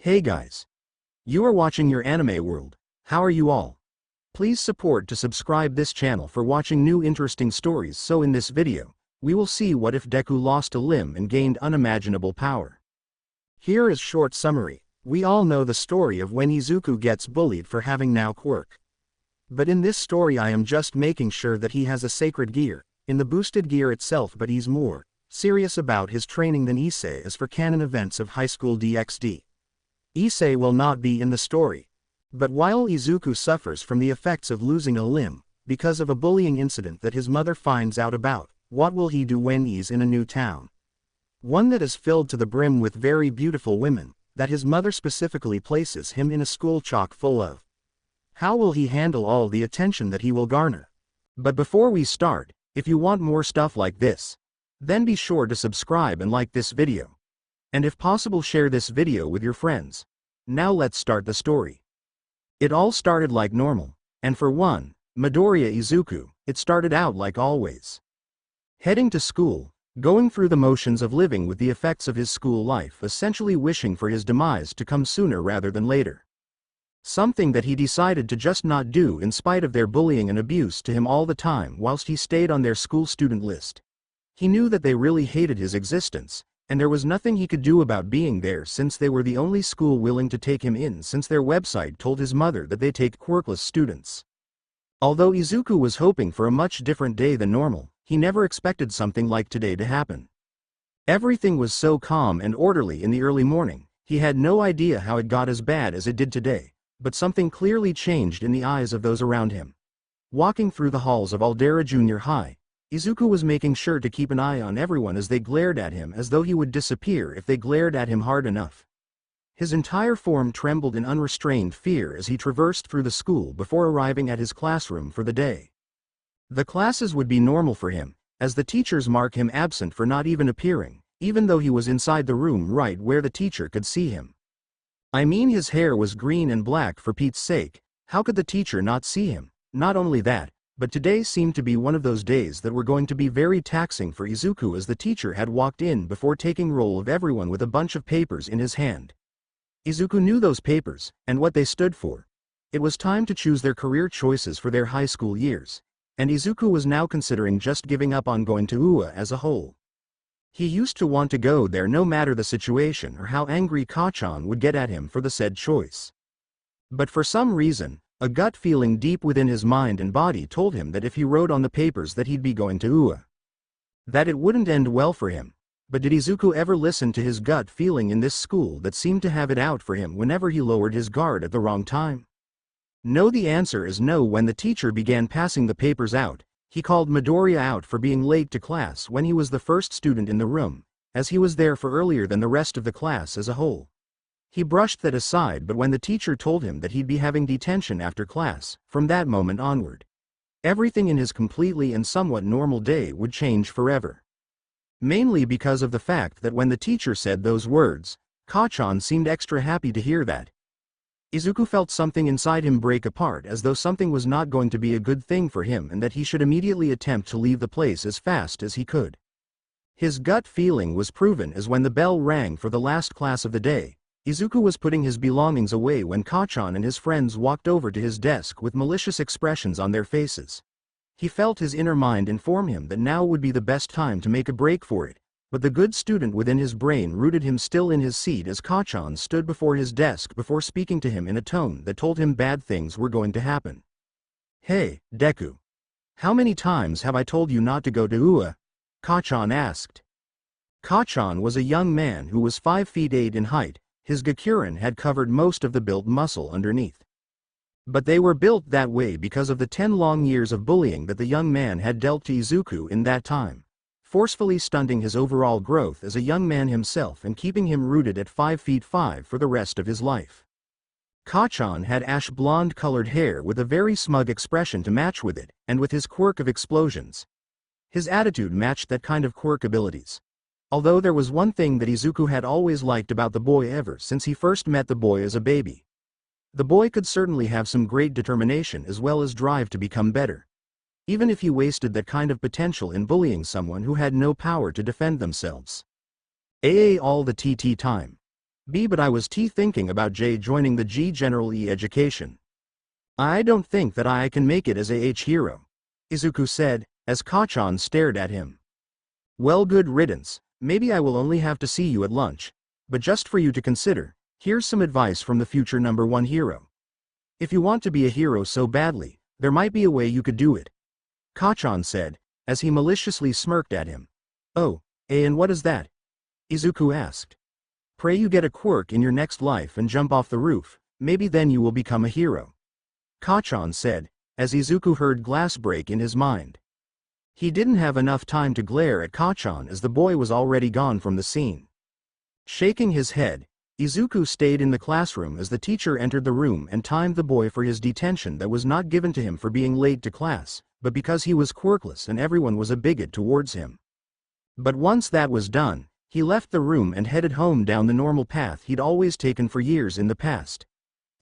Hey guys. You are watching your anime world. How are you all? Please support to subscribe this channel for watching new interesting stories. So in this video, we will see what if Deku lost a limb and gained unimaginable power. Here is short summary. We all know the story of when Izuku gets bullied for having now quirk. But in this story I am just making sure that he has a sacred gear, in the boosted gear itself, but he's more serious about his training than Issei is for canon events of Highschool DxD. Issei will not be in the story. But while Izuku suffers from the effects of losing a limb, because of a bullying incident that his mother finds out about, what will he do when he's in a new town? One that is filled to the brim with very beautiful women, that his mother specifically places him in a school chock full of. How will he handle all the attention that he will garner? But before we start, if you want more stuff like this, then be sure to subscribe and like this video. And if possible, share this video with your friends. Now let's start the story. It all started like normal, and for one, Midoriya Izuku, it started out like always. Heading to school, going through the motions of living with the effects of his school life, essentially wishing for his demise to come sooner rather than later. Something that he decided to just not do in spite of their bullying and abuse to him all the time whilst he stayed on their school student list. He knew that they really hated his existence, and there was nothing he could do about being there since they were the only school willing to take him in, since their website told his mother that they take quirkless students. Although Izuku was hoping for a much different day than normal, he never expected something like today to happen. Everything was so calm and orderly in the early morning, he had no idea how it got as bad as it did today, but something clearly changed in the eyes of those around him. Walking through the halls of Aldera Junior High, Izuku was making sure to keep an eye on everyone as they glared at him, as though he would disappear if they glared at him hard enough. His entire form trembled in unrestrained fear as he traversed through the school before arriving at his classroom for the day. The classes would be normal for him, as the teachers mark him absent for not even appearing, even though he was inside the room right where the teacher could see him. I mean, his hair was green and black, for Pete's sake, how could the teacher not see him? Not only that, but today seemed to be one of those days that were going to be very taxing for Izuku, as the teacher had walked in before taking roll of everyone with a bunch of papers in his hand. Izuku knew those papers, and what they stood for. It was time to choose their career choices for their high school years, and Izuku was now considering just giving up on going to UA as a whole. He used to want to go there no matter the situation or how angry Kachan would get at him for the said choice. But for some reason, a gut feeling deep within his mind and body told him that if he wrote on the papers that he'd be going to UA, that it wouldn't end well for him. But did Izuku ever listen to his gut feeling in this school that seemed to have it out for him whenever he lowered his guard at the wrong time? No, the answer is no. When the teacher began passing the papers out, he called Midoriya out for being late to class when he was the first student in the room, as he was there for earlier than the rest of the class as a whole. He brushed that aside, but when the teacher told him that he'd be having detention after class, from that moment onward, everything in his completely and somewhat normal day would change forever. Mainly because of the fact that when the teacher said those words, Kachan seemed extra happy to hear that. Izuku felt something inside him break apart, as though something was not going to be a good thing for him and that he should immediately attempt to leave the place as fast as he could. His gut feeling was proven, as when the bell rang for the last class of the day, Izuku was putting his belongings away when Kachan and his friends walked over to his desk with malicious expressions on their faces. He felt his inner mind inform him that now would be the best time to make a break for it, but the good student within his brain rooted him still in his seat as Kachan stood before his desk before speaking to him in a tone that told him bad things were going to happen. "Hey, Deku. How many times have I told you not to go to UA?" Kachan asked. Kachan was a young man who was 5 feet 8 in height. His gakuren had covered most of the built muscle underneath. But they were built that way because of the 10 long years of bullying that the young man had dealt to Izuku in that time, forcefully stunting his overall growth as a young man himself and keeping him rooted at 5 feet 5 for the rest of his life. Kachan had ash blonde colored hair with a very smug expression to match with it, and with his quirk of explosions. His attitude matched that kind of quirk abilities. Although there was one thing that Izuku had always liked about the boy ever since he first met the boy as a baby. The boy could certainly have some great determination as well as drive to become better, even if he wasted that kind of potential in bullying someone who had no power to defend themselves. All the TT time. B. But I was thinking about J joining the G General E education. I don't think that I can make it as a H hero, Izuku said, as Kachan stared at him. Well, good riddance, maybe I will only have to see you at lunch, but just for you to consider, here's some advice from the future #1 hero. If you want to be a hero so badly, there might be a way you could do it, Kachan said, as he maliciously smirked at him. Oh, and what is that? Izuku asked. Pray you get a quirk in your next life and jump off the roof, maybe then you will become a hero, Kachan said, as Izuku heard glass break in his mind. He didn't have enough time to glare at Kachan as the boy was already gone from the scene. Shaking his head, Izuku stayed in the classroom as the teacher entered the room and timed the boy for his detention that was not given to him for being late to class, but because he was quirkless and everyone was a bigot towards him. But once that was done, he left the room and headed home down the normal path he'd always taken for years in the past.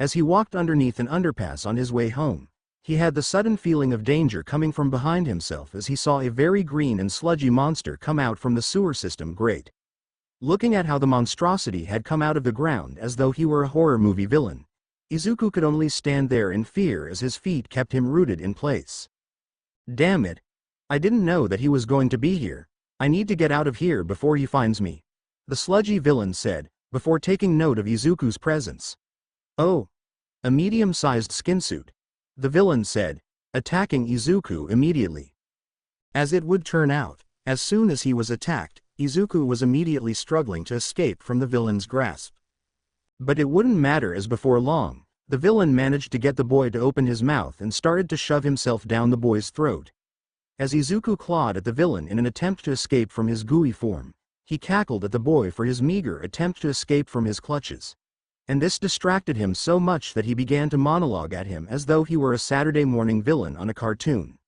As he walked underneath an underpass on his way home, he had the sudden feeling of danger coming from behind himself as he saw a very green and sludgy monster come out from the sewer system grate. Looking at how the monstrosity had come out of the ground as though he were a horror movie villain, Izuku could only stand there in fear as his feet kept him rooted in place. Damn it! I didn't know that he was going to be here. I need to get out of here before he finds me, the sludgy villain said, before taking note of Izuku's presence. Oh, a medium-sized skinsuit, the villain said, attacking Izuku immediately. As it would turn out, as soon as he was attacked, Izuku was immediately struggling to escape from the villain's grasp. But it wouldn't matter as before long, the villain managed to get the boy to open his mouth and started to shove himself down the boy's throat. As Izuku clawed at the villain in an attempt to escape from his gooey form, he cackled at the boy for his meager attempt to escape from his clutches. And this distracted him so much that he began to monologue at him as though he were a Saturday morning villain on a cartoon.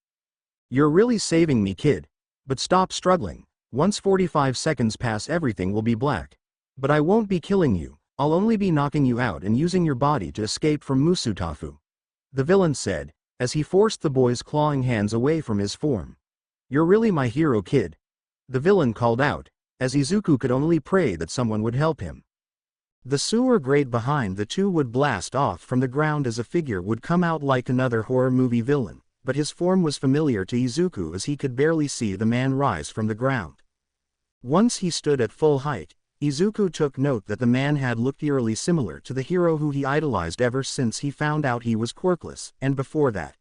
You're really saving me, kid. But stop struggling. Once 45 seconds pass, everything will be black. But I won't be killing you, I'll only be knocking you out and using your body to escape from Musutafu, the villain said, as he forced the boy's clawing hands away from his form. You're really my hero, kid, the villain called out, as Izuku could only pray that someone would help him. The sewer grate behind the two would blast off from the ground as a figure would come out like another horror movie villain, but his form was familiar to Izuku as he could barely see the man rise from the ground. Once he stood at full height, Izuku took note that the man had looked eerily similar to the hero who he idolized ever since he found out he was quirkless, and before that.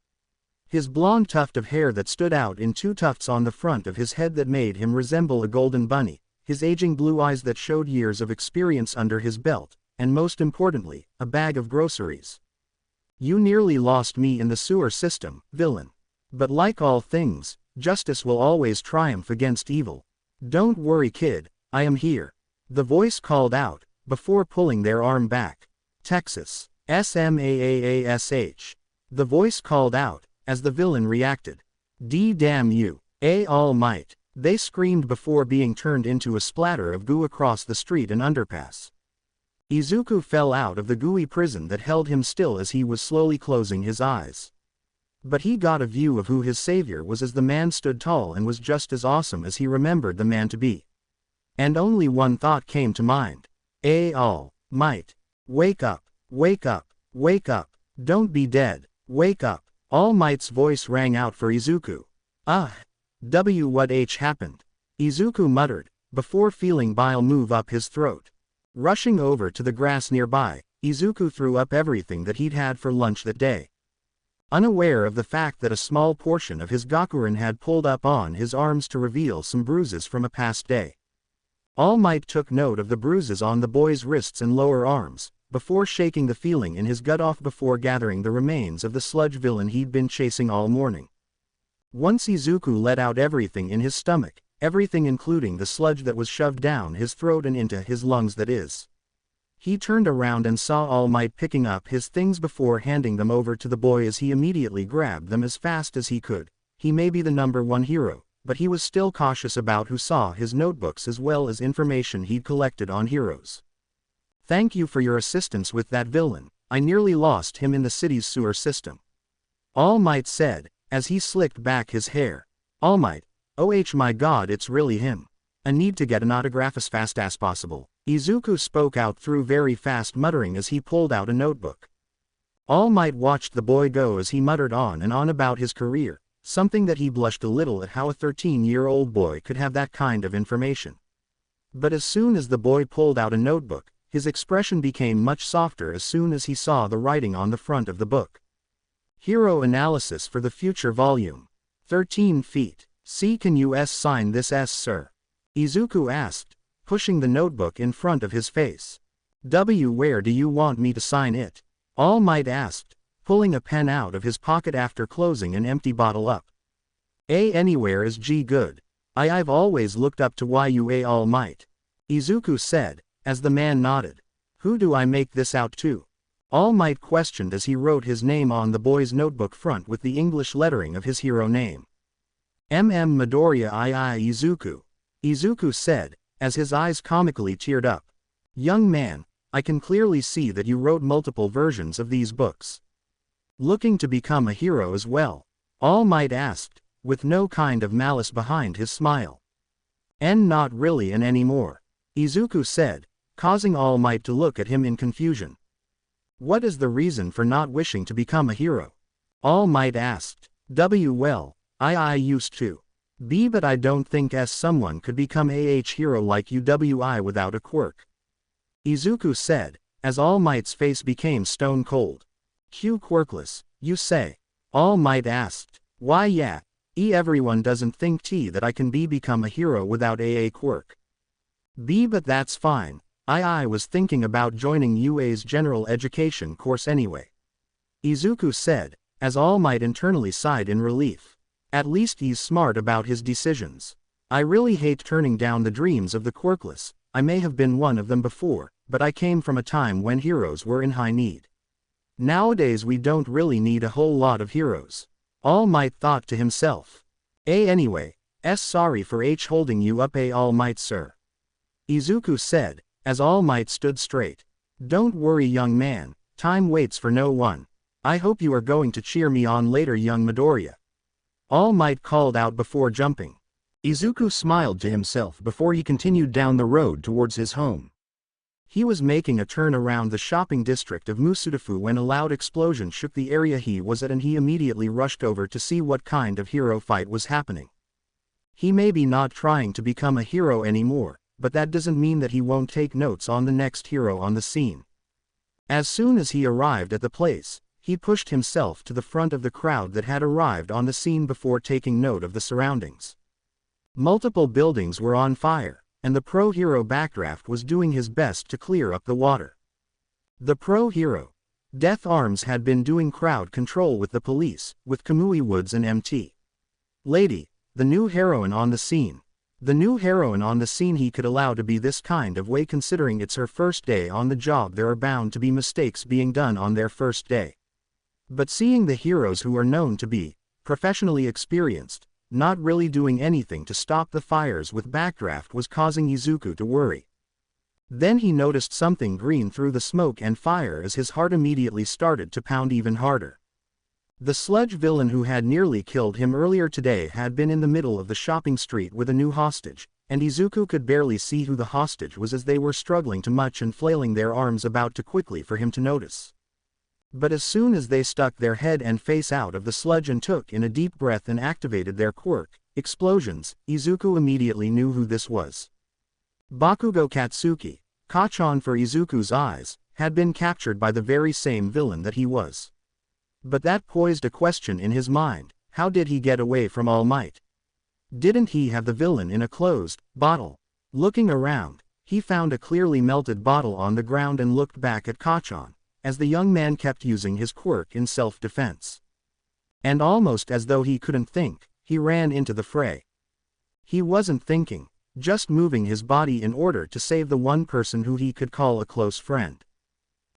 His blonde tuft of hair that stood out in two tufts on the front of his head that made him resemble a golden bunny, his aging blue eyes that showed years of experience under his belt, and most importantly, a bag of groceries. You nearly lost me in the sewer system, villain. But like all things, justice will always triumph against evil. Don't worry, kid, I am here, the voice called out, before pulling their arm back. Texas, SMAAASH. The voice called out, as the villain reacted. Damn you, All Might, they screamed before being turned into a splatter of goo across the street and underpass. Izuku fell out of the gooey prison that held him still as he was slowly closing his eyes. But he got a view of who his savior was as the man stood tall and was just as awesome as he remembered the man to be. And only one thought came to mind. All Might. Wake up, wake up, wake up, don't be dead, wake up. All Might's voice rang out for Izuku. What happened? Izuku muttered, before feeling bile move up his throat. Rushing over to the grass nearby, Izuku threw up everything that he'd had for lunch that day. Unaware of the fact that a small portion of his gakuren had pulled up on his arms to reveal some bruises from a past day. All Might took note of the bruises on the boy's wrists and lower arms, before shaking the feeling in his gut off before gathering the remains of the sludge villain he'd been chasing all morning. Once Izuku let out everything in his stomach, everything including the sludge that was shoved down his throat and into his lungs that is. He turned around and saw All Might picking up his things before handing them over to the boy as he immediately grabbed them as fast as he could. He may be the #1 hero, but he was still cautious about who saw his notebooks as well as information he'd collected on heroes. Thank you for your assistance with that villain, I nearly lost him in the city's sewer system. All Might said, as he slicked back his hair. All Might, oh my god, it's really him. I need to get an autograph as fast as possible. Izuku spoke out through very fast muttering as he pulled out a notebook. All Might watched the boy go as he muttered on and on about his career, something that he blushed a little at how a 13-year-old boy could have that kind of information. But as soon as the boy pulled out a notebook, his expression became much softer as soon as he saw the writing on the front of the book. Hero Analysis for the Future Volume. 13 feet. C. Can you sign this sir? Izuku asked, pushing the notebook in front of his face. Where do you want me to sign it? All Might asked, pulling a pen out of his pocket after closing an empty bottle up. Anywhere is good. I've always looked up to you All Might. Izuku said, as the man nodded. Who do I make this out to? All Might questioned as he wrote his name on the boy's notebook front with the English lettering of his hero name. Midoriya Izuku. Izuku said, as his eyes comically teared up. Young man, I can clearly see that you wrote multiple versions of these books. Looking to become a hero as well? All Might asked, with no kind of malice behind his smile. Not really anymore. Izuku said, causing All Might to look at him in confusion. What is the reason for not wishing to become a hero? All Might asked. Well, I used to be, but I don't think someone could become a hero like you without a quirk. Izuku said, as All Might's face became stone cold. Quirkless, you say? All Might asked. Why yeah, everyone doesn't think that I can become a hero without a quirk. But that's fine, I was thinking about joining UA's general education course anyway. Izuku said, as All Might internally sighed in relief. At least he's smart about his decisions. I really hate turning down the dreams of the quirkless. I may have been one of them before, but I came from a time when heroes were in high need. Nowadays we don't really need a whole lot of heroes. All Might thought to himself. Anyway, sorry for holding you up All Might sir. Izuku said, as All Might stood straight. Don't worry young man, time waits for no one. I hope you are going to cheer me on later young Midoriya. All Might called out before jumping. Izuku smiled to himself before he continued down the road towards his home. He was making a turn around the shopping district of Musudafu when a loud explosion shook the area he was at and he immediately rushed over to see what kind of hero fight was happening. He may be not trying to become a hero anymore, but that doesn't mean that he won't take notes on the next hero on the scene. As soon as he arrived at the place, he pushed himself to the front of the crowd that had arrived on the scene before taking note of the surroundings. Multiple buildings were on fire, and the pro-hero Backdraft was doing his best to clear up the water. The pro-hero, Death Arms, had been doing crowd control with the police, with Kamui Woods and MT. Lady, the new heroine on the scene. The new heroine on the scene he could allow to be this kind of way considering it's her first day on the job. There are bound to be mistakes being done on their first day. But seeing the heroes who are known to be professionally experienced, not really doing anything to stop the fires with Backdraft was causing Izuku to worry. Then he noticed something green through the smoke and fire as his heart immediately started to pound even harder. The sludge villain who had nearly killed him earlier today had been in the middle of the shopping street with a new hostage, and Izuku could barely see who the hostage was as they were struggling too much and flailing their arms about too quickly for him to notice. But as soon as they stuck their head and face out of the sludge and took in a deep breath and activated their quirk, explosions, Izuku immediately knew who this was. Bakugo Katsuki, Kachan for Izuku's eyes, had been captured by the very same villain that he was. But that posed a question in his mind: how did he get away from All Might? Didn't he have the villain in a closed bottle? Looking around, he found a clearly melted bottle on the ground and looked back at Kachan, as the young man kept using his quirk in self-defense. And almost as though he couldn't think, he ran into the fray. He wasn't thinking, just moving his body in order to save the one person who he could call a close friend.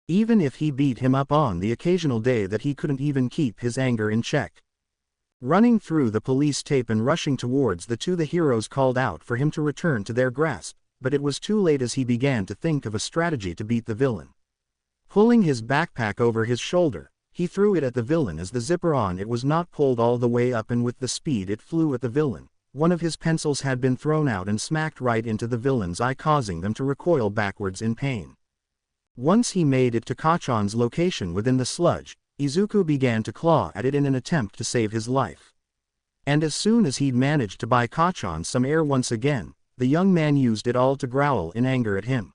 Even if he beat him up on the occasional day that he couldn't even keep his anger in check. Running through the police tape and rushing towards the heroes called out for him to return to their grasp, but it was too late as he began to think of a strategy to beat the villain. Pulling his backpack over his shoulder, he threw it at the villain as the zipper on it was not pulled all the way up, and with the speed it flew at the villain, one of his pencils had been thrown out and smacked right into the villain's eye, causing them to recoil backwards in pain. Once he made it to Kacchan's location within the sludge, Izuku began to claw at it in an attempt to save his life. And as soon as he'd managed to buy Kacchan some air once again, the young man used it all to growl in anger at him.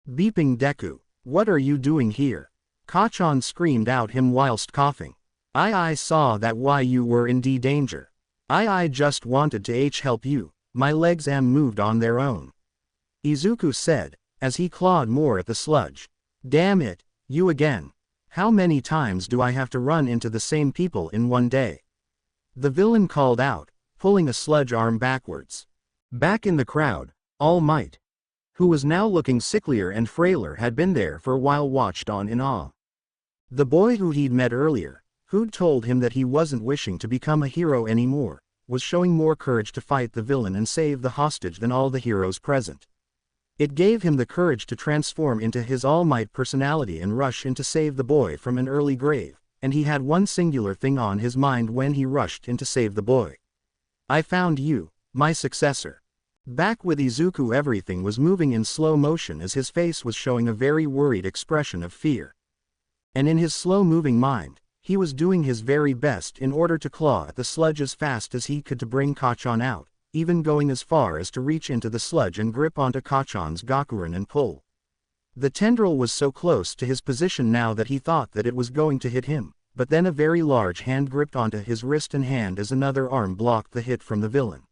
Beeping Deku, what are you doing here? Kacchan screamed out him whilst coughing. I saw that why you were in danger. I just wanted to help you, my legs moved on their own. Izuku said, as he clawed more at the sludge. Damn it, you again. How many times do I have to run into the same people in one day? The villain called out, pulling a sludge arm backwards. Back in the crowd, All Might, who was now looking sicklier and frailer, had been there for a while, watched on in awe. The boy who he'd met earlier, who'd told him that he wasn't wishing to become a hero anymore, was showing more courage to fight the villain and save the hostage than all the heroes present. It gave him the courage to transform into his All Might personality and rush in to save the boy from an early grave, and he had one singular thing on his mind when he rushed in to save the boy. I found you, my successor. Back with Izuku, everything was moving in slow motion as his face was showing a very worried expression of fear. And in his slow-moving mind, he was doing his very best in order to claw at the sludge as fast as he could to bring Kacchan out, even going as far as to reach into the sludge and grip onto Kacchan's gakuren and pull. The tendril was so close to his position now that he thought that it was going to hit him, but then a very large hand gripped onto his wrist and hand as another arm blocked the hit from the villain.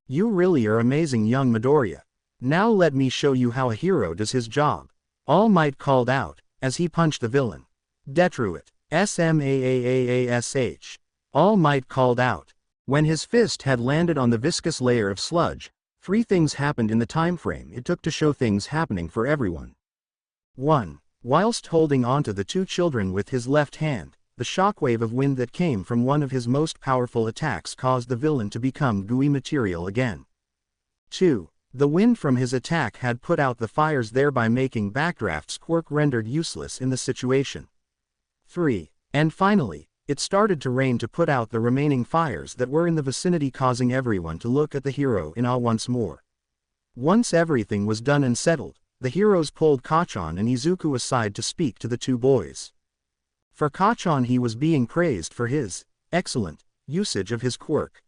You really are amazing, young Midoriya. Now let me show you how a hero does his job. All Might called out, as he punched the villain. Detruit. Smaaaash. All Might called out. When his fist had landed on the viscous layer of sludge, 3 things happened in the time frame it took to show things happening for everyone. 1. Whilst holding onto the 2 children with his left hand, the shockwave of wind that came from one of his most powerful attacks caused the villain to become gooey material again. 2. The wind from his attack had put out the fires, thereby making Backdraft's quirk rendered useless in the situation. 3. And finally, it started to rain to put out the remaining fires that were in the vicinity, causing everyone to look at the hero in awe once more. Once everything was done and settled, the heroes pulled Kacchan and Izuku aside to speak to the 2 boys. For Kacchan, he was being praised for his excellent usage of his quirk.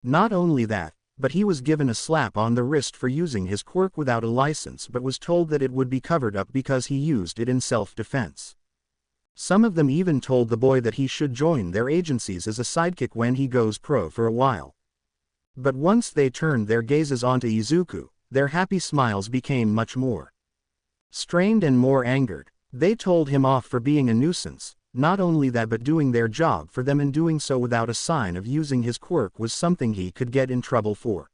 Not only that, but he was given a slap on the wrist for using his quirk without a license, but was told that it would be covered up because he used it in self-defense. Some of them even told the boy that he should join their agencies as a sidekick when he goes pro for a while. But once they turned their gazes onto Izuku, their happy smiles became much more strained and more angered. They told him off for being a nuisance. Not only that, but doing their job for them and doing so without a sign of using his quirk was something he could get in trouble for.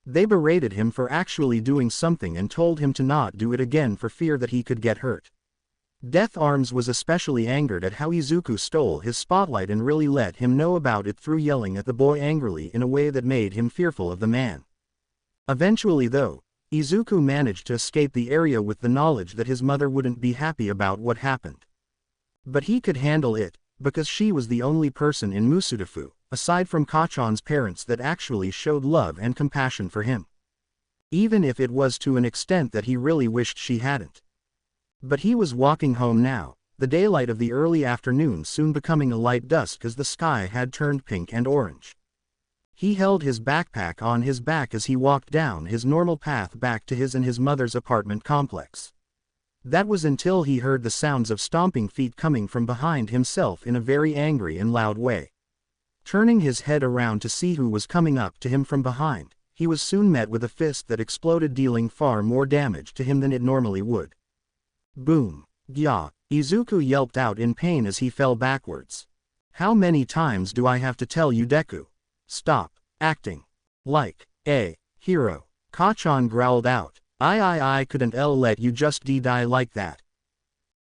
They berated him for actually doing something and told him to not do it again for fear that he could get hurt. Death Arms was especially angered at how Izuku stole his spotlight and really let him know about it through yelling at the boy angrily in a way that made him fearful of the man. Eventually though, Izuku managed to escape the area with the knowledge that his mother wouldn't be happy about what happened. But he could handle it, because she was the only person in Musudafu, aside from Kacchan's parents, that actually showed love and compassion for him. Even if it was to an extent that he really wished she hadn't. But he was walking home now, the daylight of the early afternoon soon becoming a light dusk as the sky had turned pink and orange. He held his backpack on his back as he walked down his normal path back to his and his mother's apartment complex. That was until he heard the sounds of stomping feet coming from behind himself in a very angry and loud way. Turning his head around to see who was coming up to him from behind, he was soon met with a fist that exploded, dealing far more damage to him than it normally would. Boom! Gya! Izuku yelped out in pain as he fell backwards. How many times do I have to tell you, Deku? Stop acting like a hero. Kacchan growled out. I couldn't let you just die like that.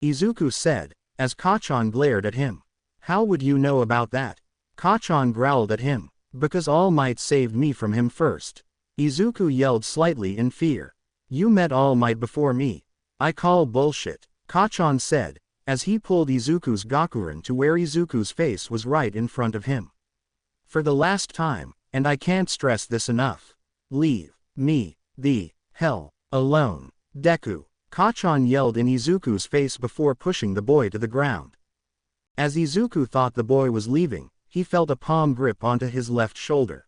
Izuku said, as Kacchan glared at him. How would you know about that? Kacchan growled at him. Because All Might saved me from him first. Izuku yelled slightly in fear. You met All Might before me. I call bullshit, Kacchan said, as he pulled Izuku's gakuren to where Izuku's face was right in front of him. For the last time, and I can't stress this enough. Leave me the hell alone. Deku, Kacchan yelled in Izuku's face before pushing the boy to the ground. As Izuku thought the boy was leaving, he felt a palm grip onto his left shoulder,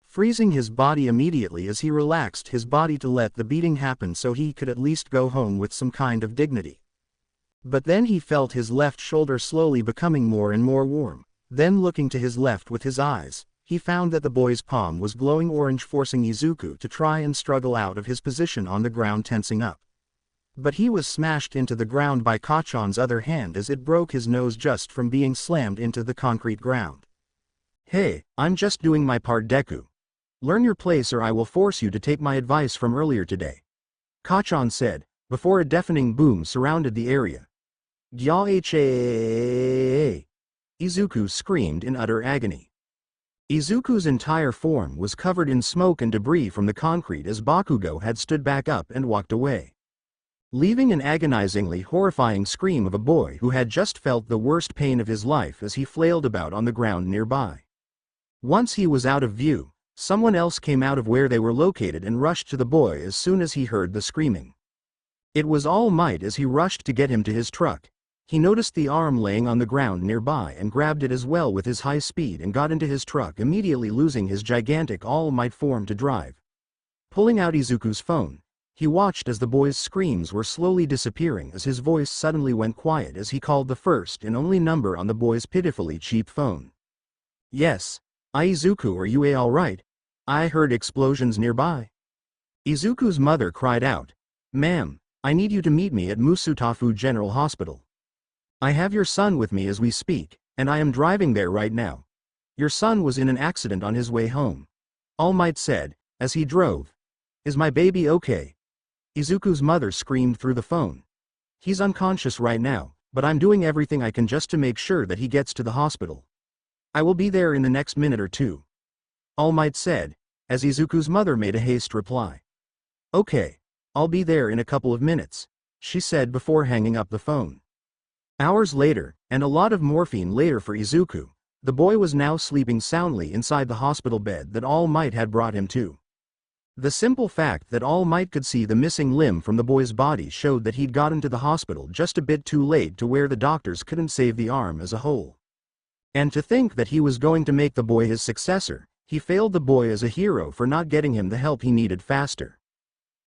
freezing his body immediately as he relaxed his body to let the beating happen so he could at least go home with some kind of dignity. But then he felt his left shoulder slowly becoming more and more warm. Then looking to his left with his eyes, he found that the boy's palm was glowing orange, forcing Izuku to try and struggle out of his position on the ground, tensing up. But he was smashed into the ground by Kacchan's other hand as it broke his nose just from being slammed into the concrete ground. Hey, I'm just doing my part, Deku. Learn your place or I will force you to take my advice from earlier today, Kacchan said, before a deafening boom surrounded the area. Gyaha! Izuku screamed in utter agony. Izuku's entire form was covered in smoke and debris from the concrete as Bakugo had stood back up and walked away, leaving an agonizingly horrifying scream of a boy who had just felt the worst pain of his life as he flailed about on the ground nearby. Once he was out of view, someone else came out of where they were located and rushed to the boy as soon as he heard the screaming. It was All Might. As he rushed to get him to his truck, he noticed the arm laying on the ground nearby and grabbed it as well with his high speed and got into his truck, immediately losing his gigantic All Might form to drive. Pulling out Izuku's phone, he watched as the boy's screams were slowly disappearing as his voice suddenly went quiet as he called the first and only number on the boy's pitifully cheap phone. Yes, Izuku, are you alright? I heard explosions nearby. Izuku's mother cried out. Ma'am, I need you to meet me at Musutafu General Hospital. I have your son with me as we speak, and I am driving there right now. Your son was in an accident on his way home, All Might said, as he drove. Is my baby okay? Izuku's mother screamed through the phone. He's unconscious right now, but I'm doing everything I can just to make sure that he gets to the hospital. I will be there in the next minute or two, All Might said, as Izuku's mother made a haste reply. Okay, I'll be there in a couple of minutes, she said before hanging up the phone. Hours later, and a lot of morphine later for Izuku, the boy was now sleeping soundly inside the hospital bed that All Might had brought him to. The simple fact that All Might could see the missing limb from the boy's body showed that he'd gotten to the hospital just a bit too late to where the doctors couldn't save the arm as a whole. And to think that he was going to make the boy his successor, he failed the boy as a hero for not getting him the help he needed faster.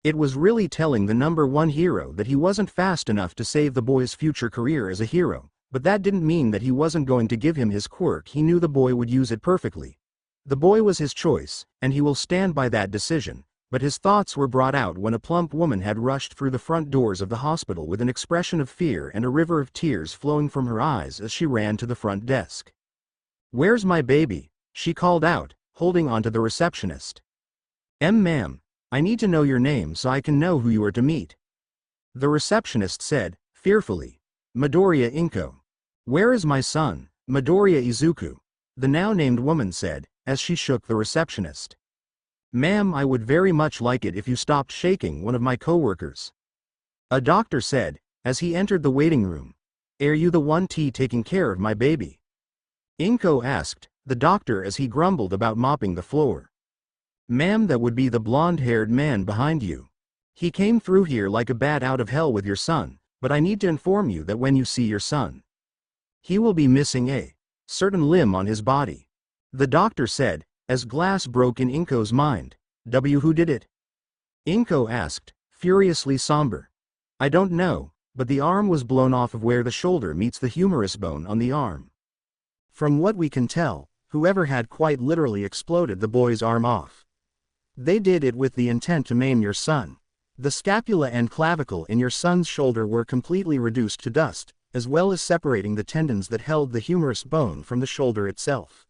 It was really telling the number one hero that he wasn't fast enough to save the boy's future career as a hero, but that didn't mean that he wasn't going to give him his quirk. He knew the boy would use it perfectly. The boy was his choice, and he will stand by that decision, but his thoughts were brought out when a plump woman had rushed through the front doors of the hospital with an expression of fear and a river of tears flowing from her eyes as she ran to the front desk. Where's my baby? She called out, holding on to the receptionist. Ma'am, I need to know your name so I can know who you are to meet. The receptionist said, fearfully. Midoriya Inko. Where is my son, Midoriya Izuku? The now named woman said, as she shook the receptionist. Ma'am, I would very much like it if you stopped shaking one of my coworkers. A doctor said, as he entered the waiting room. Are you the one taking care of my baby? Inko asked, the doctor as he grumbled about mopping the floor. Ma'am, that would be the blonde-haired man behind you. He came through here like a bat out of hell with your son, but I need to inform you that when you see your son, he will be missing a certain limb on his body. The doctor said, as glass broke in Inko's mind. Who did it? Inko asked, furiously somber. I don't know, but the arm was blown off of where the shoulder meets the humerus bone on the arm. From what we can tell, whoever had quite literally exploded the boy's arm off. They did it with the intent to maim your son. The scapula and clavicle in your son's shoulder were completely reduced to dust, as well as separating the tendons that held the humerus bone from the shoulder itself.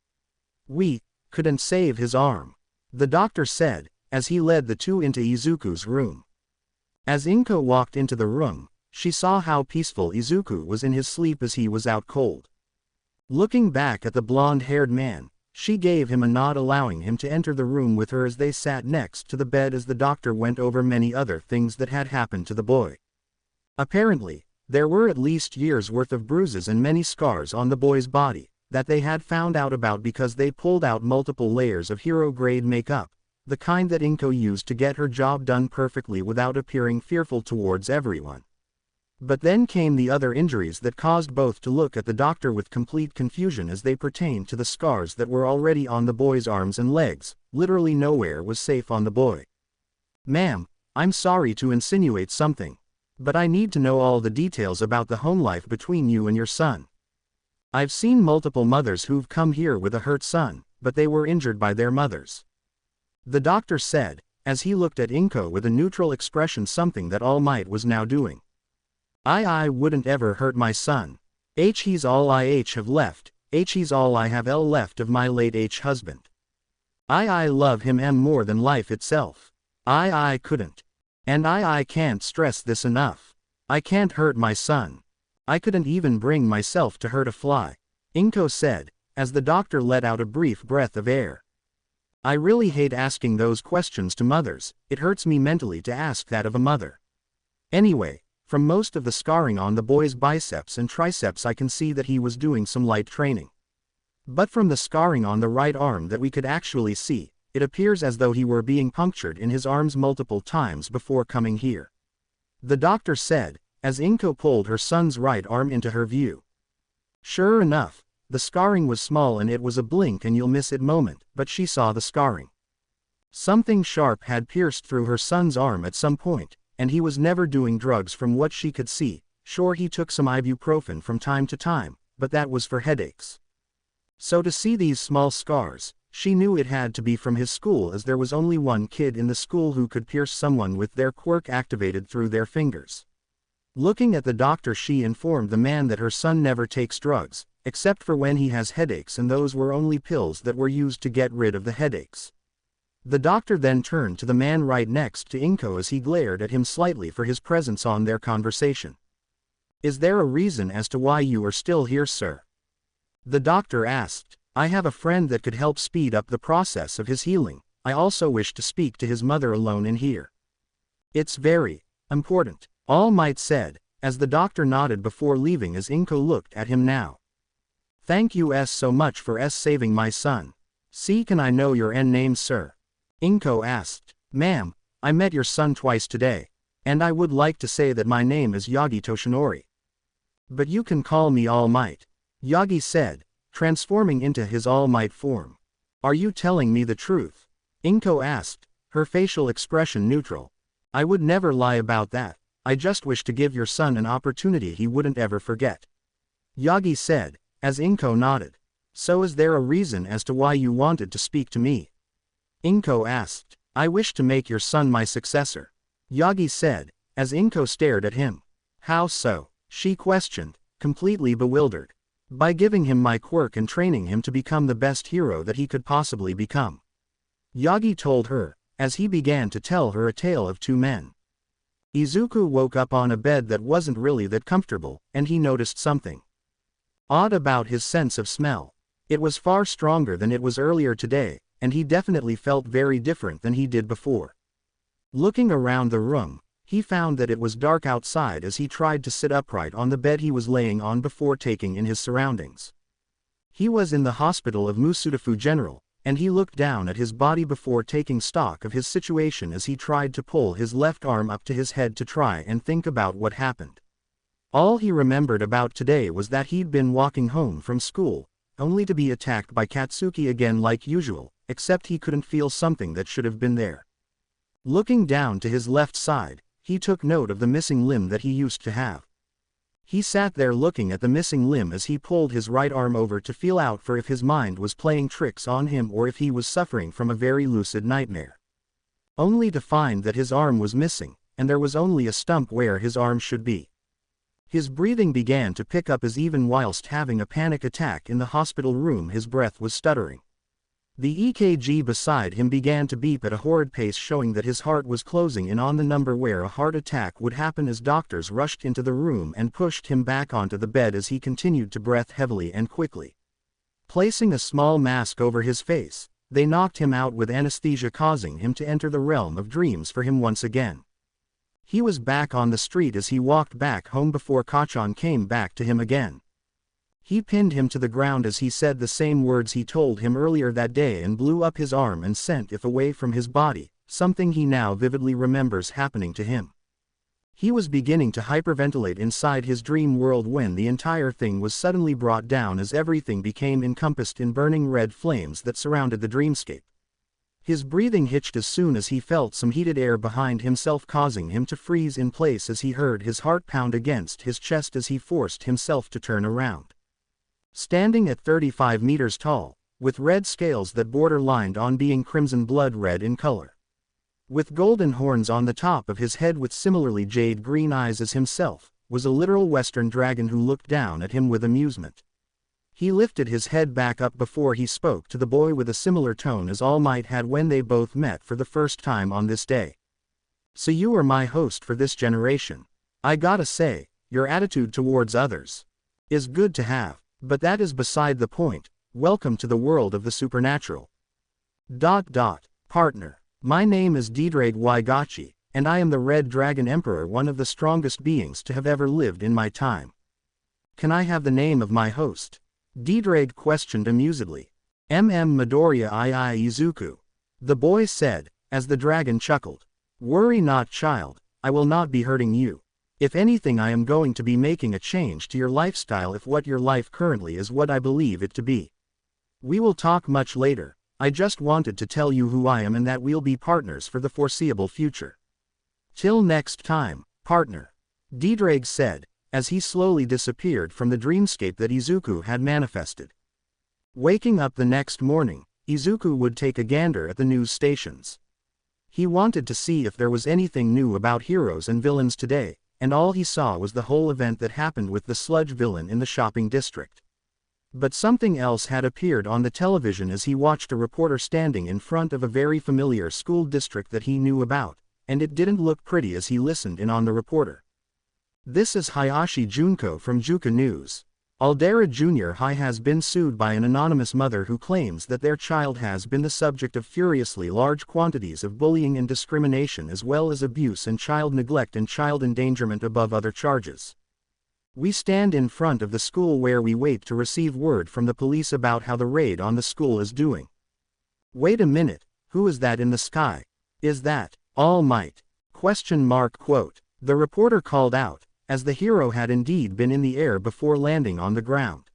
We couldn't save his arm, the doctor said, as he led the two into Izuku's room. As Inko walked into the room, she saw how peaceful Izuku was in his sleep as he was out cold. Looking back at the blonde-haired man, she gave him a nod, allowing him to enter the room with her as they sat next to the bed as the doctor went over many other things that had happened to the boy. Apparently, there were at least years' worth of bruises and many scars on the boy's body, that they had found out about because they pulled out multiple layers of hero-grade makeup, the kind that Inko used to get her job done perfectly without appearing fearful towards everyone. But then came the other injuries that caused both to look at the doctor with complete confusion as they pertained to the scars that were already on the boy's arms and legs. Literally nowhere was safe on the boy. "Ma'am, I'm sorry to insinuate something, but I need to know all the details about the home life between you and your son. I've seen multiple mothers who've come here with a hurt son, but they were injured by their mothers," the doctor said, as he looked at Inko with a neutral expression, something that All Might was now doing. I wouldn't ever hurt my son. He's all I have left, he's all I have left of my late husband. I love him more than life itself. I couldn't. And I can't stress this enough. I can't hurt my son. I couldn't even bring myself to hurt a fly," Inko said, as the doctor let out a brief breath of air. "I really hate asking those questions to mothers. It hurts me mentally to ask that of a mother. Anyway, from most of the scarring on the boy's biceps and triceps I can see that he was doing some light training. But from the scarring on the right arm that we could actually see, it appears as though he were being punctured in his arms multiple times before coming here," the doctor said, as Inko pulled her son's right arm into her view. Sure enough, the scarring was small and it was a blink and you'll miss it moment, but she saw the scarring. Something sharp had pierced through her son's arm at some point, and he was never doing drugs from what she could see. Sure, he took some ibuprofen from time to time, but that was for headaches. So to see these small scars, she knew it had to be from his school, as there was only one kid in the school who could pierce someone with their quirk activated through their fingers. Looking at the doctor, she informed the man that her son never takes drugs, except for when he has headaches, and those were only pills that were used to get rid of the headaches. The doctor then turned to the man right next to Inko as he glared at him slightly for his presence on their conversation. "Is there a reason as to why you are still here, sir?" the doctor asked. "I have a friend that could help speed up the process of his healing. I also wish to speak to his mother alone in here." "It's very important," All Might said, as the doctor nodded before leaving as Inko looked at him now. "Thank you so much for saving my son. Can I know your name, sir?" Inko asked. "Ma'am, I met your son twice today, and I would like to say that my name is Yagi Toshinori. But you can call me All Might," Yagi said, transforming into his All Might form. "Are you telling me the truth?" Inko asked, her facial expression neutral. "I would never lie about that. I just wish to give your son an opportunity he wouldn't ever forget," Yagi said, as Inko nodded. "So is there a reason as to why you wanted to speak to me?" Inko asked. "I wish to make your son my successor," Yagi said, as Inko stared at him. "How so?" she questioned, completely bewildered. "By giving him my quirk and training him to become the best hero that he could possibly become," Yagi told her, as he began to tell her a tale of two men. Izuku woke up on a bed that wasn't really that comfortable, and he noticed something odd about his sense of smell. It was far stronger than it was earlier today, and he definitely felt very different than he did before. Looking around the room, he found that it was dark outside as he tried to sit upright on the bed he was laying on before taking in his surroundings. He was in the hospital of Musudafu General, and he looked down at his body before taking stock of his situation as he tried to pull his left arm up to his head to try and think about what happened. All he remembered about today was that he'd been walking home from school, only to be attacked by Katsuki again like usual, except he couldn't feel something that should have been there. Looking down to his left side, he took note of the missing limb that he used to have. He sat there looking at the missing limb as he pulled his right arm over to feel out for if his mind was playing tricks on him or if he was suffering from a very lucid nightmare. Only to find that his arm was missing, and there was only a stump where his arm should be. His breathing began to pick up as even whilst having a panic attack in the hospital room his breath was stuttering. The EKG beside him began to beep at a horrid pace, showing that his heart was closing in on the number where a heart attack would happen as doctors rushed into the room and pushed him back onto the bed as he continued to breathe heavily and quickly. Placing a small mask over his face, they knocked him out with anesthesia, causing him to enter the realm of dreams for him once again. He was back on the street as he walked back home before Kachan came back to him again. He pinned him to the ground as he said the same words he told him earlier that day and blew up his arm and sent it away from his body, something he now vividly remembers happening to him. He was beginning to hyperventilate inside his dream world when the entire thing was suddenly brought down as everything became encompassed in burning red flames that surrounded the dreamscape. His breathing hitched as soon as he felt some heated air behind himself, causing him to freeze in place as he heard his heart pound against his chest as he forced himself to turn around. Standing at 35 meters tall, with red scales that borderlined on being crimson blood red in color, with golden horns on the top of his head with similarly jade green eyes as himself, was a literal Western dragon who looked down at him with amusement. He lifted his head back up before he spoke to the boy with a similar tone as All Might had when they both met for the first time on this day. "So you are my host for this generation. I gotta say, your attitude towards others is good to have, but that is beside the point. Welcome to the world of the supernatural. Partner. My name is Dedrag Waigachi, and I am the Red Dragon Emperor, one of the strongest beings to have ever lived in my time. Can I have the name of my host?" Dedrag questioned amusedly. Midoriya Izuku. The boy said, as the dragon chuckled. "Worry not, child, I will not be hurting you. If anything, I am going to be making a change to your lifestyle if what your life currently is what I believe it to be. We will talk much later. I just wanted to tell you who I am and that we'll be partners for the foreseeable future. Till next time, partner," Dedrag said, as he slowly disappeared from the dreamscape that Izuku had manifested. Waking up the next morning, Izuku would take a gander at the news stations. He wanted to see if there was anything new about heroes and villains today, and all he saw was the whole event that happened with the sludge villain in the shopping district. But something else had appeared on the television as he watched a reporter standing in front of a very familiar school district that he knew about, and it didn't look pretty as he listened in on the reporter. "This is Hayashi Junko from Juka News. Aldera Jr. High has been sued by an anonymous mother who claims that their child has been the subject of furiously large quantities of bullying and discrimination as well as abuse and child neglect and child endangerment above other charges. We stand in front of the school where we wait to receive word from the police about how the raid on the school is doing." "Wait a minute, who is that in the sky? Is that All Might?" Quote. The reporter called out, as the hero had indeed been in the air before landing on the ground.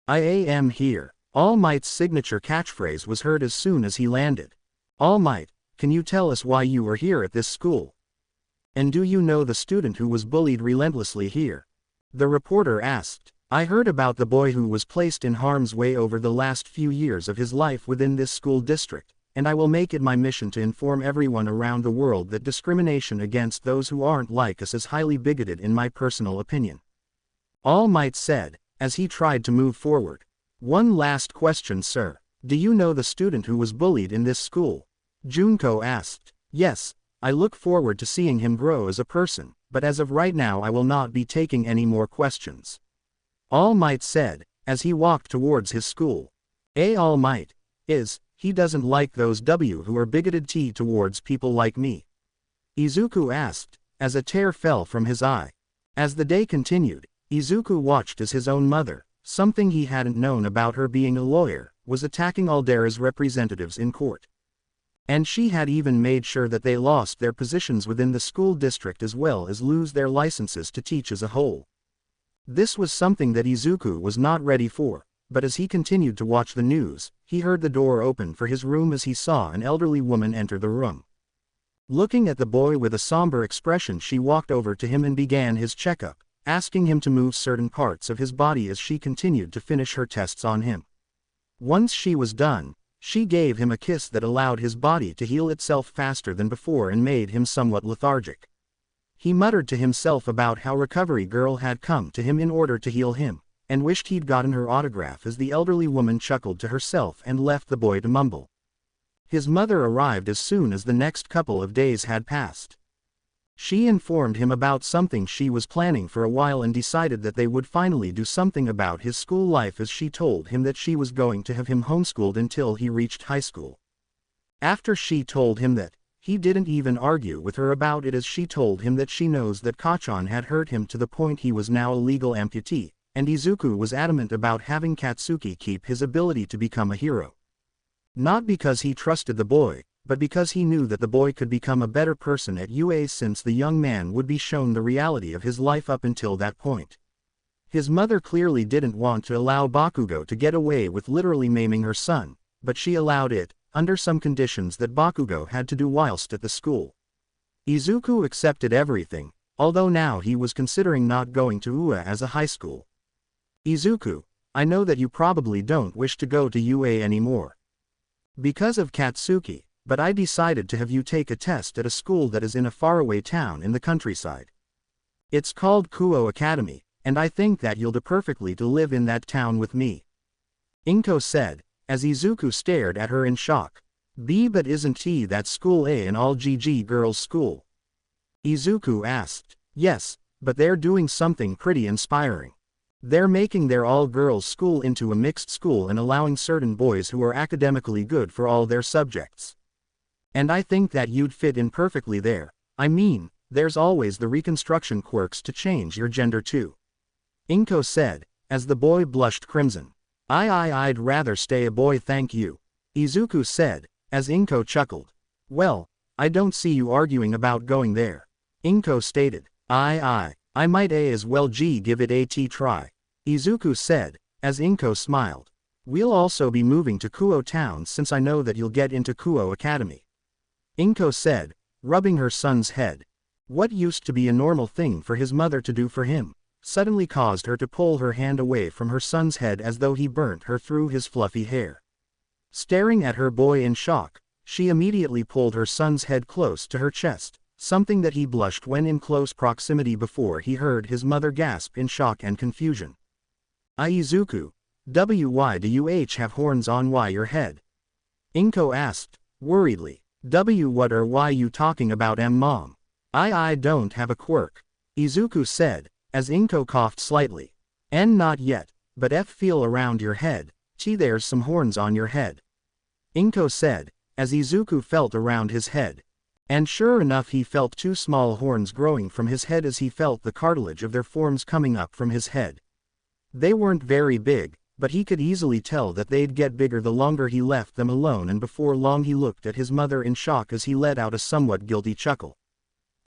"I am here." All Might's signature catchphrase was heard as soon as he landed. "All Might, can you tell us why you are here at this school? And do you know the student who was bullied relentlessly here?" The reporter asked. "I heard about the boy who was placed in harm's way over the last few years of his life within this school district, and I will make it my mission to inform everyone around the world that discrimination against those who aren't like us is highly bigoted in my personal opinion," All Might said, as he tried to move forward. "One last question, sir. Do you know the student who was bullied in this school?" Junko asked. "Yes, I look forward to seeing him grow as a person, but as of right now I will not be taking any more questions," All Might said, as he walked towards his school. All Might he doesn't like those who are bigoted towards people like me?" Izuku asked, as a tear fell from his eye. As the day continued, Izuku watched as his own mother, something he hadn't known about her being a lawyer, was attacking Aldera's representatives in court. And she had even made sure that they lost their positions within the school district as well as lose their licenses to teach as a whole. This was something that Izuku was not ready for, but as he continued to watch the news, he heard the door open for his room as he saw an elderly woman enter the room. Looking at the boy with a somber expression, she walked over to him and began his checkup, asking him to move certain parts of his body as she continued to finish her tests on him. Once she was done, she gave him a kiss that allowed his body to heal itself faster than before and made him somewhat lethargic. He muttered to himself about how Recovery Girl had come to him in order to heal him, and wished he'd gotten her autograph as the elderly woman chuckled to herself and left the boy to mumble. His mother arrived as soon as the next couple of days had passed. She informed him about something she was planning for a while and decided that they would finally do something about his school life as she told him that she was going to have him homeschooled until he reached high school. After she told him that, he didn't even argue with her about it as she told him that she knows that Kachan had hurt him to the point he was now a legal amputee, and Izuku was adamant about having Katsuki keep his ability to become a hero. Not because he trusted the boy, but because he knew that the boy could become a better person at UA since the young man would be shown the reality of his life up until that point. His mother clearly didn't want to allow Bakugo to get away with literally maiming her son, but she allowed it, under some conditions that Bakugo had to do whilst at the school. Izuku accepted everything, although now he was considering not going to UA as a high school. Izuku, I know that you probably don't wish to go to UA anymore because of Katsuki, but I decided to have you take a test at a school that is in a faraway town in the countryside. It's called Kuo Academy, and I think that you'll do perfectly to live in that town with me. Inko said, as Izuku stared at her in shock. But isn't that school an all-GG girls' school? Izuku asked. Yes, but they're doing something pretty inspiring. They're making their all-girls school into a mixed school and allowing certain boys who are academically good for all their subjects. And I think that you'd fit in perfectly there. I mean, there's always the reconstruction quirks to change your gender too. Inko said, as the boy blushed crimson. I'd rather stay a boy, thank you. Izuku said, as Inko chuckled. Well, I don't see you arguing about going there. Inko stated. I might as well give it a try. Izuku said, as Inko smiled. We'll also be moving to Kuo Town since I know that you'll get into Kuo Academy. Inko said, rubbing her son's head. What used to be a normal thing for his mother to do for him, suddenly caused her to pull her hand away from her son's head as though he burnt her through his fluffy hair. Staring at her boy in shock, she immediately pulled her son's head close to her chest, something that he blushed when in close proximity before he heard his mother gasp in shock and confusion. Izuku, why do you have horns on your head? Inko asked, worriedly. What or why you talking about mom? I don't have a quirk. Izuku said, as Inko coughed slightly. Not yet, but feel around your head, there's some horns on your head. Inko said, as Izuku felt around his head. And sure enough he felt two small horns growing from his head as he felt the cartilage of their forms coming up from his head. They weren't very big, but he could easily tell that they'd get bigger the longer he left them alone, and before long he looked at his mother in shock as he let out a somewhat guilty chuckle.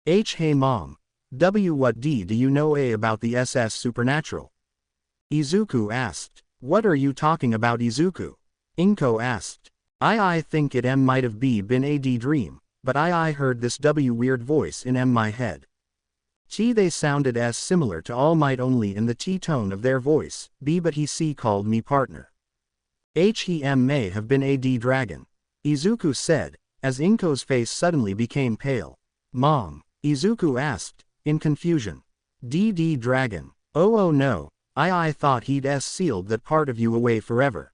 Hey mom. What do you know about the SS Supernatural? Izuku asked. What are you talking about, Izuku? Inko asked. I think it might have been a dream, but I heard this weird voice in my head. They sounded as similar to All Might only in the tone of their voice, but he called me partner. He may have been a dragon. Izuku said, as Inko's face suddenly became pale. Mom, Izuku asked, in confusion. Dragon. Oh no, I thought he'd sealed that part of you away forever.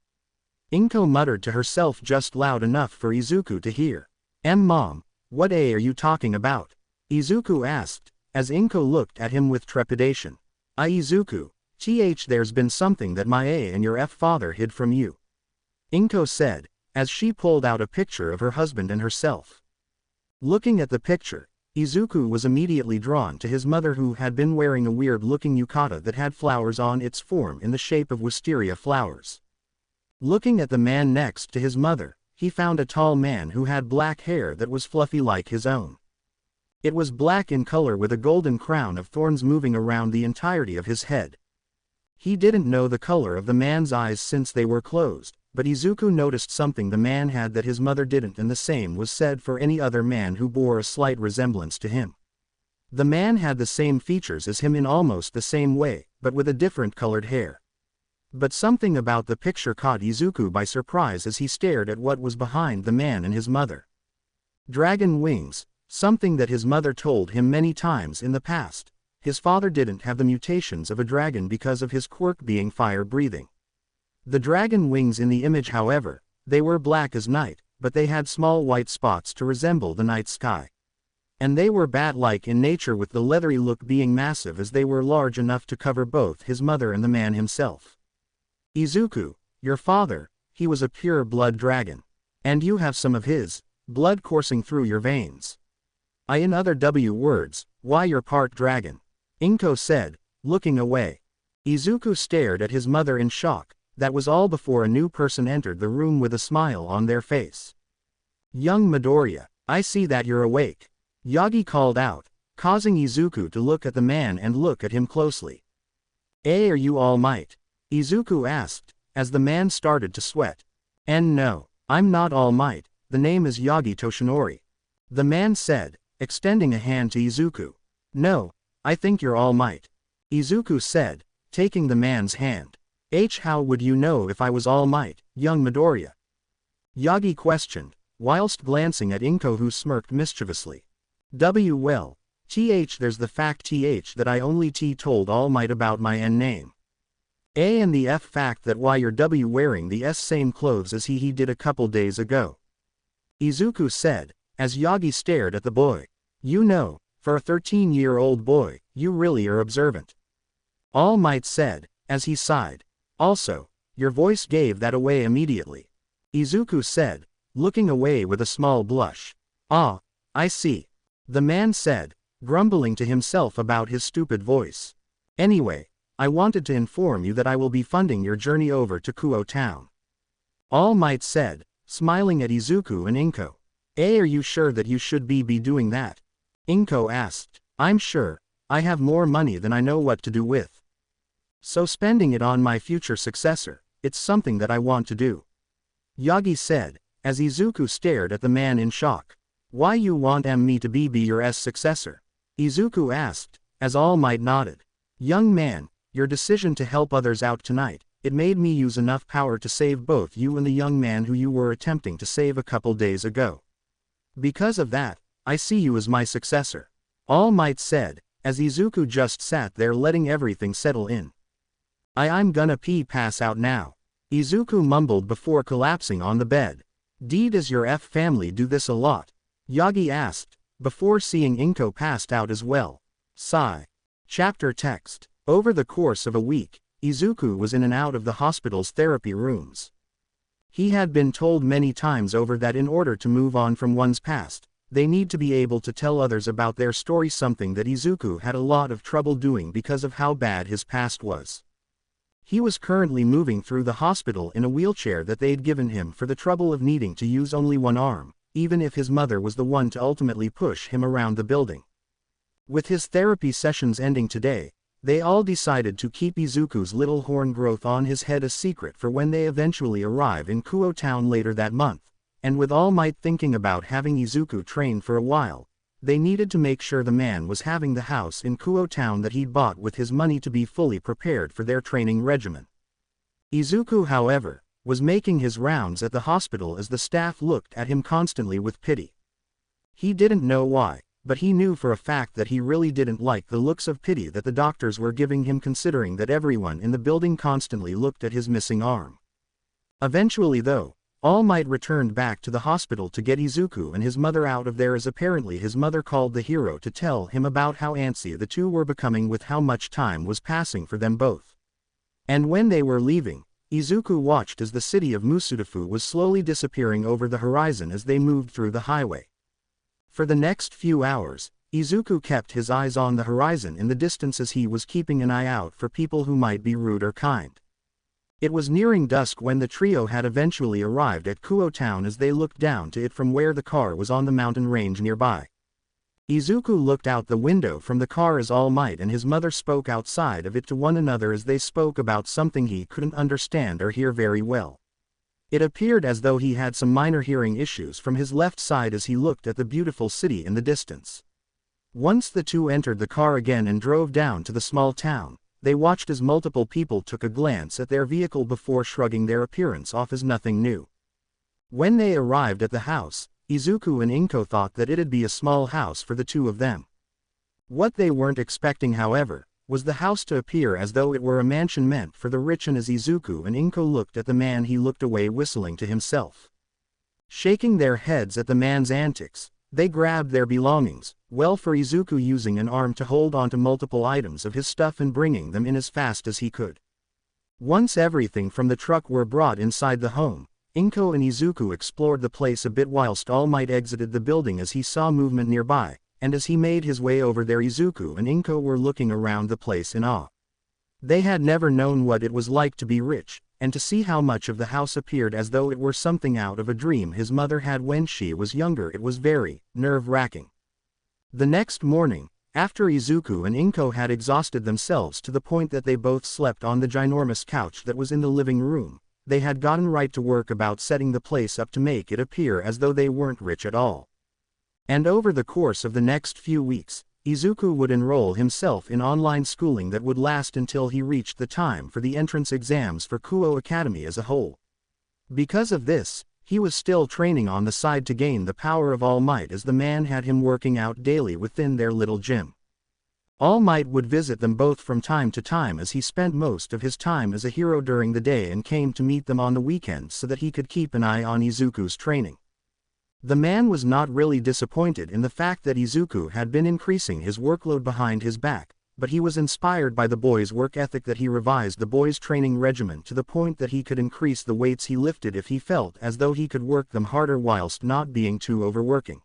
Inko muttered to herself just loud enough for Izuku to hear. Mom, what are you talking about? Izuku asked, as Inko looked at him with trepidation. Izuku, there's been something that my and your father hid from you. Inko said, as she pulled out a picture of her husband and herself. Looking at the picture, Izuku was immediately drawn to his mother, who had been wearing a weird-looking yukata that had flowers on its form in the shape of wisteria flowers. Looking at the man next to his mother, he found a tall man who had black hair that was fluffy like his own. It was black in color with a golden crown of thorns moving around the entirety of his head. He didn't know the color of the man's eyes since they were closed, but Izuku noticed something the man had that his mother didn't, and the same was said for any other man who bore a slight resemblance to him. The man had the same features as him in almost the same way, but with a different colored hair. But something about the picture caught Izuku by surprise as he stared at what was behind the man and his mother. Dragon wings, something that his mother told him many times in the past. His father didn't have the mutations of a dragon because of his quirk being fire-breathing. The dragon wings in the image, however, they were black as night, but they had small white spots to resemble the night sky. And they were bat-like in nature, with the leathery look being massive as they were large enough to cover both his mother and the man himself. Izuku, your father, he was a pure-blood dragon. And you have some of his blood coursing through your veins. In other words, why you're part dragon. Inko said, looking away. Izuku stared at his mother in shock. That was all before a new person entered the room with a smile on their face. Young Midoriya, I see that you're awake. Yagi called out, causing Izuku to look at the man and look at him closely. Are you All Might? Izuku asked, as the man started to sweat. And no, I'm not All Might, the name is Yagi Toshinori. The man said, extending a hand to Izuku. No, I think you're All Might. Izuku said, taking the man's hand. How would you know if I was All Might, young Midoriya? Yagi questioned, whilst glancing at Inko who smirked mischievously. Well, there's the fact that I only told All Might about my N name. And the F fact that why you're wearing the S same clothes as he did a couple days ago. Izuku said, as Yagi stared at the boy. You know, for a 13-year-old boy, you really are observant. All Might said, as he sighed. Also, your voice gave that away immediately. Izuku said, looking away with a small blush. Ah, I see. The man said, grumbling to himself about his stupid voice. Anyway, I wanted to inform you that I will be funding your journey over to Kuo Town. All Might said, smiling at Izuku and Inko. Are you sure that you should be doing that? Inko asked. I'm sure. I have more money than I know what to do with. So spending it on my future successor, it's something that I want to do. Yagi said, as Izuku stared at the man in shock. Why you want me to be your successor? Izuku asked, as All Might nodded. Young man, your decision to help others out tonight, it made me use enough power to save both you and the young man who you were attempting to save a couple days ago. Because of that, I see you as my successor. All Might said, as Izuku just sat there letting everything settle in. I'm gonna pass out now. Izuku mumbled before collapsing on the bed. Does your family do this a lot? Yagi asked, before seeing Inko passed out as well. Sigh. Chapter text. Over the course of a week, Izuku was in and out of the hospital's therapy rooms. He had been told many times over that in order to move on from one's past, they need to be able to tell others about their story, something that Izuku had a lot of trouble doing because of how bad his past was. He was currently moving through the hospital in a wheelchair that they'd given him for the trouble of needing to use only one arm, even if his mother was the one to ultimately push him around the building. With his therapy sessions ending today, they all decided to keep Izuku's little horn growth on his head a secret for when they eventually arrive in Kuo Town later that month, and with All Might thinking about having Izuku train for a while, they needed to make sure the man was having the house in Kuo Town that he'd bought with his money to be fully prepared for their training regimen. Izuku, however, was making his rounds at the hospital as the staff looked at him constantly with pity. He didn't know why, but he knew for a fact that he really didn't like the looks of pity that the doctors were giving him, considering that everyone in the building constantly looked at his missing arm. Eventually though, All Might returned back to the hospital to get Izuku and his mother out of there, as apparently his mother called the hero to tell him about how antsy the two were becoming with how much time was passing for them both. And when they were leaving, Izuku watched as the city of Musudafu was slowly disappearing over the horizon as they moved through the highway. For the next few hours, Izuku kept his eyes on the horizon in the distance as he was keeping an eye out for people who might be rude or kind. It was nearing dusk when the trio had eventually arrived at Kuo Town as they looked down to it from where the car was on the mountain range nearby. Izuku looked out the window from the car as All Might and his mother spoke outside of it to one another as they spoke about something he couldn't understand or hear very well. It appeared as though he had some minor hearing issues from his left side as he looked at the beautiful city in the distance. Once the two entered the car again and drove down to the small town, they watched as multiple people took a glance at their vehicle before shrugging their appearance off as nothing new. When they arrived at the house, Izuku and Inko thought that it'd be a small house for the two of them. What they weren't expecting, however, was the house to appear as though it were a mansion meant for the rich, and as Izuku and Inko looked at the man, he looked away, whistling to himself. Shaking their heads at the man's antics, they grabbed their belongings, well for Izuku using an arm to hold onto multiple items of his stuff and bringing them in as fast as he could. Once everything from the truck were brought inside the home, Inko and Izuku explored the place a bit whilst All Might exited the building as he saw movement nearby, and as he made his way over there Izuku and Inko were looking around the place in awe. They had never known what it was like to be rich, and to see how much of the house appeared as though it were something out of a dream his mother had when she was younger. It was very nerve-wracking. The next morning, after Izuku and Inko had exhausted themselves to the point that they both slept on the ginormous couch that was in the living room, they had gotten right to work about setting the place up to make it appear as though they weren't rich at all. And over the course of the next few weeks, Izuku would enroll himself in online schooling that would last until he reached the time for the entrance exams for Kuo Academy as a whole. Because of this, he was still training on the side to gain the power of All Might, as the man had him working out daily within their little gym. All Might would visit them both from time to time, as he spent most of his time as a hero during the day and came to meet them on the weekends so that he could keep an eye on Izuku's training. The man was not really disappointed in the fact that Izuku had been increasing his workload behind his back, but he was inspired by the boy's work ethic that he revised the boy's training regimen to the point that he could increase the weights he lifted if he felt as though he could work them harder whilst not being too overworking.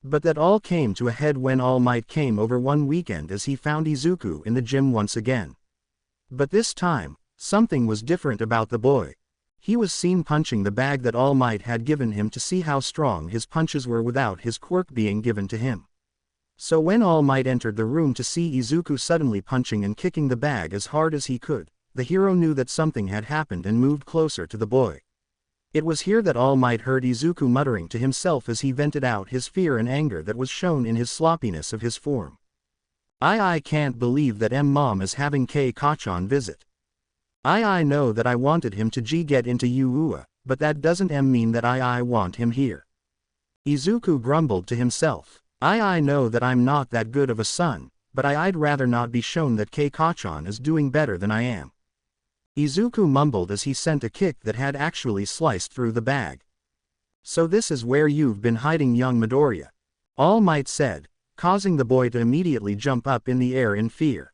But that all came to a head when All Might came over one weekend, as he found Izuku in the gym once again. But this time, something was different about the boy. He was seen punching the bag that All Might had given him to see how strong his punches were without his quirk being given to him. So when All Might entered the room to see Izuku suddenly punching and kicking the bag as hard as he could, the hero knew that something had happened and moved closer to the boy. It was here that All Might heard Izuku muttering to himself as he vented out his fear and anger that was shown in his sloppiness of his form. I can't believe that mom is having Kachan visit. I know that I wanted him to get into UA, but that doesn't mean that I want him here. Izuku grumbled to himself. I know that I'm not that good of a son, but I'd rather not be shown that Kachan is doing better than I am. Izuku mumbled as he sent a kick that had actually sliced through the bag. So this is where you've been hiding, young Midoriya, All Might said, causing the boy to immediately jump up in the air in fear.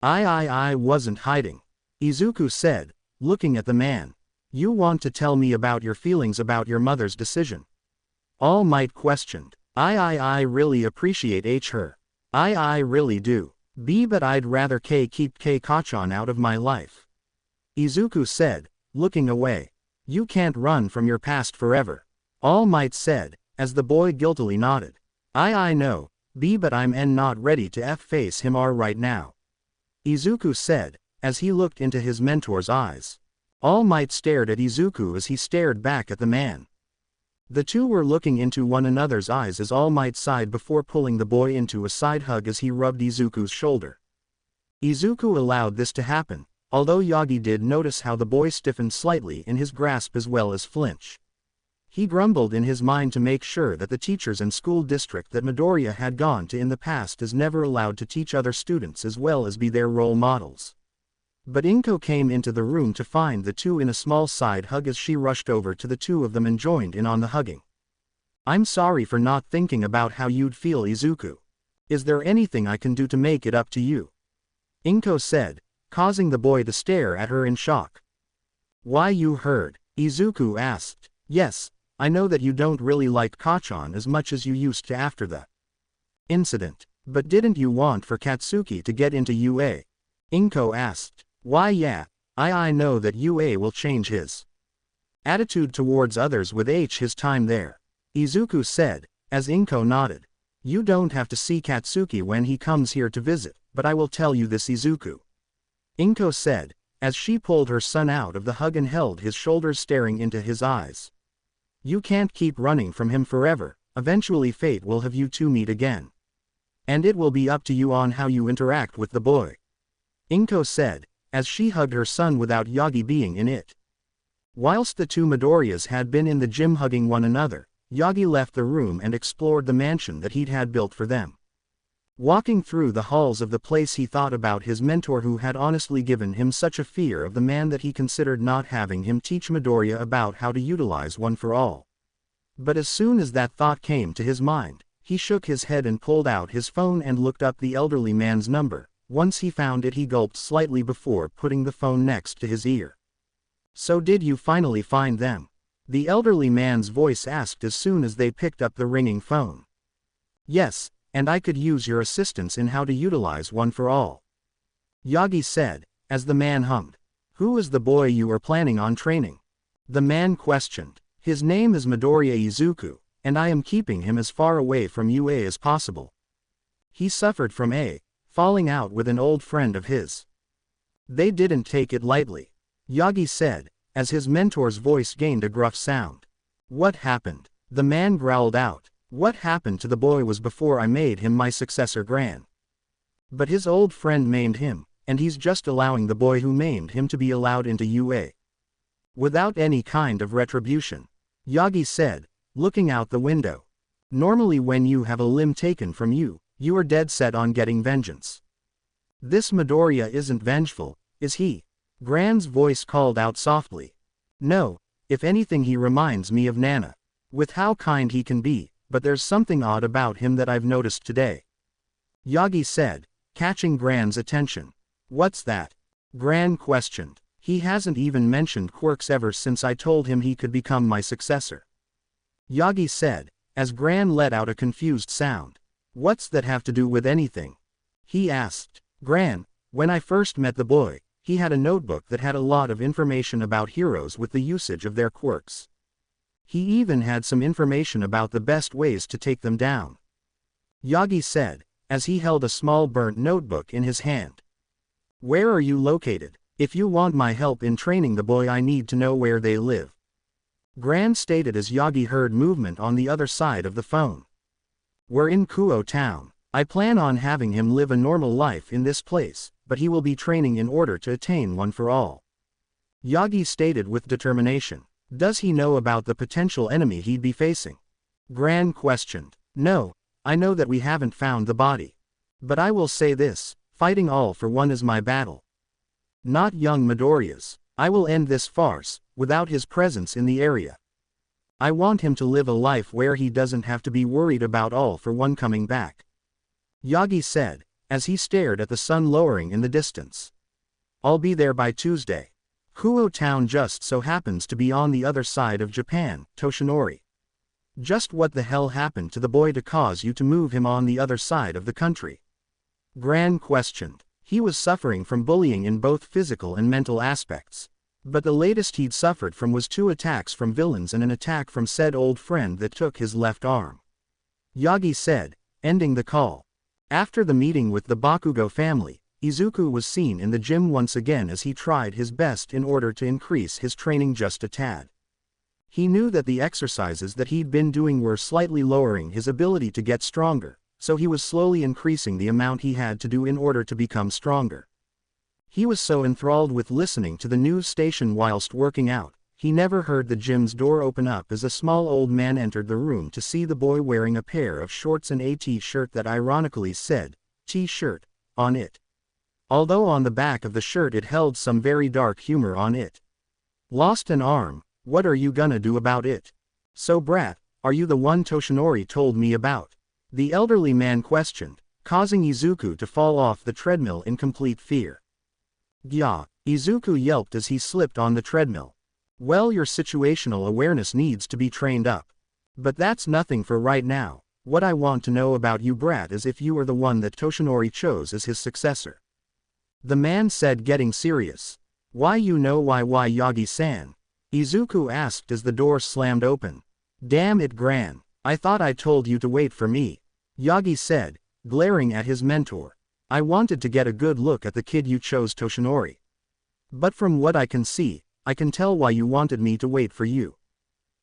I wasn't hiding, Izuku said, looking at the man. You want to tell me about your feelings about your mother's decision? All Might questioned. I really appreciate her. I really do. But I'd rather keep Kachan out of my life, Izuku said, looking away. You can't run from your past forever, All Might said, as the boy guiltily nodded. I know, but I'm not ready to face him right now, Izuku said, as he looked into his mentor's eyes. All Might stared at Izuku as he stared back at the man. The two were looking into one another's eyes as All Might sighed before pulling the boy into a side hug as he rubbed Izuku's shoulder. Izuku allowed this to happen, although Yagi did notice how the boy stiffened slightly in his grasp as well as flinch. He grumbled in his mind to make sure that the teachers and school district that Midoriya had gone to in the past is never allowed to teach other students as well as be their role models. But Inko came into the room to find the two in a small side hug as she rushed over to the two of them and joined in on the hugging. I'm sorry for not thinking about how you'd feel, Izuku. Is there anything I can do to make it up to you? Inko said, causing the boy to stare at her in shock. Why, you heard? Izuku asked. Yes, I know that you don't really like Kachan as much as you used to after the incident, but didn't you want for Katsuki to get into UA? Inko asked. Why yeah, I know that UA will change his attitude towards others with his time there, Izuku said, as Inko nodded. You don't have to see Katsuki when he comes here to visit, but I will tell you this, Izuku, Inko said, as she pulled her son out of the hug and held his shoulders staring into his eyes. You can't keep running from him forever, eventually fate will have you two meet again. And it will be up to you on how you interact with the boy, Inko said, as she hugged her son without Yagi being in it. Whilst the two Midoriyas had been in the gym hugging one another, Yagi left the room and explored the mansion that he'd had built for them. Walking through the halls of the place, he thought about his mentor who had honestly given him such a fear of the man that he considered not having him teach Midoriya about how to utilize one for all. But as soon as that thought came to his mind, he shook his head and pulled out his phone and looked up the elderly man's number. Once he found it, he gulped slightly before putting the phone next to his ear. So did you finally find them? The elderly man's voice asked as soon as they picked up the ringing phone. Yes, and I could use your assistance in how to utilize one for all. Yagi said, as the man hummed. Who is the boy you are planning on training? The man questioned. His name is Midoriya Izuku, and I am keeping him as far away from UA as possible. He suffered from a falling out with an old friend of his. They didn't take it lightly. Yagi said, as his mentor's voice gained a gruff sound. What happened? The man growled out. What happened to the boy was before I made him my successor Gran. But his old friend maimed him, and he's just allowing the boy who maimed him to be allowed into UA. Without any kind of retribution. Yagi said, looking out the window. Normally when you have a limb taken from you, you are dead set on getting vengeance. This Midoriya isn't vengeful, is he? Gran's voice called out softly. No, if anything he reminds me of Nana. With how kind he can be, but there's something odd about him that I've noticed today. Yagi said, catching Gran's attention. What's that? Gran questioned. He hasn't even mentioned quirks ever since I told him he could become my successor. Yagi said, as Gran let out a confused sound. What's that have to do with anything? He asked. Gran, when I first met the boy, he had a notebook that had a lot of information about heroes with the usage of their quirks. He even had some information about the best ways to take them down. Yagi said, as he held a small burnt notebook in his hand. Where are you located? If you want my help in training the boy, I need to know where they live. Gran stated as Yagi heard movement on the other side of the phone. We're in Kuo town. I plan on having him live a normal life in this place, but he will be training in order to attain one for all. Yagi stated with determination. Does he know about the potential enemy he'd be facing? Gran questioned. No, I know that we haven't found the body. But I will say this, fighting all for one is my battle. Not young Midoriya's. I will end this farce, without his presence in the area. I want him to live a life where he doesn't have to be worried about all for one coming back. Yagi said, as he stared at the sun lowering in the distance. I'll be there by Tuesday. Kuo town just so happens to be on the other side of Japan, Toshinori. Just what the hell happened to the boy to cause you to move him on the other side of the country? Gran questioned. He was suffering from bullying in both physical and mental aspects. But the latest he'd suffered from was 2 attacks from villains and an attack from said old friend that took his left arm. Yagi said, ending the call. After the meeting with the Bakugo family, Izuku was seen in the gym once again as he tried his best in order to increase his training just a tad. He knew that the exercises that he'd been doing were slightly lowering his ability to get stronger, so he was slowly increasing the amount he had to do in order to become stronger. He was so enthralled with listening to the news station whilst working out, he never heard the gym's door open up as a small old man entered the room to see the boy wearing a pair of shorts and a t-shirt that ironically said, T-shirt, on it. Although on the back of the shirt it held some very dark humor on it. Lost an arm, what are you gonna do about it? So brat, are you the one Toshinori told me about? The elderly man questioned, causing Izuku to fall off the treadmill in complete fear. Gya, Izuku yelped as he slipped on the treadmill. Well, your situational awareness needs to be trained up. But that's nothing for right now. What I want to know about you brat is if you are the one that Toshinori chose as his successor. The man said, getting serious. Why you know why Yagi-san? Izuku asked as the door slammed open. Damn it Gran, I thought I told you to wait for me. Yagi said, glaring at his mentor. I wanted to get a good look at the kid you chose Toshinori. But from what I can see, I can tell why you wanted me to wait for you.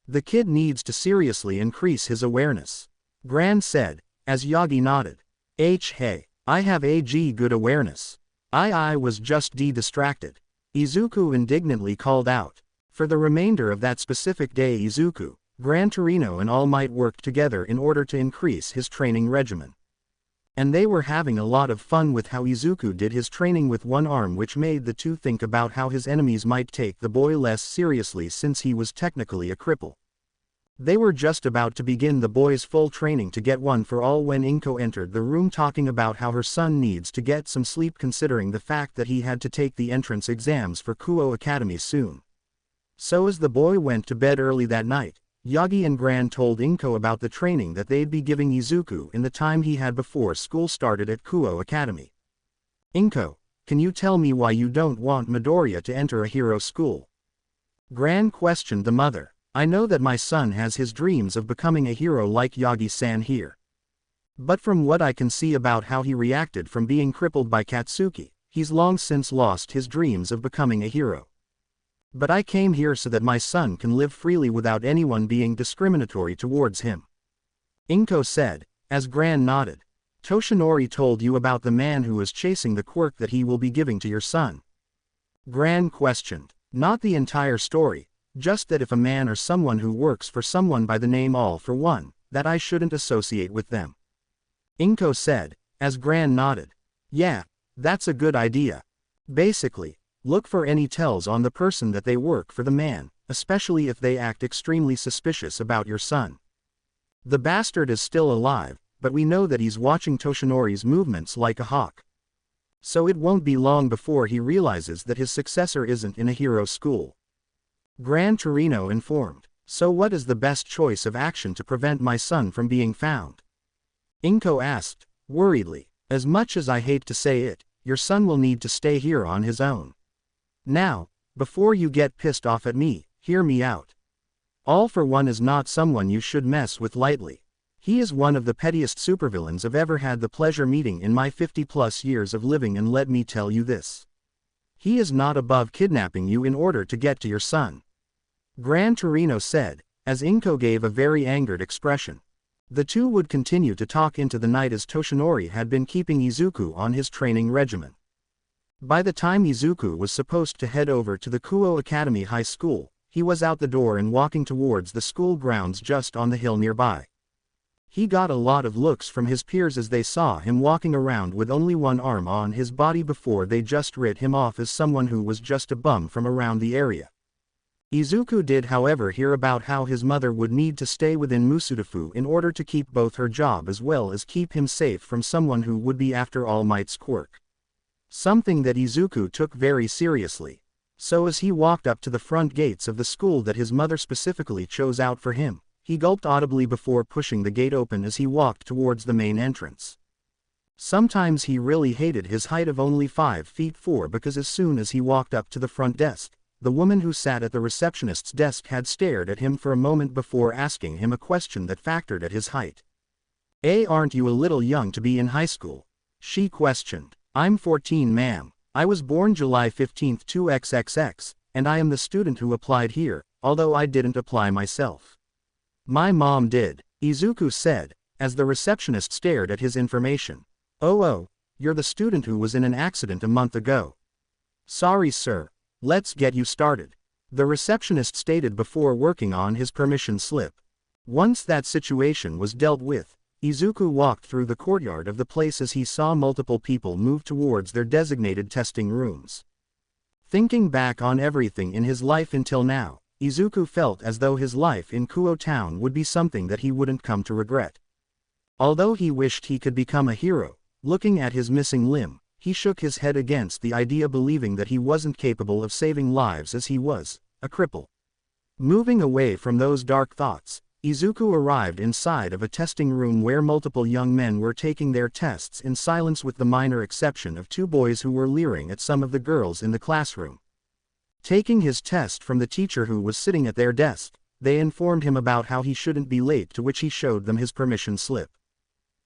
The kid needs to seriously increase his awareness. Gran said, as Yagi nodded. Hey, I have good awareness. I was just distracted. Izuku indignantly called out. For the remainder of that specific day Izuku, Gran Torino and All Might worked together in order to increase his training regimen. And they were having a lot of fun with how Izuku did his training with one arm, which made the two think about how his enemies might take the boy less seriously since he was technically a cripple. They were just about to begin the boy's full training to get one for all when Inko entered the room talking about how her son needs to get some sleep considering the fact that he had to take the entrance exams for Kuo Academy soon. So as the boy went to bed early that night, Yagi and Gran told Inko about the training that they'd be giving Izuku in the time he had before school started at Kuo Academy. Inko, can you tell me why you don't want Midoriya to enter a hero school? Gran questioned the mother. I know that my son has his dreams of becoming a hero like Yagi-san here. But from what I can see about how he reacted from being crippled by Katsuki, he's long since lost his dreams of becoming a hero. But I came here so that my son can live freely without anyone being discriminatory towards him. Inko said, as Gran nodded. Toshinori told you about the man who is chasing the quirk that he will be giving to your son. Gran questioned. Not the entire story, just that if a man or someone who works for someone by the name All for One, that I shouldn't associate with them. Inko said, as Gran nodded. Yeah, that's a good idea. Basically, look for any tells on the person that they work for the man, especially if they act extremely suspicious about your son. The bastard is still alive, but we know that he's watching Toshinori's movements like a hawk. So it won't be long before he realizes that his successor isn't in a hero school. Gran Torino informed. So what is the best choice of action to prevent my son from being found? Inko asked, worriedly. As much as I hate to say it, your son will need to stay here on his own. Now, before you get pissed off at me, hear me out. All for One is not someone you should mess with lightly. He is one of the pettiest supervillains I've ever had the pleasure meeting in my 50+ years of living, and let me tell you this. He is not above kidnapping you in order to get to your son. Gran Torino said, as Inko gave a very angered expression. The two would continue to talk into the night as Toshinori had been keeping Izuku on his training regimen. By the time Izuku was supposed to head over to the Kuo Academy High School, he was out the door and walking towards the school grounds just on the hill nearby. He got a lot of looks from his peers as they saw him walking around with only one arm on his body before they just writ him off as someone who was just a bum from around the area. Izuku did however hear about how his mother would need to stay within Musudafu in order to keep both her job as well as keep him safe from someone who would be after All Might's quirk. Something that Izuku took very seriously. So as he walked up to the front gates of the school that his mother specifically chose out for him, he gulped audibly before pushing the gate open as he walked towards the main entrance. Sometimes he really hated his height of only 5 feet 4 because as soon as he walked up to the front desk, the woman who sat at the receptionist's desk had stared at him for a moment before asking him a question that factored at his height. Aren't you a little young to be in high school? She questioned. I'm 14, ma'am. I was born July 15, 2XXX, and I am the student who applied here, although I didn't apply myself. My mom did, Izuku said, as the receptionist stared at his information. Oh, you're the student who was in an accident a month ago. Sorry sir, let's get you started, the receptionist stated before working on his permission slip. Once that situation was dealt with, Izuku walked through the courtyard of the place as he saw multiple people move towards their designated testing rooms. Thinking back on everything in his life until now, Izuku felt as though his life in Kuo Town would be something that he wouldn't come to regret. Although he wished he could become a hero, looking at his missing limb, he shook his head against the idea, believing that he wasn't capable of saving lives as he was, a cripple. Moving away from those dark thoughts, Izuku arrived inside of a testing room where multiple young men were taking their tests in silence with the minor exception of 2 boys who were leering at some of the girls in the classroom. Taking his test from the teacher who was sitting at their desk, they informed him about how he shouldn't be late, to which he showed them his permission slip.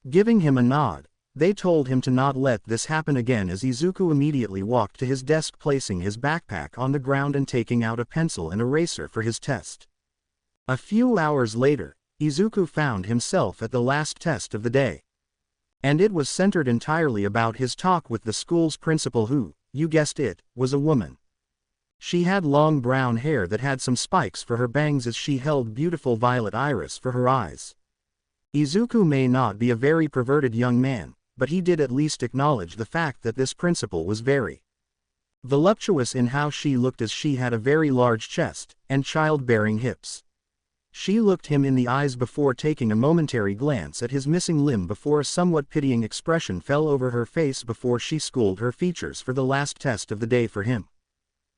Giving him a nod, they told him to not let this happen again as Izuku immediately walked to his desk, placing his backpack on the ground and taking out a pencil and eraser for his test. A few hours later, Izuku found himself at the last test of the day. And it was centered entirely about his talk with the school's principal who, you guessed it, was a woman. She had long brown hair that had some spikes for her bangs as she held beautiful violet iris for her eyes. Izuku may not be a very perverted young man, but he did at least acknowledge the fact that this principal was very voluptuous in how she looked, as she had a very large chest and childbearing hips. She looked him in the eyes before taking a momentary glance at his missing limb before a somewhat pitying expression fell over her face before she schooled her features for the last test of the day for him.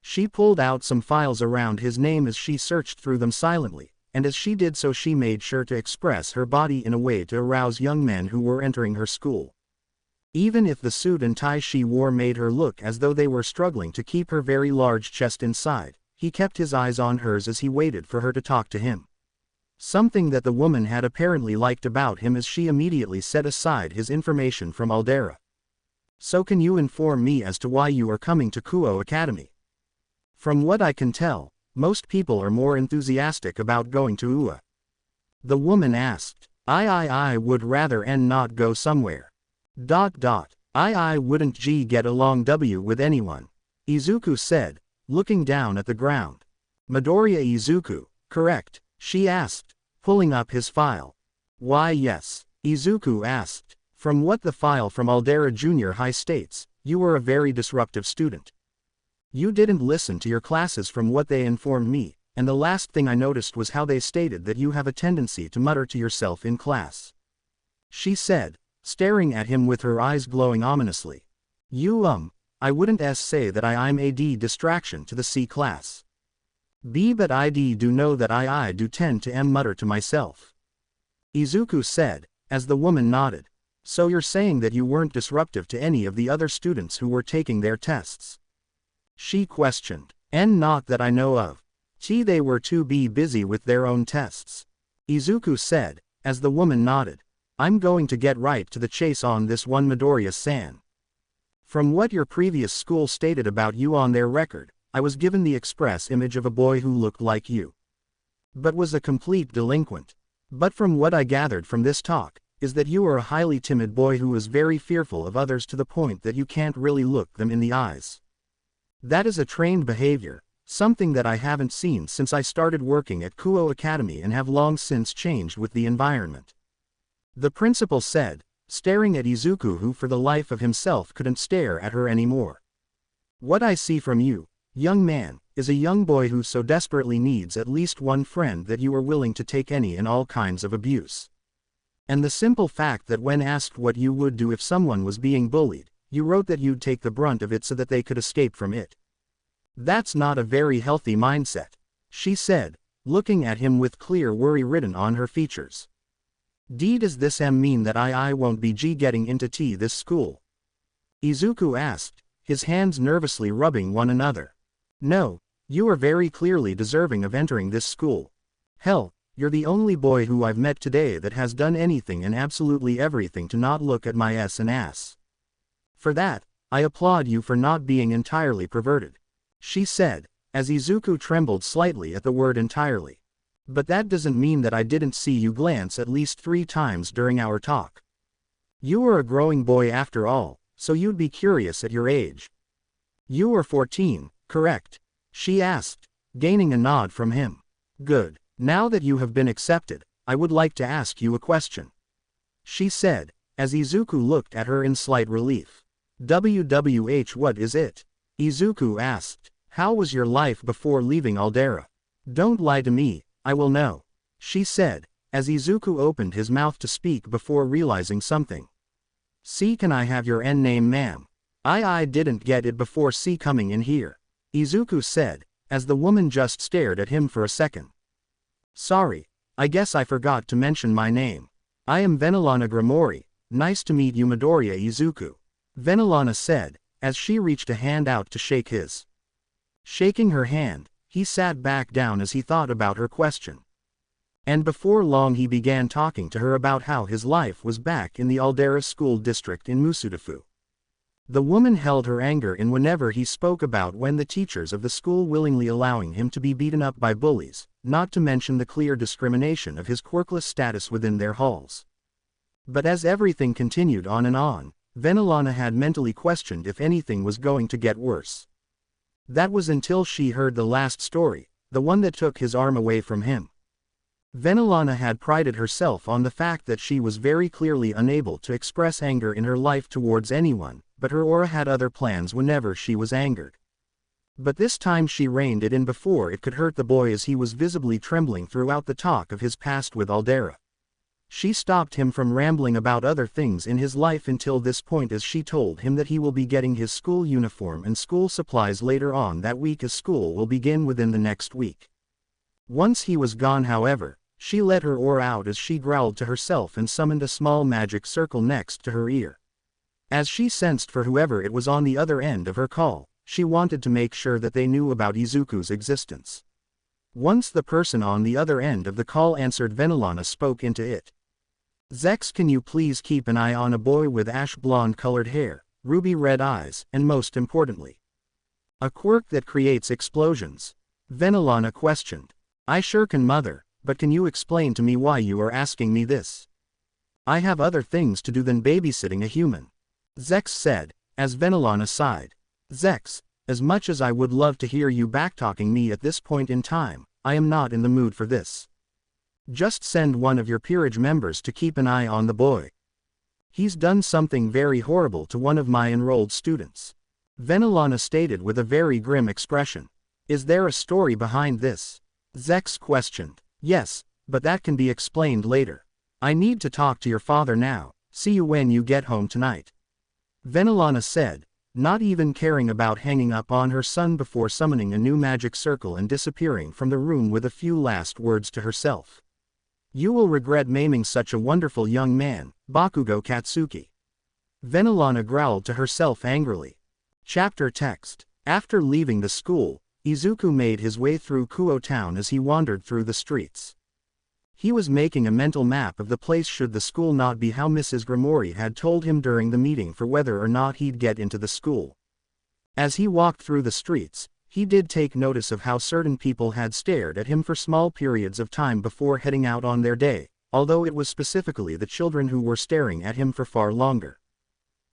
She pulled out some files around his name as she searched through them silently, and as she did so she made sure to express her body in a way to arouse young men who were entering her school. Even if the suit and tie she wore made her look as though they were struggling to keep her very large chest inside, he kept his eyes on hers as he waited for her to talk to him. Something that the woman had apparently liked about him as she immediately set aside his information from Aldera. So can you inform me as to why you are coming to Kuo Academy? From what I can tell, most people are more enthusiastic about going to UA. The woman asked. I would rather not go somewhere. I wouldn't get along with anyone. Izuku said, looking down at the ground. Midoriya Izuku, correct? She asked, pulling up his file. Why yes, Izuku asked. From what the file from Aldera Junior High states, you were a very disruptive student. You didn't listen to your classes from what they informed me, and the last thing I noticed was how they stated that you have a tendency to mutter to yourself in class. She said, staring at him with her eyes glowing ominously. I wouldn't say that I'm a distraction to the C class. But I do know that I do tend to mutter to myself. Izuku said, as the woman nodded. So you're saying that you weren't disruptive to any of the other students who were taking their tests? She questioned. And not that I know of. They were too busy with their own tests. Izuku said, as the woman nodded. I'm going to get right to the chase on this one, Midoriya-san. From what your previous school stated about you on their record, I was given the express image of a boy who looked like you, but was a complete delinquent. But from what I gathered from this talk, is that you are a highly timid boy who is very fearful of others to the point that you can't really look them in the eyes. That is a trained behavior, something that I haven't seen since I started working at Kuo Academy and have long since changed with the environment. The principal said, staring at Izuku, who for the life of himself couldn't stare at her anymore. What I see from you, young man, is a young boy who so desperately needs at least one friend that you are willing to take any and all kinds of abuse. And the simple fact that when asked what you would do if someone was being bullied, you wrote that you'd take the brunt of it so that they could escape from it. That's not a very healthy mindset, she said, looking at him with clear worry written on her features. Does this mean that I won't be getting into this school? Izuku asked, his hands nervously rubbing one another. No, you are very clearly deserving of entering this school. Hell, you're the only boy who I've met today that has done anything and absolutely everything to not look at my ass. For that, I applaud you for not being entirely perverted, she said, as Izuku trembled slightly at the word entirely. But that doesn't mean that I didn't see you glance at least 3 times during our talk. You are a growing boy after all, so you'd be curious at your age. You are 14, correct? She asked, gaining a nod from him. Good. Now that you have been accepted, I would like to ask you a question, she said, as Izuku looked at her in slight relief. What is it? Izuku asked. How was your life before leaving Aldera? Don't lie to me, I will know, she said, as Izuku opened his mouth to speak before realizing something. Can I have your name, ma'am? I didn't get it before coming in here, Izuku said, as the woman just stared at him for a second. Sorry, I guess I forgot to mention my name. I am Venilana Grimori. Nice to meet you, Midoriya Izuku, Venilana said, as she reached a hand out to shake his. Shaking her hand, he sat back down as he thought about her question. And before long he began talking to her about how his life was back in the Aldera school district in Musudafu. The woman held her anger in whenever he spoke about when the teachers of the school willingly allowing him to be beaten up by bullies, not to mention the clear discrimination of his quirkless status within their halls. But as everything continued on, Venilana had mentally questioned if anything was going to get worse. That was until she heard the last story, the one that took his arm away from him. Venilana had prided herself on the fact that she was very clearly unable to express anger in her life towards anyone, but her aura had other plans whenever she was angered. But this time she reined it in before it could hurt the boy, as he was visibly trembling throughout the talk of his past with Aldera. She stopped him from rambling about other things in his life until this point, as she told him that he will be getting his school uniform and school supplies later on that week, as school will begin within the next week. Once he was gone, however, she let her aura out as she growled to herself and summoned a small magic circle next to her ear. As she sensed for whoever it was on the other end of her call, she wanted to make sure that they knew about Izuku's existence. Once the person on the other end of the call answered, Venilana spoke into it. "Zex, can you please keep an eye on a boy with ash blonde colored hair, ruby red eyes, and most importantly, a quirk that creates explosions?" Venilana questioned. "I sure can, mother, but can you explain to me why you are asking me this? I have other things to do than babysitting a human," Zex said, as Venilana sighed. "Zex, as much as I would love to hear you backtalking me at this point in time, I am not in the mood for this. Just send one of your peerage members to keep an eye on the boy. He's done something very horrible to one of my enrolled students," Venilana stated with a very grim expression. "Is there a story behind this?" Zex questioned. "Yes, but that can be explained later. I need to talk to your father now. See you when you get home tonight," Venilana said, not even caring about hanging up on her son before summoning a new magic circle and disappearing from the room with a few last words to herself. "You will regret maiming such a wonderful young man, Bakugo Katsuki," Venilana growled to herself angrily. Chapter text. After leaving the school, Izuku made his way through Kuo town as he wandered through the streets. He was making a mental map of the place should the school not be how Mrs. Grimori had told him during the meeting for whether or not he'd get into the school. As he walked through the streets, he did take notice of how certain people had stared at him for small periods of time before heading out on their day, although it was specifically the children who were staring at him for far longer.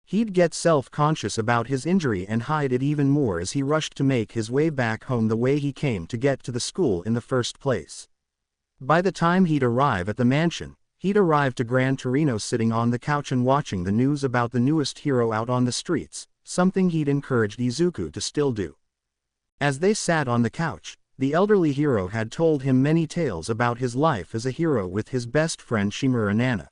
He'd get self-conscious about his injury and hide it even more as he rushed to make his way back home the way he came to get to the school in the first place. By the time he'd arrive at the mansion, he'd arrived to Gran Torino sitting on the couch and watching the news about the newest hero out on the streets, something he'd encouraged Izuku to still do. As they sat on the couch, the elderly hero had told him many tales about his life as a hero with his best friend Shimura Nana.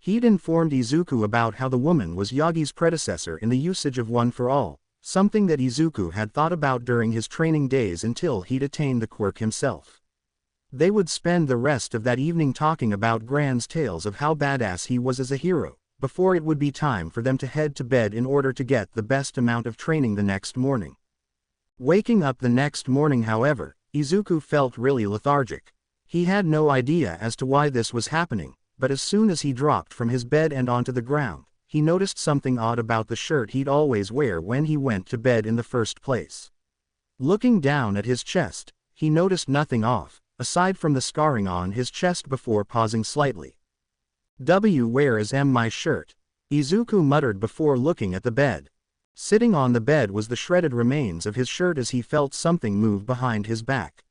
He'd informed Izuku about how the woman was Yagi's predecessor in the usage of One for All, something that Izuku had thought about during his training days until he'd attained the quirk himself. They would spend the rest of that evening talking about Gran's tales of how badass he was as a hero, before it would be time for them to head to bed in order to get the best amount of training the next morning. Waking up the next morning, however, Izuku felt really lethargic. He had no idea as to why this was happening, but as soon as he dropped from his bed and onto the ground, he noticed something odd about the shirt he'd always wear when he went to bed in the first place. Looking down at his chest, he noticed nothing off, aside from the scarring on his chest before pausing slightly. "Where is my shirt?" Izuku muttered before looking at the bed. Sitting on the bed was the shredded remains of his shirt as he felt something move behind his back.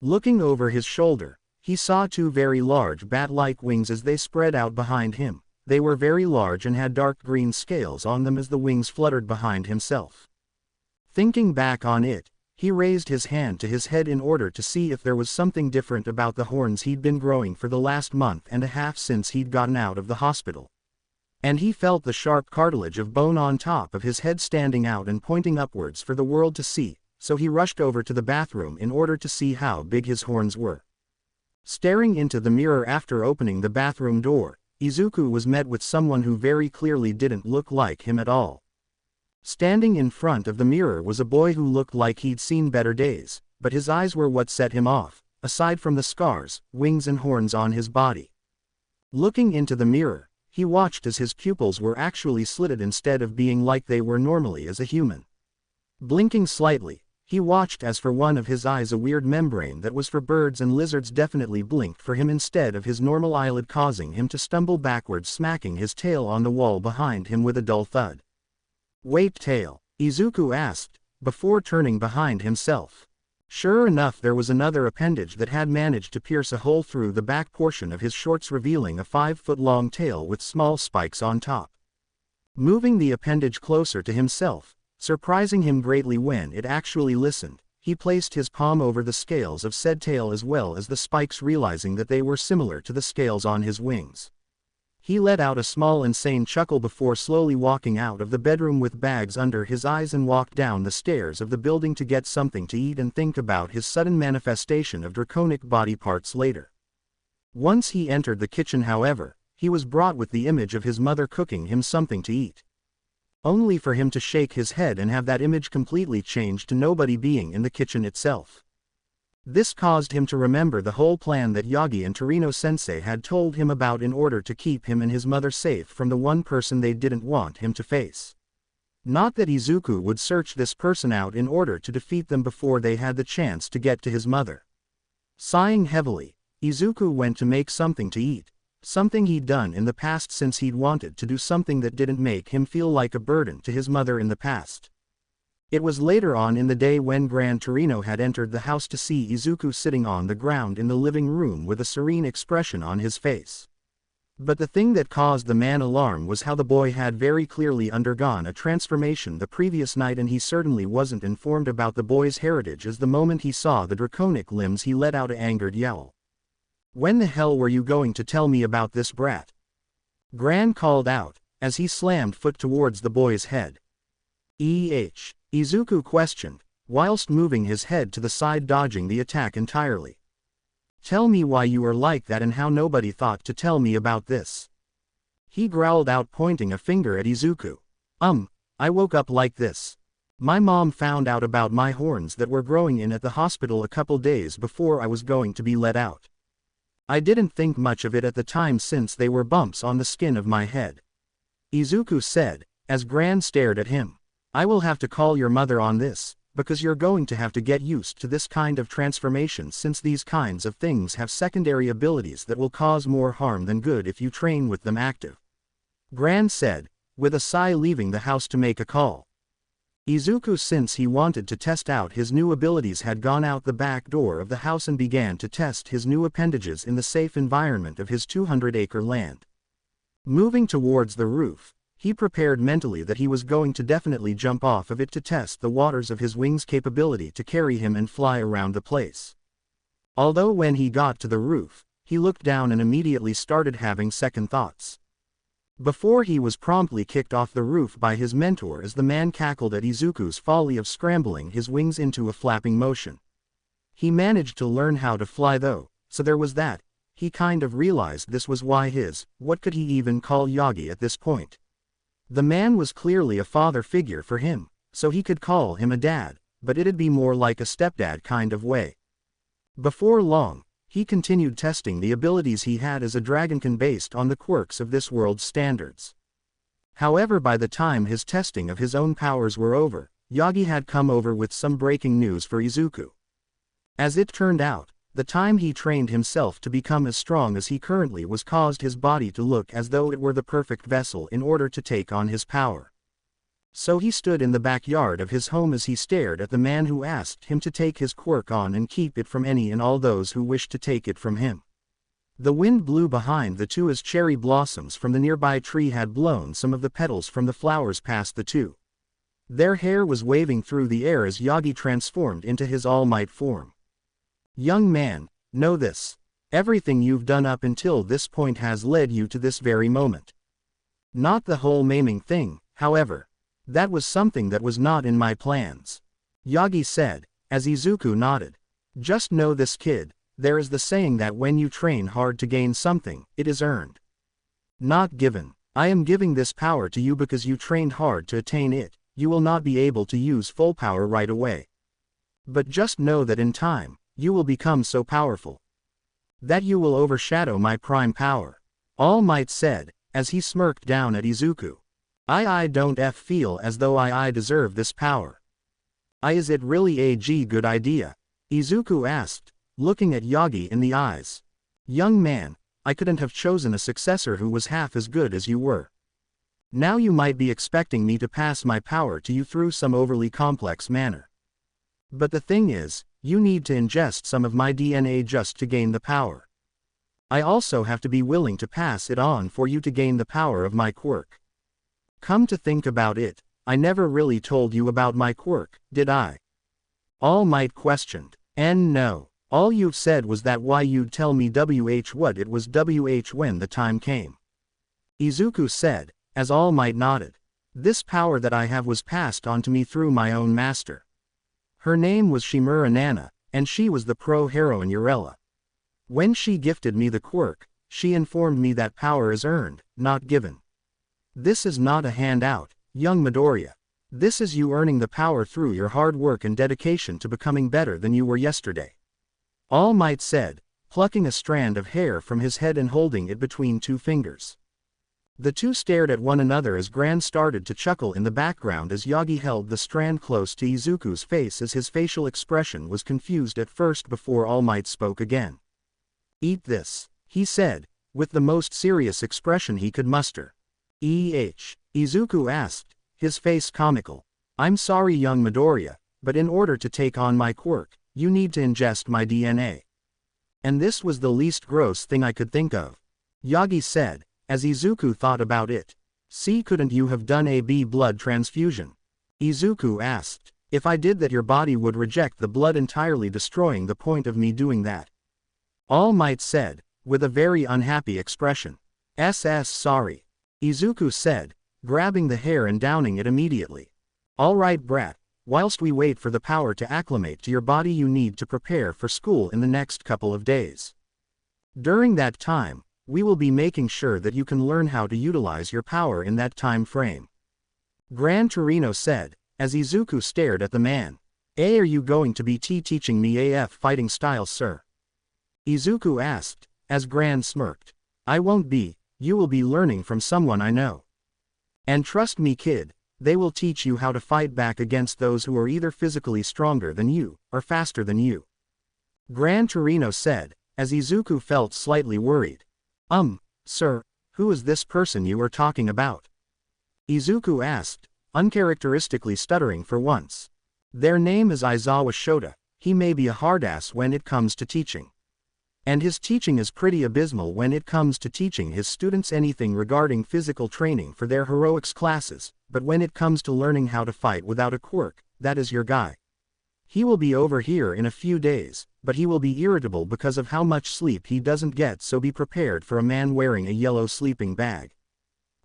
Looking over his shoulder, he saw two very large bat-like wings as they spread out behind him. They were very large and had dark green scales on them as the wings fluttered behind himself. Thinking back on it, he raised his hand to his head in order to see if there was something different about the horns he'd been growing for the last month and a half since he'd gotten out of the hospital. And he felt the sharp cartilage of bone on top of his head standing out and pointing upwards for the world to see, so he rushed over to the bathroom in order to see how big his horns were. Staring into the mirror after opening the bathroom door, Izuku was met with someone who very clearly didn't look like him at all. Standing in front of the mirror was a boy who looked like he'd seen better days, but his eyes were what set him off, aside from the scars, wings and horns on his body. Looking into the mirror, he watched as his pupils were actually slitted instead of being like they were normally as a human. Blinking slightly, he watched as for one of his eyes a weird membrane that was for birds and lizards definitely blinked for him instead of his normal eyelid, causing him to stumble backwards, smacking his tail on the wall behind him with a dull thud. "Wait, tail?" Izuku asked, before turning behind himself. Sure enough, there was another appendage that had managed to pierce a hole through the back portion of his shorts, revealing a 5-foot-long tail with small spikes on top. Moving the appendage closer to himself, surprising him greatly when it actually listened, he placed his palm over the scales of said tail as well as the spikes, realizing that they were similar to the scales on his wings. He let out a small insane chuckle before slowly walking out of the bedroom with bags under his eyes and walked down the stairs of the building to get something to eat and think about his sudden manifestation of draconic body parts later. Once he entered the kitchen, however, he was brought with the image of his mother cooking him something to eat. only for him to shake his head and have that image completely changed to nobody being in the kitchen itself. This caused him to remember the whole plan that Yagi and Torino-sensei had told him about in order to keep him and his mother safe from the one person they didn't want him to face. Not that Izuku would search this person out in order to defeat them before they had the chance to get to his mother. Sighing heavily, Izuku went to make something to eat, something he'd done in the past since he'd wanted to do something that didn't make him feel like a burden to his mother in the past. It was later on in the day when Gran Torino had entered the house to see Izuku sitting on the ground in the living room with a serene expression on his face. But the thing that caused the man alarm was how the boy had very clearly undergone a transformation the previous night, and he certainly wasn't informed about the boy's heritage, as the moment he saw the draconic limbs he let out an angered yowl. "When the hell were you going to tell me about this brat?" Gran called out, as he slammed foot towards the boy's head. Izuku questioned, whilst moving his head to the side, dodging the attack entirely. "Tell me why you are like that and how nobody thought to tell me about this." He growled out, pointing a finger at Izuku. I woke up like this. My mom found out about my horns that were growing in at the hospital a couple days before I was going to be let out. I didn't think much of it at the time since they were bumps on the skin of my head," Izuku said, as Gran stared at him. "I will have to call your mother on this, because you're going to have to get used to this kind of transformation, since these kinds of things have secondary abilities that will cause more harm than good if you train with them active," Gran said, with a sigh, leaving the house to make a call. Izuku, since he wanted to test out his new abilities, had gone out the back door of the house and began to test his new appendages in the safe environment of his 200-acre land. Moving towards the roof, he prepared mentally that he was going to definitely jump off of it to test the waters of his wings' capability to carry him and fly around the place. Although when he got to the roof, he looked down and immediately started having second thoughts. Before he was promptly kicked off the roof by his mentor as the man cackled at Izuku's folly of scrambling his wings into a flapping motion. He managed to learn how to fly though, so there was that. He kind of realized this was why what could he even call Yagi at this point? The man was clearly a father figure for him, so he could call him a dad, but it'd be more like a stepdad kind of way. Before long, he continued testing the abilities he had as a dragonkin based on the quirks of this world's standards. However, by the time his testing of his own powers were over, Yagi had come over with some breaking news for Izuku. As it turned out, the time he trained himself to become as strong as he currently was caused his body to look as though it were the perfect vessel in order to take on his power. So he stood in the backyard of his home as he stared at the man who asked him to take his quirk on and keep it from any and all those who wished to take it from him. The wind blew behind the two as cherry blossoms from the nearby tree had blown some of the petals from the flowers past the two. Their hair was waving through the air as Yagi transformed into his All Might form. "Young man, know this. Everything you've done up until this point has led you to this very moment. Not the whole maiming thing, however. That was something that was not in my plans," Yagi said, as Izuku nodded. "Just know this, kid, there is the saying that when you train hard to gain something, it is earned. Not given. I am giving this power to you because you trained hard to attain it. You will not be able to use full power right away. But just know that in time, you will become so powerful that you will overshadow my prime power," All Might said, as he smirked down at Izuku. I don't feel as though I deserve this power. Is it really a good idea?" Izuku asked, looking at Yagi in the eyes. "Young man, I couldn't have chosen a successor who was half as good as you were. Now you might be expecting me to pass my power to you through some overly complex manner. But the thing is, you need to ingest some of my DNA just to gain the power. I also have to be willing to pass it on for you to gain the power of my quirk. Come to think about it, I never really told you about my quirk, did I?" All Might questioned. "And no, all you've said was that why you'd tell me what it was when the time came," Izuku said, as All Might nodded. "This power that I have was passed on to me through my own master. Her name was Shimura Nana, and she was the pro-heroine Urella. When she gifted me the quirk, she informed me that power is earned, not given. This is not a handout, young Midoriya. This is you earning the power through your hard work and dedication to becoming better than you were yesterday. All Might said, plucking a strand of hair from his head and holding it between two fingers. The two stared at one another as Gran started to chuckle in the background as Yagi held the strand close to Izuku's face as his facial expression was confused at first before All Might spoke again. "Eat this," he said, with the most serious expression he could muster. Izuku asked, his face comical. "I'm sorry young Midoriya, but in order to take on my quirk, you need to ingest my DNA. And this was the least gross thing I could think of," Yagi said, as Izuku thought about it. "See, couldn't you have done a blood transfusion?" Izuku asked. "If I did that your body would reject the blood entirely, destroying the point of me doing that." All Might said, with a very unhappy expression. Sorry," Izuku said, grabbing the hair and downing it immediately. "All right brat, whilst we wait for the power to acclimate to your body you need to prepare for school in the next couple of days. During that time, we will be making sure that you can learn how to utilize your power in that time frame," Gran Torino said, as Izuku stared at the man. Are you going to be teaching me AF fighting style, sir?" Izuku asked, as Gran smirked. "I won't be, you will be learning from someone I know. And trust me kid, they will teach you how to fight back against those who are either physically stronger than you, or faster than you," Gran Torino said, as Izuku felt slightly worried. Sir, who is this person you are talking about?" Izuku asked, uncharacteristically stuttering for once. "Their name is Aizawa Shota, he may be a hardass when it comes to teaching. And his teaching is pretty abysmal when it comes to teaching his students anything regarding physical training for their heroics classes, but when it comes to learning how to fight without a quirk, that is your guy. He will be over here in a few days, but he will be irritable because of how much sleep he doesn't get, so be prepared for a man wearing a yellow sleeping bag,"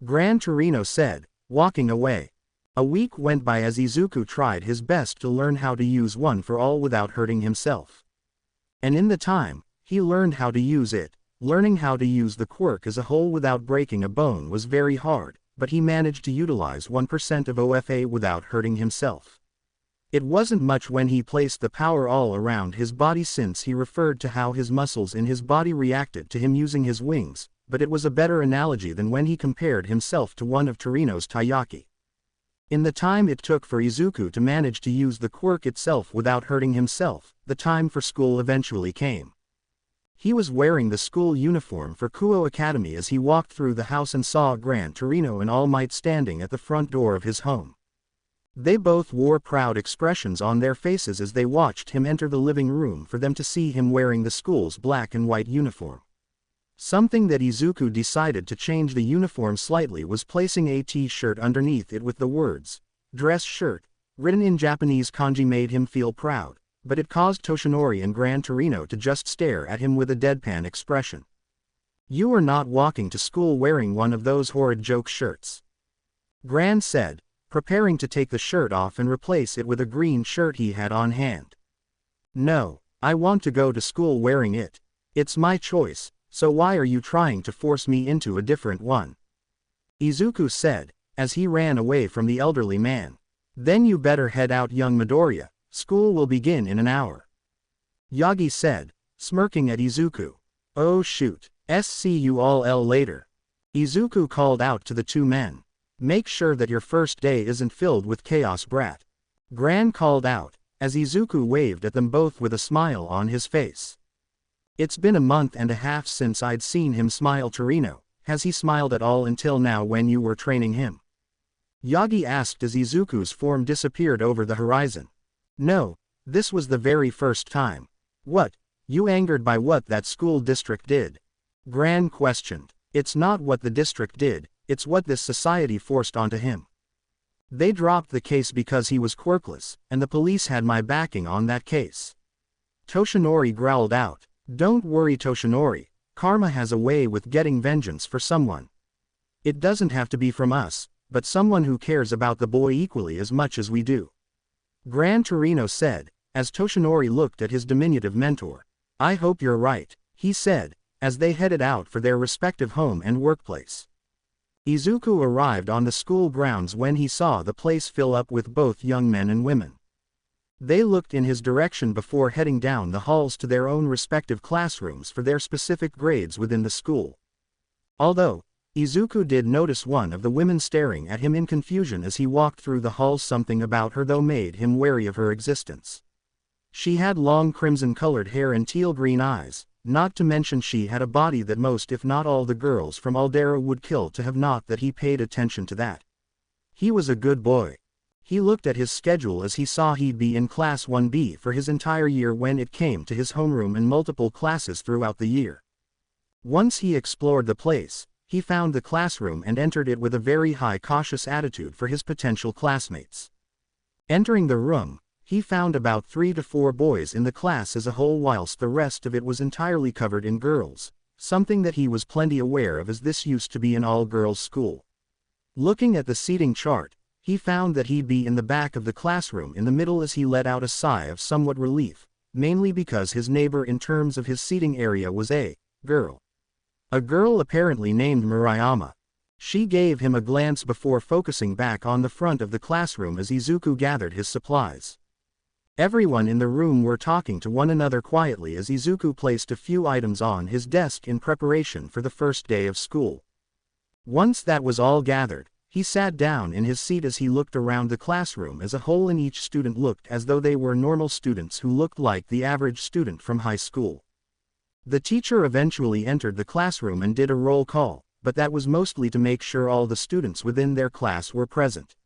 Gran Torino said, walking away. A week went by as Izuku tried his best to learn how to use one for all without hurting himself. And in the time, he learned how to use it. Learning how to use the quirk as a whole without breaking a bone was very hard, but he managed to utilize 1% of OFA without hurting himself. It wasn't much when he placed the power all around his body, since he referred to how his muscles in his body reacted to him using his wings, but it was a better analogy than when he compared himself to one of Torino's taiyaki. In the time it took for Izuku to manage to use the quirk itself without hurting himself, the time for school eventually came. He was wearing the school uniform for Kuo Academy as he walked through the house and saw Gran Torino and All Might standing at the front door of his home. They both wore proud expressions on their faces as they watched him enter the living room for them to see him wearing the school's black and white uniform. Something that Izuku decided to change the uniform slightly was placing a T-shirt underneath it with the words, "Dress shirt," written in Japanese kanji made him feel proud, but it caused Toshinori and Gran Torino to just stare at him with a deadpan expression. "You are not walking to school wearing one of those horrid joke shirts," Gran said, preparing to take the shirt off and replace it with a green shirt he had on hand. "No, I want to go to school wearing it. It's my choice, so why are you trying to force me into a different one?" Izuku said, as he ran away from the elderly man. "Then you better head out young Midoriya. School will begin in an hour," Yagi said, smirking at Izuku. "Oh shoot, see you all later," Izuku called out to the two men. "Make sure that your first day isn't filled with chaos brat," Gran called out, as Izuku waved at them both with a smile on his face. "It's been a month and a half since I'd seen him smile. Torino, has he smiled at all until now when you were training him?" Yagi asked as Izuku's form disappeared over the horizon. "No, this was the very first time." "What, you angered by what that school district did?" Gran questioned. "It's not what the district did, it's what this society forced onto him. They dropped the case because he was quirkless, and the police had my backing on that case," Toshinori growled out. "Don't worry Toshinori, karma has a way with getting vengeance for someone. It doesn't have to be from us, but someone who cares about the boy equally as much as we do," Gran Torino said, as Toshinori looked at his diminutive mentor. "I hope you're right," he said, as they headed out for their respective home and workplace. Izuku arrived on the school grounds when he saw the place fill up with both young men and women. They looked in his direction before heading down the halls to their own respective classrooms for their specific grades within the school. Although, Izuku did notice one of the women staring at him in confusion as he walked through the halls. Something about her though made him wary of her existence. She had long crimson-colored hair and teal-green eyes, not to mention she had a body that most if not all the girls from Aldera would kill to have. Not that he paid attention to that. He was a good boy. He looked at his schedule as he saw he'd be in Class 1B for his entire year when it came to his homeroom and multiple classes throughout the year. Once he explored the place, he found the classroom and entered it with a very high cautious attitude for his potential classmates. Entering the room, he found about 3 to 4 boys in the class as a whole whilst the rest of it was entirely covered in girls, something that he was plenty aware of as this used to be an all-girls school. Looking at the seating chart, he found that he'd be in the back of the classroom in the middle as he let out a sigh of somewhat relief, mainly because his neighbor in terms of his seating area was a girl. A girl apparently named Murayama. She gave him a glance before focusing back on the front of the classroom as Izuku gathered his supplies. Everyone in the room were talking to one another quietly as Izuku placed a few items on his desk in preparation for the first day of school. Once that was all gathered, he sat down in his seat as he looked around the classroom as a whole, and each student looked as though they were normal students who looked like the average student from high school. The teacher eventually entered the classroom and did a roll call, but that was mostly to make sure all the students within their class were present.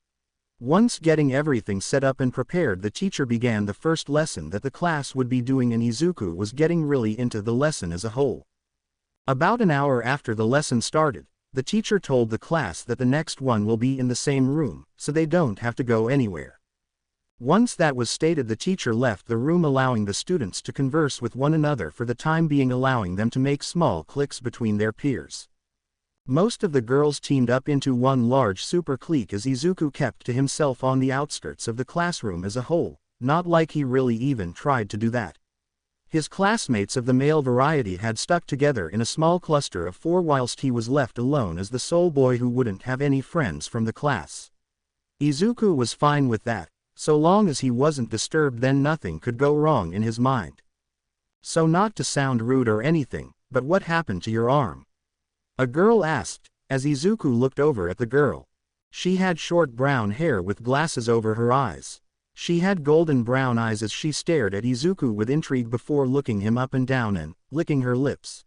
Once getting everything set up and prepared, the teacher began the first lesson that the class would be doing, and Izuku was getting really into the lesson as a whole. About an hour after the lesson started, the teacher told the class that the next one will be in the same room, so they don't have to go anywhere. Once that was stated, the teacher left the room, allowing the students to converse with one another for the time being, allowing them to make small cliques between their peers. Most of the girls teamed up into one large super clique as Izuku kept to himself on the outskirts of the classroom as a whole, not like he really even tried to do that. His classmates of the male variety had stuck together in a small cluster of 4 whilst he was left alone as the sole boy who wouldn't have any friends from the class. Izuku was fine with that, so long as he wasn't disturbed, then nothing could go wrong in his mind. So, not to sound rude or anything, but what happened to your arm? A girl asked, as Izuku looked over at the girl. She had short brown hair with glasses over her eyes. She had golden brown eyes as she stared at Izuku with intrigue before looking him up and down and licking her lips.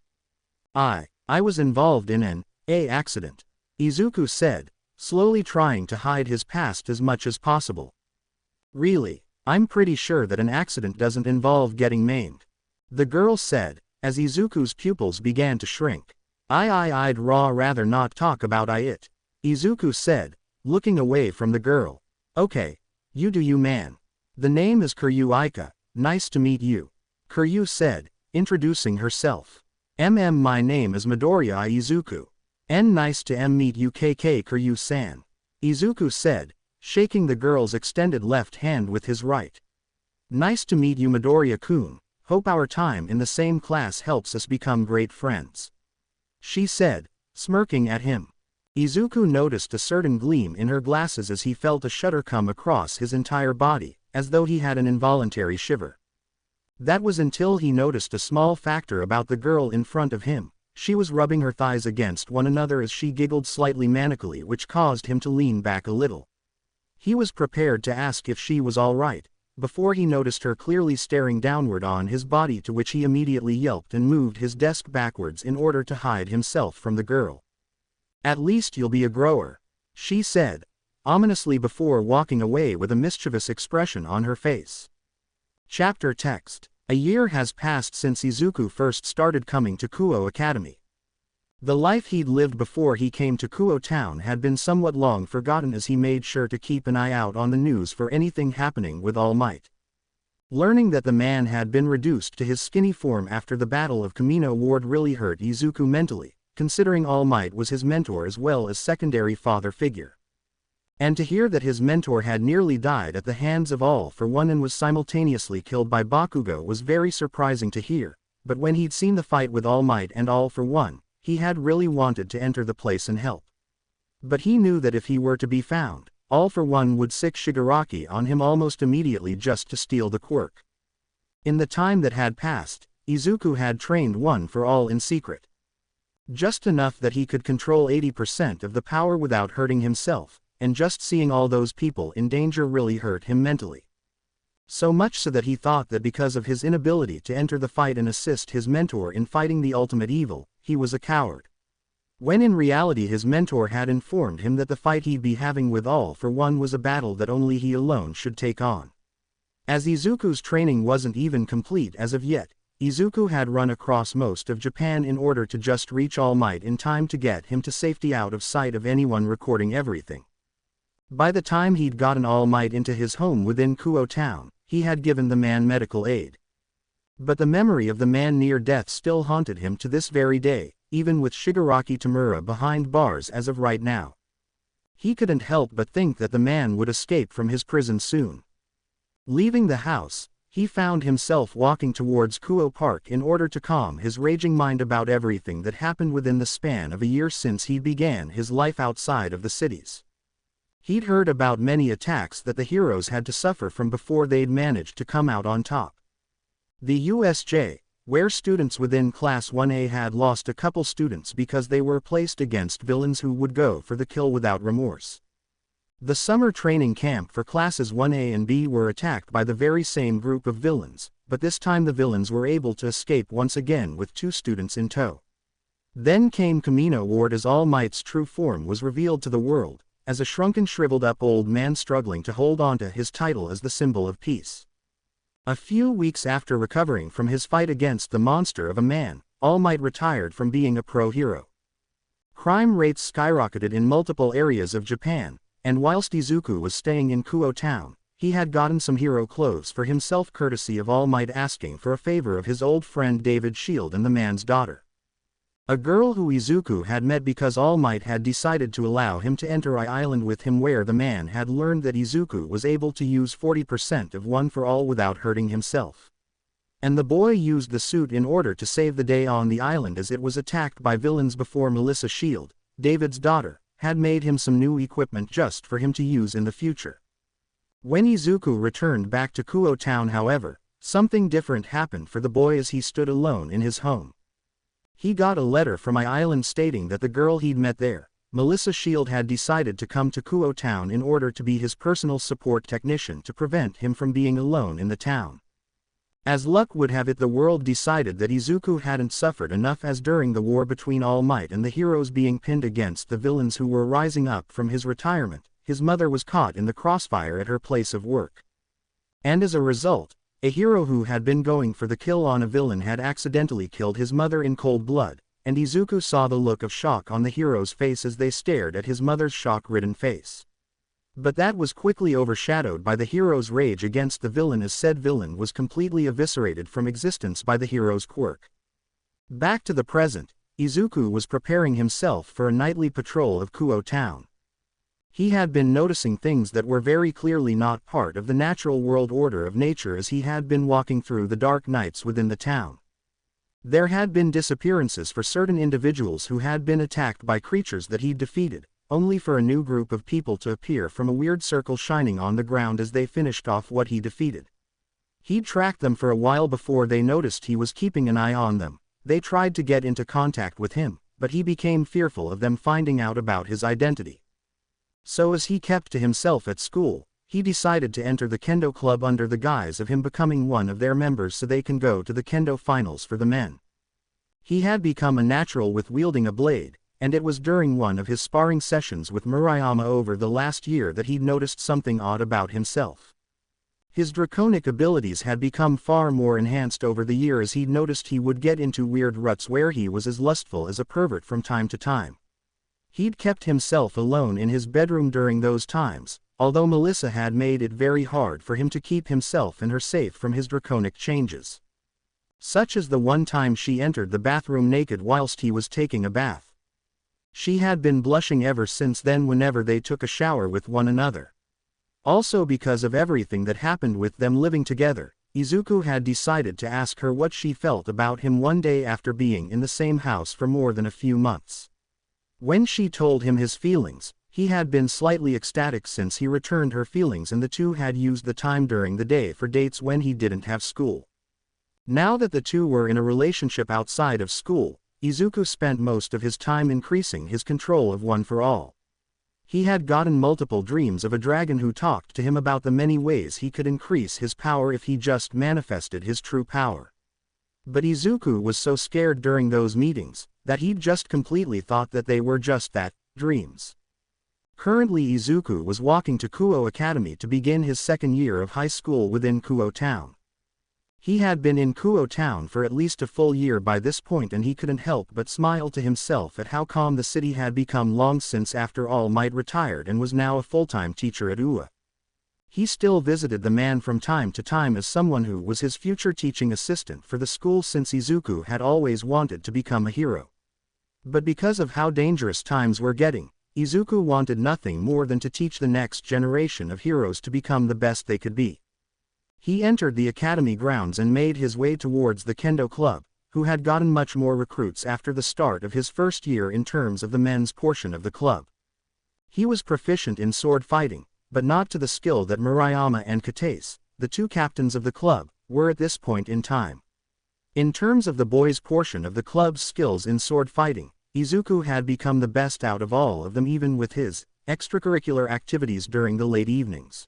I was involved in an accident, Izuku said, slowly trying to hide his past as much as possible. Really, I'm pretty sure that an accident doesn't involve getting maimed, the girl said, as Izuku's pupils began to shrink. I'd rather not talk about it, Izuku said, looking away from the girl. Okay. You do you, man. The name is Kiryu Aika, nice to meet you, Kiryu said, introducing herself. My name is Midoriya Izuku. Nice to meet you, Kiryu-san, Izuku said, shaking the girl's extended left hand with his right. Nice to meet you, Midoriya-kun, hope our time in the same class helps us become great friends, she said, smirking at him. Izuku noticed a certain gleam in her glasses as he felt a shudder come across his entire body, as though he had an involuntary shiver. That was until he noticed a small factor about the girl in front of him. She was rubbing her thighs against one another as she giggled slightly manically, which caused him to lean back a little. He was prepared to ask if she was all right, before he noticed her clearly staring downward on his body, to which he immediately yelped and moved his desk backwards in order to hide himself from the girl. At least you'll be a grower, she said, ominously, before walking away with a mischievous expression on her face. Chapter text. A year has passed since Izuku first started coming to Kuo Academy. The life he'd lived before he came to Kuo Town had been somewhat long forgotten, as he made sure to keep an eye out on the news for anything happening with All Might. Learning that the man had been reduced to his skinny form after the Battle of Kamino Ward really hurt Izuku mentally, considering All Might was his mentor as well as secondary father figure. And to hear that his mentor had nearly died at the hands of All for One and was simultaneously killed by Bakugo was very surprising to hear, but when he'd seen the fight with All Might and All for One, he had really wanted to enter the place and help. But he knew that if he were to be found, All for One would sick Shigaraki on him almost immediately just to steal the quirk. In the time that had passed, Izuku had trained One for All in secret. Just enough that he could control 80% of the power without hurting himself, and just seeing all those people in danger really hurt him mentally. So much so that he thought that because of his inability to enter the fight and assist his mentor in fighting the ultimate evil, he was a coward. When in reality his mentor had informed him that the fight he'd be having with All for One was a battle that only he alone should take on. As Izuku's training wasn't even complete as of yet, Izuku had run across most of Japan in order to just reach All Might in time to get him to safety out of sight of anyone recording everything. By the time he'd gotten All Might into his home within Kuo Town, he had given the man medical aid. But the memory of the man near death still haunted him to this very day, even with Shigaraki Tamura behind bars as of right now. He couldn't help but think that the man would escape from his prison soon. Leaving the house, he found himself walking towards Kuo Park in order to calm his raging mind about everything that happened within the span of a year since he began his life outside of the cities. He'd heard about many attacks that the heroes had to suffer from before they'd managed to come out on top. The USJ, where students within Class 1A had lost a couple students because they were placed against villains who would go for the kill without remorse. The summer training camp for Classes 1A and B were attacked by the very same group of villains, but this time the villains were able to escape once again with 2 students in tow. Then came Kamino Ward as All Might's true form was revealed to the world, as a shrunken shriveled-up old man struggling to hold on to his title as the symbol of peace. A few weeks after recovering from his fight against the monster of a man, All Might retired from being a pro hero. Crime rates skyrocketed in multiple areas of Japan, and whilst Izuku was staying in Kuo Town, he had gotten some hero clothes for himself courtesy of All Might asking for a favor of his old friend David Shield and the man's daughter. A girl who Izuku had met because All Might had decided to allow him to enter Island with him, where the man had learned that Izuku was able to use 40% of One for All without hurting himself. And the boy used the suit in order to save the day on the island as it was attacked by villains before Melissa Shield, David's daughter, had made him some new equipment just for him to use in the future. When Izuku returned back to Kuo Town, however, something different happened for the boy as he stood alone in his home. He got a letter from Island stating that the girl he'd met there, Melissa Shield, had decided to come to Kuo Town in order to be his personal support technician to prevent him from being alone in the town. As luck would have it, the world decided that Izuku hadn't suffered enough, as during the war between All Might and the heroes being pinned against the villains who were rising up from his retirement, his mother was caught in the crossfire at her place of work. And as a result, a hero who had been going for the kill on a villain had accidentally killed his mother in cold blood, and Izuku saw the look of shock on the hero's face as they stared at his mother's shock-ridden face. But that was quickly overshadowed by the hero's rage against the villain, as said villain was completely eviscerated from existence by the hero's quirk. Back to the present, Izuku was preparing himself for a nightly patrol of Kuo Town. He had been noticing things that were very clearly not part of the natural world order of nature as he had been walking through the dark nights within the town. There had been disappearances for certain individuals who had been attacked by creatures that he'd defeated, only for a new group of people to appear from a weird circle shining on the ground as they finished off what he defeated. He'd tracked them for a while before they noticed he was keeping an eye on them. They tried to get into contact with him, but he became fearful of them finding out about his identity. So as he kept to himself at school, he decided to enter the kendo club under the guise of him becoming one of their members so they can go to the kendo finals for the men. He had become a natural with wielding a blade, and it was during one of his sparring sessions with Murayama over the last year that he'd noticed something odd about himself. His draconic abilities had become far more enhanced over the year, as he'd noticed he would get into weird ruts where he was as lustful as a pervert from time to time. He'd kept himself alone in his bedroom during those times, although Melissa had made it very hard for him to keep himself and her safe from his draconic changes. Such as the one time she entered the bathroom naked whilst he was taking a bath. She had been blushing ever since then whenever they took a shower with one another. Also, because of everything that happened with them living together, Izuku had decided to ask her what she felt about him one day after being in the same house for more than a few months. When she told him his feelings, he had been slightly ecstatic since he returned her feelings and the two had used the time during the day for dates when he didn't have school. Now that the two were in a relationship outside of school, Izuku spent most of his time increasing his control of One for All. He had gotten multiple dreams of a dragon who talked to him about the many ways he could increase his power if he just manifested his true power. But Izuku was so scared during those meetings, that he'd just completely thought that they were just that, dreams. Currently Izuku was walking to Kuo Academy to begin his second year of high school within Kuo Town. He had been in Kuo Town for at least a full year by this point and he couldn't help but smile to himself at how calm the city had become long since after All Might retired and was now a full-time teacher at UA. He still visited the man from time to time as someone who was his future teaching assistant for the school since Izuku had always wanted to become a hero. But because of how dangerous times were getting, Izuku wanted nothing more than to teach the next generation of heroes to become the best they could be. He entered the academy grounds and made his way towards the Kendo Club, who had gotten much more recruits after the start of his first year in terms of the men's portion of the club. He was proficient in sword fighting, but not to the skill that Murayama and Katase, the two captains of the club, were at this point in time. In terms of the boys' portion of the club's skills in sword fighting, Izuku had become the best out of all of them even with his extracurricular activities during the late evenings.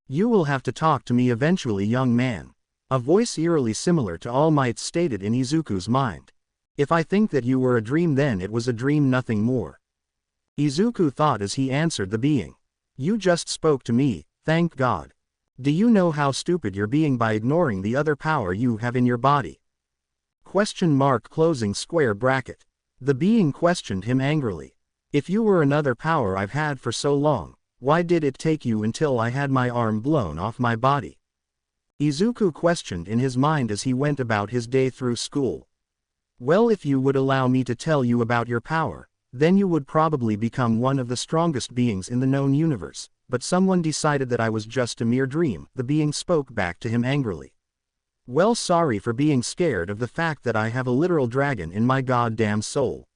"You will have to talk to me eventually, young man," a voice eerily similar to All Might stated in Izuku's mind. "If I think that you were a dream then it was a dream, nothing more." Izuku thought as he answered the being. "You just spoke to me, thank God. Do you know how stupid you're being by ignoring the other power you have in your body?" Closing square bracket. The being questioned him angrily. "If you were another power I've had for so long, why did it take you until I had my arm blown off my body?" Izuku questioned in his mind as he went about his day through school. "Well, if you would allow me to tell you about your power, then you would probably become one of the strongest beings in the known universe, but someone decided that I was just a mere dream," the being spoke back to him angrily. "Well, sorry for being scared of the fact that I have a literal dragon in my goddamn soul."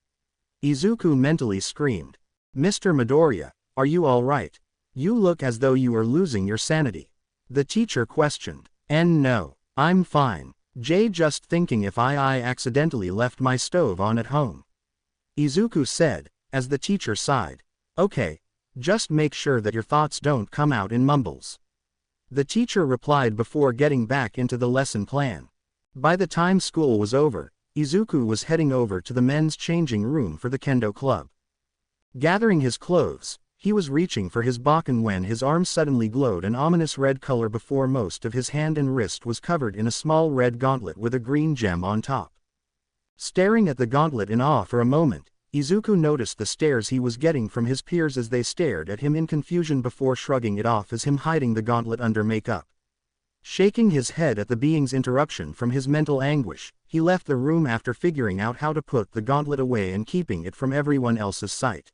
Izuku mentally screamed. "Mr. Midoriya, are you alright? You look as though you are losing your sanity." The teacher questioned. "No, I'm fine. Just thinking if I accidentally left my stove on at home," Izuku said, as the teacher sighed. "Okay, just make sure that your thoughts don't come out in mumbles," the teacher replied before getting back into the lesson plan. By the time school was over, Izuku was heading over to the men's changing room for the Kendo Club. Gathering his clothes, he was reaching for his Bakken when his arm suddenly glowed an ominous red color before most of his hand and wrist was covered in a small red gauntlet with a green gem on top. Staring at the gauntlet in awe for a moment, Izuku noticed the stares he was getting from his peers as they stared at him in confusion before shrugging it off as him hiding the gauntlet under makeup. Shaking his head at the being's interruption from his mental anguish, he left the room after figuring out how to put the gauntlet away and keeping it from everyone else's sight.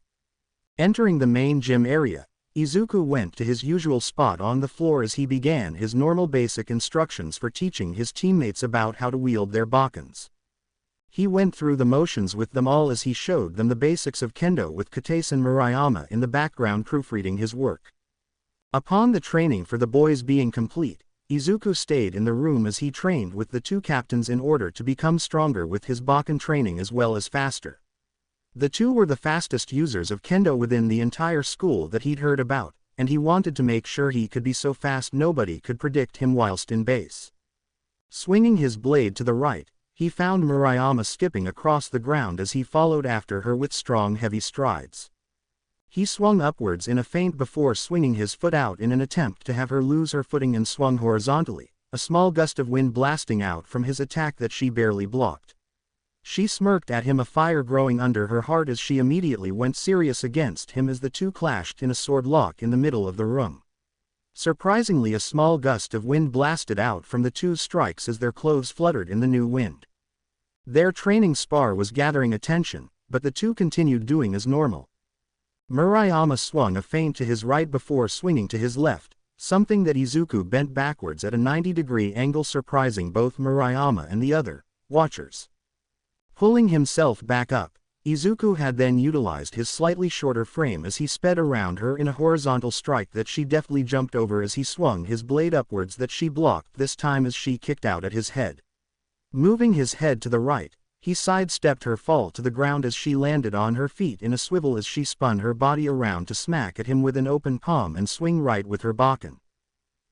Entering the main gym area, Izuku went to his usual spot on the floor as he began his normal basic instructions for teaching his teammates about how to wield their Bakkens. He went through the motions with them all as he showed them the basics of kendo with Katase and Murayama in the background proofreading his work. Upon the training for the boys being complete, Izuku stayed in the room as he trained with the two captains in order to become stronger with his Bakken training as well as faster. The two were the fastest users of kendo within the entire school that he'd heard about, and he wanted to make sure he could be so fast nobody could predict him whilst in base. Swinging his blade to the right, he found Murayama skipping across the ground as he followed after her with strong heavy strides. He swung upwards in a feint before swinging his foot out in an attempt to have her lose her footing and swung horizontally, a small gust of wind blasting out from his attack that she barely blocked. She smirked at him, a fire growing under her heart as she immediately went serious against him as the two clashed in a sword lock in the middle of the room. Surprisingly, a small gust of wind blasted out from the two strikes as their clothes fluttered in the new wind. Their training spar was gathering attention, but the two continued doing as normal. Murayama swung a feint to his right before swinging to his left, something that Izuku bent backwards at a 90-degree angle, surprising both Murayama and the other watchers. Pulling himself back up, Izuku had then utilized his slightly shorter frame as he sped around her in a horizontal strike that she deftly jumped over as he swung his blade upwards that she blocked this time as she kicked out at his head. Moving his head to the right, he sidestepped her fall to the ground as she landed on her feet in a swivel as she spun her body around to smack at him with an open palm and swing right with her bakken.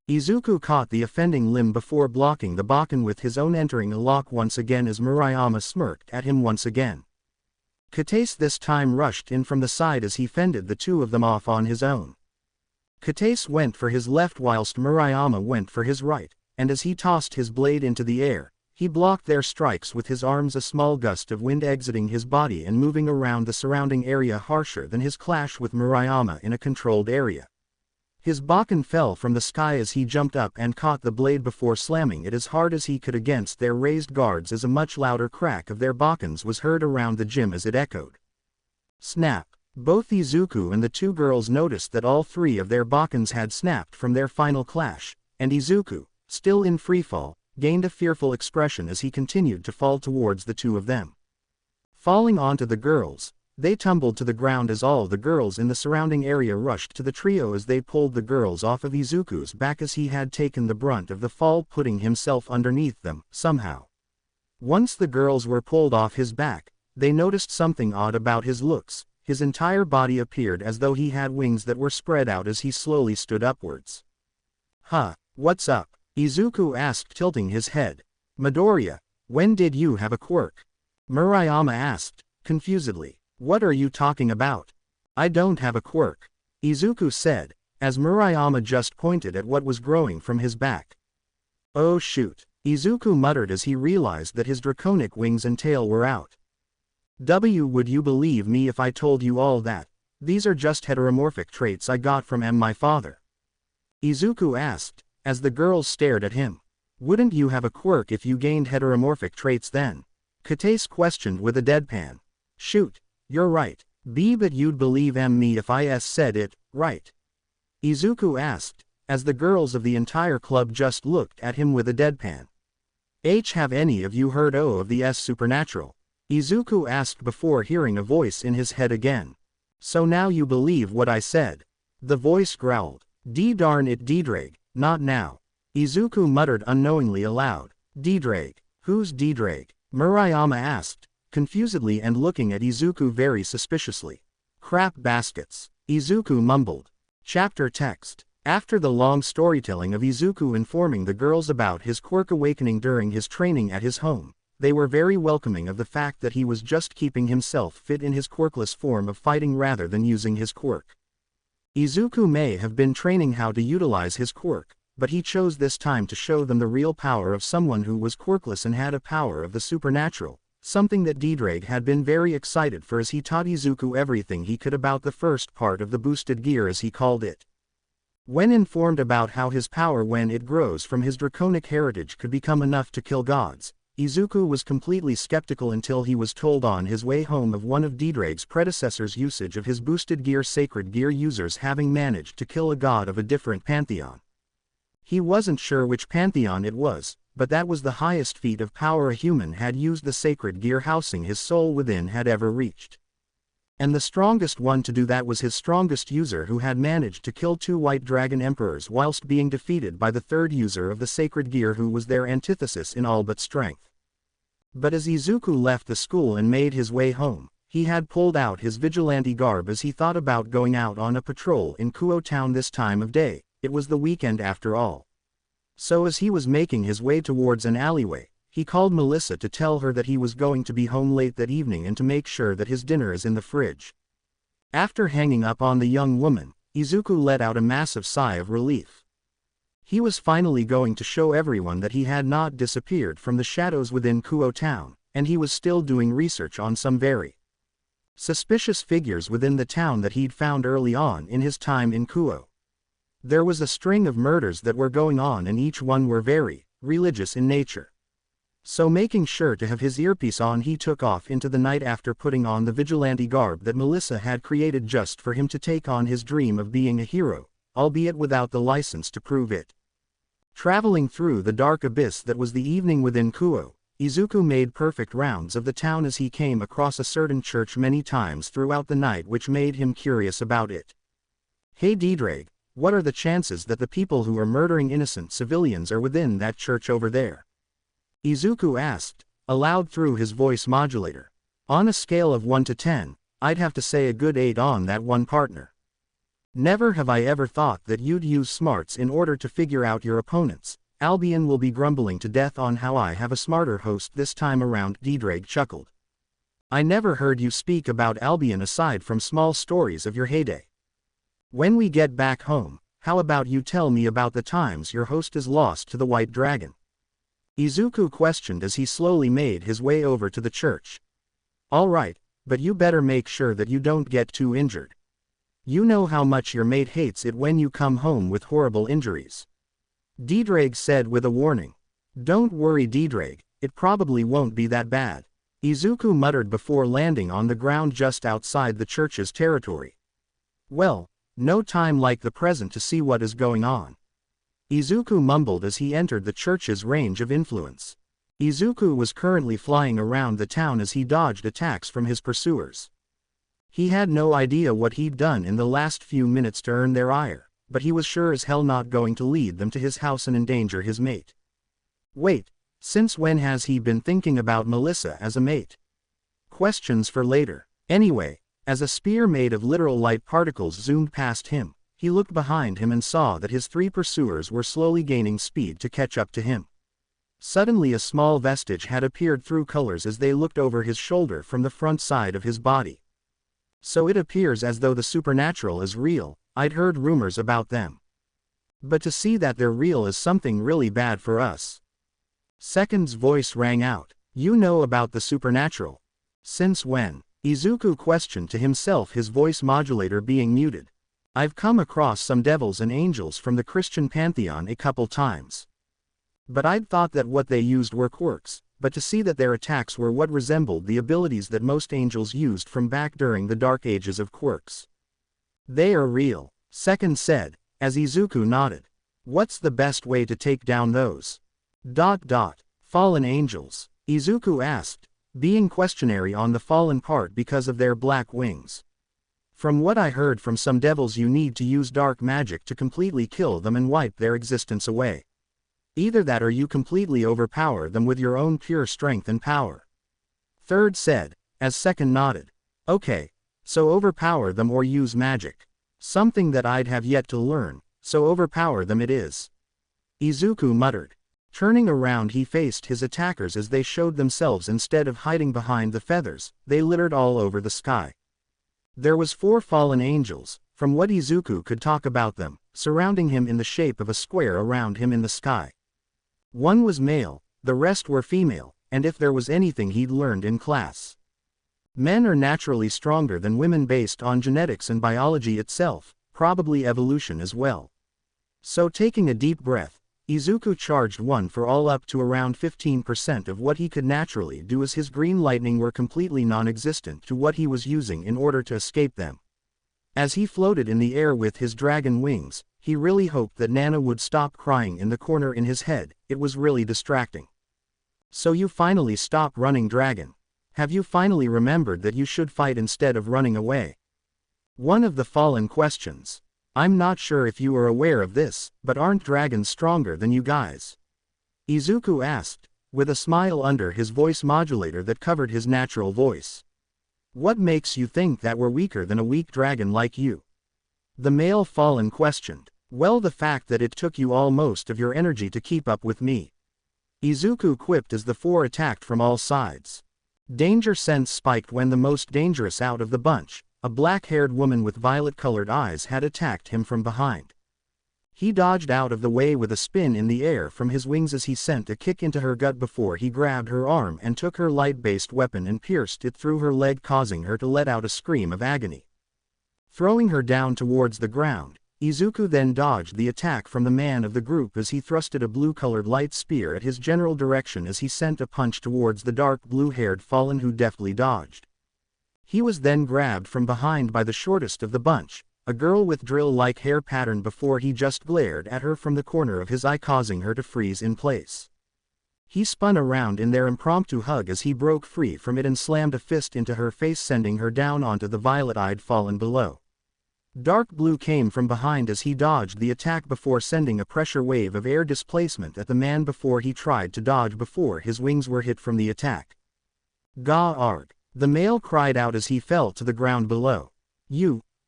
Izuku caught the offending limb before blocking the bakken with his own, entering a lock once again as Murayama smirked at him once again. Katase this time rushed in from the side as he fended the two of them off on his own. Katase went for his left whilst Murayama went for his right, and as he tossed his blade into the air, he blocked their strikes with his arms, a small gust of wind exiting his body and moving around the surrounding area harsher than his clash with Murayama in a controlled area. His bakken fell from the sky as he jumped up and caught the blade before slamming it as hard as he could against their raised guards as a much louder crack of their bakkens was heard around the gym as it echoed. Snap! Both Izuku and the two girls noticed that all three of their bakkens had snapped from their final clash, and Izuku, still in freefall, gained a fearful expression as he continued to fall towards the two of them. Falling onto the girls, they tumbled to the ground as all the girls in the surrounding area rushed to the trio as they pulled the girls off of Izuku's back as he had taken the brunt of the fall, putting himself underneath them, somehow. Once the girls were pulled off his back, they noticed something odd about his looks. His entire body appeared as though he had wings that were spread out as he slowly stood upwards. "Huh, what's up?" Izuku asked, tilting his head. "Midoriya, when did you have a quirk?" Murayama asked, confusedly. "What are you talking about?" "I don't have a quirk," Izuku said, as Murayama just pointed at what was growing from his back. "Oh shoot," Izuku muttered as he realized that his draconic wings and tail were out. Would you believe me if I told you all that? These are just heteromorphic traits I got from my father," Izuku asked, as the girls stared at him. "Wouldn't you have a quirk if you gained heteromorphic traits then?" Katase questioned with a deadpan. "Shoot, you're right, but you'd believe me if I said it, right?" Izuku asked, as the girls of the entire club just looked at him with a deadpan. Have any of you heard of the supernatural?" Izuku asked before hearing a voice in his head again. "So now you believe what I said?" The voice growled. Darn it, Drake, not now." Izuku muttered unknowingly aloud. Drake, who's Drake?" Murayama asked, confusedly and looking at Izuku very suspiciously. "Crap baskets," Izuku mumbled. Chapter text. After the long storytelling of Izuku informing the girls about his quirk awakening during his training at his home, they were very welcoming of the fact that he was just keeping himself fit in his quirkless form of fighting rather than using his quirk. Izuku may have been training how to utilize his quirk, but he chose this time to show them the real power of someone who was quirkless and had a power of the supernatural, something that Drake had been very excited for as he taught Izuku everything he could about the first part of the boosted gear as he called it. When informed about how his power when it grows from his draconic heritage could become enough to kill gods, Izuku was completely skeptical until he was told on his way home of one of Drake's predecessors' usage of his boosted gear, sacred gear users having managed to kill a god of a different pantheon. He wasn't sure which pantheon it was, but that was the highest feat of power a human had used the sacred gear housing his soul within had ever reached. And the strongest one to do that was his strongest user, who had managed to kill 2 white dragon emperors whilst being defeated by the third user of the sacred gear who was their antithesis in all but strength. But as Izuku left the school and made his way home, he had pulled out his vigilante garb as he thought about going out on a patrol in Kuo Town this time of day. It was the weekend after all. So as he was making his way towards an alleyway, he called Melissa to tell her that he was going to be home late that evening and to make sure that his dinner is in the fridge. After hanging up on the young woman, Izuku let out a massive sigh of relief. He was finally going to show everyone that he had not disappeared from the shadows within Kuo Town, and he was still doing research on some very suspicious figures within the town that he'd found early on in his time in Kuo. There was a string of murders that were going on and each one were very religious in nature. So making sure to have his earpiece on, he took off into the night after putting on the vigilante garb that Melissa had created just for him to take on his dream of being a hero, albeit without the license to prove it. Traveling through the dark abyss that was the evening within Kuo, Izuku made perfect rounds of the town as he came across a certain church many times throughout the night, which made him curious about it. "Hey DxD, what are the chances that the people who are murdering innocent civilians are within that church over there?" Izuku asked, aloud through his voice modulator. "On a scale of 1 to 10, I'd have to say a good 8 on that one, partner. Never have I ever thought that you'd use smarts in order to figure out your opponents. Albion will be grumbling to death on how I have a smarter host this time around," DxD chuckled. "I never heard you speak about Albion aside from small stories of your heyday. When we get back home, how about you tell me about the times your host is lost to the White Dragon?" Izuku questioned as he slowly made his way over to the church. "All right, but you better make sure that you don't get too injured. You know how much your mate hates it when you come home with horrible injuries," DxD said with a warning. "Don't worry DxD, it probably won't be that bad," Izuku muttered before landing on the ground just outside the church's territory. "Well, no time like the present to see what is going on," Izuku mumbled as he entered the church's range of influence. Izuku was currently flying around the town as he dodged attacks from his pursuers. He had no idea what he'd done in the last few minutes to earn their ire, but he was sure as hell not going to lead them to his house and endanger his mate. Wait, since when has he been thinking about Melissa as a mate? Questions for later. Anyway, as a spear made of literal light particles zoomed past him, he looked behind him and saw that his 3 pursuers were slowly gaining speed to catch up to him. Suddenly a small vestige had appeared through colors as they looked over his shoulder from the front side of his body. "So it appears as though the supernatural is real. I'd heard rumors about them. But to see that they're real is something really bad for us." Second's voice rang out. "You know about the supernatural? Since when?" Izuku questioned to himself, his voice modulator being muted. "I've come across some devils and angels from the Christian pantheon a couple times. But I'd thought that what they used were quirks, but to see that their attacks were what resembled the abilities that most angels used from back during the dark ages of quirks. They are real," Second said, as Izuku nodded. "What's the best way to take down those fallen angels?" Izuku asked, being questionary on the fallen part because of their black wings. "From what I heard from some devils, you need to use dark magic to completely kill them and wipe their existence away. Either that or you completely overpower them with your own pure strength and power," Third said, as Second nodded. "Okay, so overpower them or use magic. Something that I'd have yet to learn, so overpower them it is," Izuku muttered. Turning around, he faced his attackers as they showed themselves. Instead of hiding behind the feathers, they littered all over the sky. There was 4 fallen angels, from what Izuku could talk about them, surrounding him in the shape of a square around him in the sky. 1 was male, the rest were female, and if there was anything he'd learned in class, men are naturally stronger than women based on genetics and biology itself, probably evolution as well. So taking a deep breath, Izuku charged one for all up to around 15% of what he could naturally do, as his green lightning were completely non-existent to what he was using in order to escape them. As he floated in the air with his dragon wings, he really hoped that Nana would stop crying in the corner in his head. It was really distracting. "So you finally stopped running, dragon? Have you finally remembered that you should fight instead of running away?" One of the fallen questions. "I'm not sure if you are aware of this, but aren't dragons stronger than you guys?" Izuku asked, with a smile under his voice modulator that covered his natural voice. "What makes you think that we're weaker than a weak dragon like you?" The male fallen questioned. "Well, the fact that it took you all most of your energy to keep up with me," Izuku quipped as the 4 attacked from all sides. Danger sense spiked when the most dangerous out of the bunch, a black-haired woman with violet-colored eyes, had attacked him from behind. He dodged out of the way with a spin in the air from his wings as he sent a kick into her gut before he grabbed her arm and took her light-based weapon and pierced it through her leg, causing her to let out a scream of agony. Throwing her down towards the ground, Izuku then dodged the attack from the man of the group as he thrusted a blue-colored light spear at his general direction as he sent a punch towards the dark blue-haired fallen, who deftly dodged. He was then grabbed from behind by the shortest of the bunch, a girl with drill-like hair pattern, before he just glared at her from the corner of his eye, causing her to freeze in place. He spun around in their impromptu hug as he broke free from it and slammed a fist into her face, sending her down onto the violet-eyed fallen below. Dark blue came from behind as he dodged the attack before sending a pressure wave of air displacement at the man before he tried to dodge before his wings were hit from the attack. "Gah arg," the male cried out as he fell to the ground below.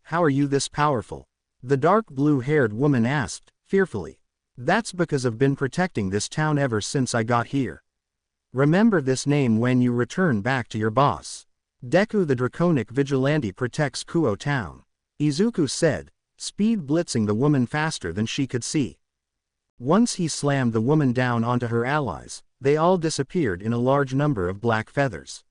How are you this powerful?" the dark blue-haired woman asked, fearfully. "That's because I've been protecting this town ever since I got here. Remember this name when you return back to your boss. Deku the Draconic Vigilante protects Kuo Town," Izuku said, speed blitzing the woman faster than she could see. Once he slammed the woman down onto her allies, they all disappeared in a large number of black feathers.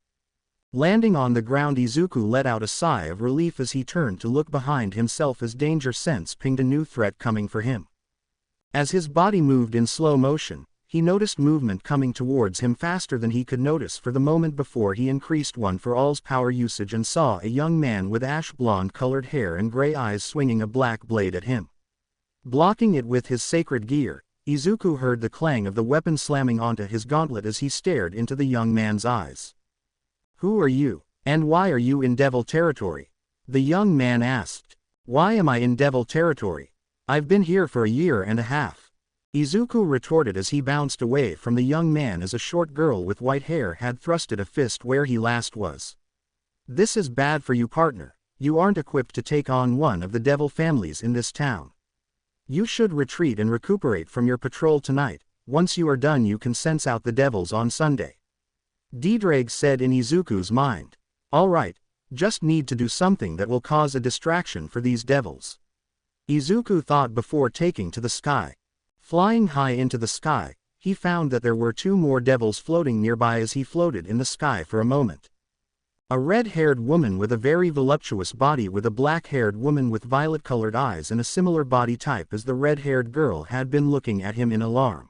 Landing on the ground, Izuku let out a sigh of relief as he turned to look behind himself as danger sense pinged a new threat coming for him. As his body moved in slow motion, he noticed movement coming towards him faster than he could notice for the moment before he increased one for all's power usage and saw a young man with ash blonde colored hair and gray eyes swinging a black blade at him. Blocking it with his sacred gear, Izuku heard the clang of the weapon slamming onto his gauntlet as he stared into the young man's eyes. "Who are you, and why are you in devil territory?" the young man asked. "Why am I in devil territory? I've been here for a year and a half," Izuku retorted as he bounced away from the young man as a short girl with white hair had thrusted a fist where he last was. "This is bad for you, partner. You aren't equipped to take on one of the devil families in this town. You should retreat and recuperate from your patrol tonight. Once you are done you can sense out the devils on Sunday," Dedrag said in Izuku's mind. "All right, just need to do something that will cause a distraction for these devils," Izuku thought before taking to the sky. Flying high into the sky, he found that there were two more devils floating nearby as he floated in the sky for a moment. A red-haired woman with a very voluptuous body with a black-haired woman with violet-colored eyes and a similar body type as the red-haired girl had been looking at him in alarm.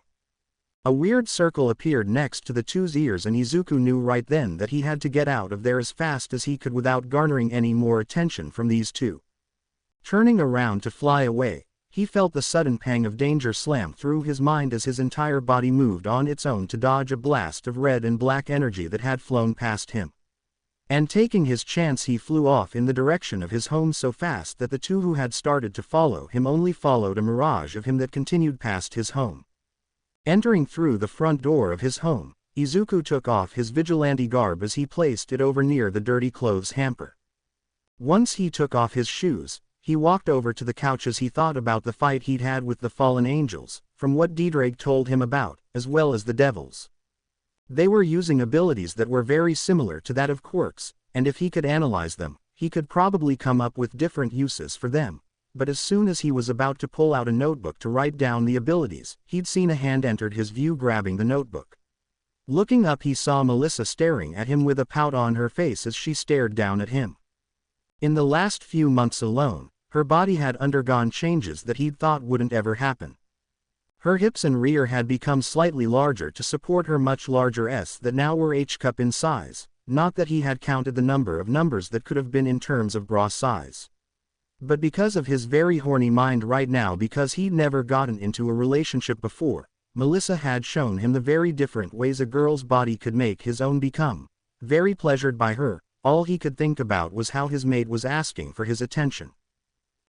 A weird circle appeared next to the two's ears and Izuku knew right then that he had to get out of there as fast as he could without garnering any more attention from these two. Turning around to fly away, he felt the sudden pang of danger slam through his mind as his entire body moved on its own to dodge a blast of red and black energy that had flown past him. And taking his chance he flew off in the direction of his home so fast that the two who had started to follow him only followed a mirage of him that continued past his home. Entering through the front door of his home, Izuku took off his vigilante garb as he placed it over near the dirty clothes hamper. Once he took off his shoes, he walked over to the couch as he thought about the fight he'd had with the fallen angels, from what Dedrag told him about, as well as the devils. They were using abilities that were very similar to that of quirks, and if he could analyze them, he could probably come up with different uses for them. But as soon as he was about to pull out a notebook to write down the abilities, he'd seen a hand entered his view grabbing the notebook. Looking up he saw Melissa staring at him with a pout on her face as she stared down at him. In the last few months alone, her body had undergone changes that he'd thought wouldn't ever happen. Her hips and rear had become slightly larger to support her much larger s that now were h-cup in size, not that he had counted the number of numbers that could have been in terms of bra size. But because of his very horny mind right now, because he'd never gotten into a relationship before, Melissa had shown him the very different ways a girl's body could make his own become. Very pleasured by her, all he could think about was how his mate was asking for his attention.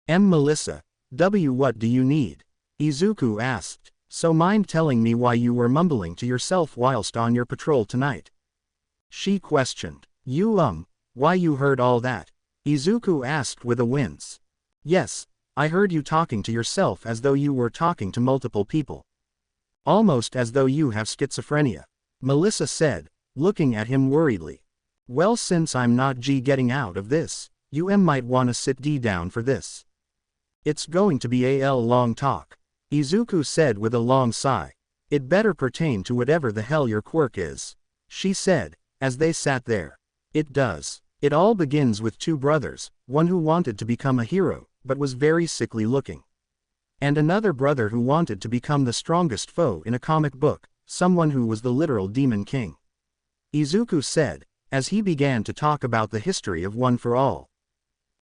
Melissa, what do you need?" Izuku asked. "So mind telling me why you were mumbling to yourself whilst on your patrol tonight?" she questioned. Why you heard all that?" Izuku asked with a wince. "Yes, I heard you talking to yourself as though you were talking to multiple people. Almost as though you have schizophrenia," Melissa said, looking at him worriedly. "Well, since I'm not getting out of this, you might wanna sit down for this. It's going to be a long talk," Izuku said with a long sigh. "It better pertain to whatever the hell your quirk is," she said, as they sat there. "It does. It all begins with two brothers, one who wanted to become a hero, but was very sickly looking. And another brother who wanted to become the strongest foe in a comic book, someone who was the literal demon king," Izuku said, as he began to talk about the history of One for All.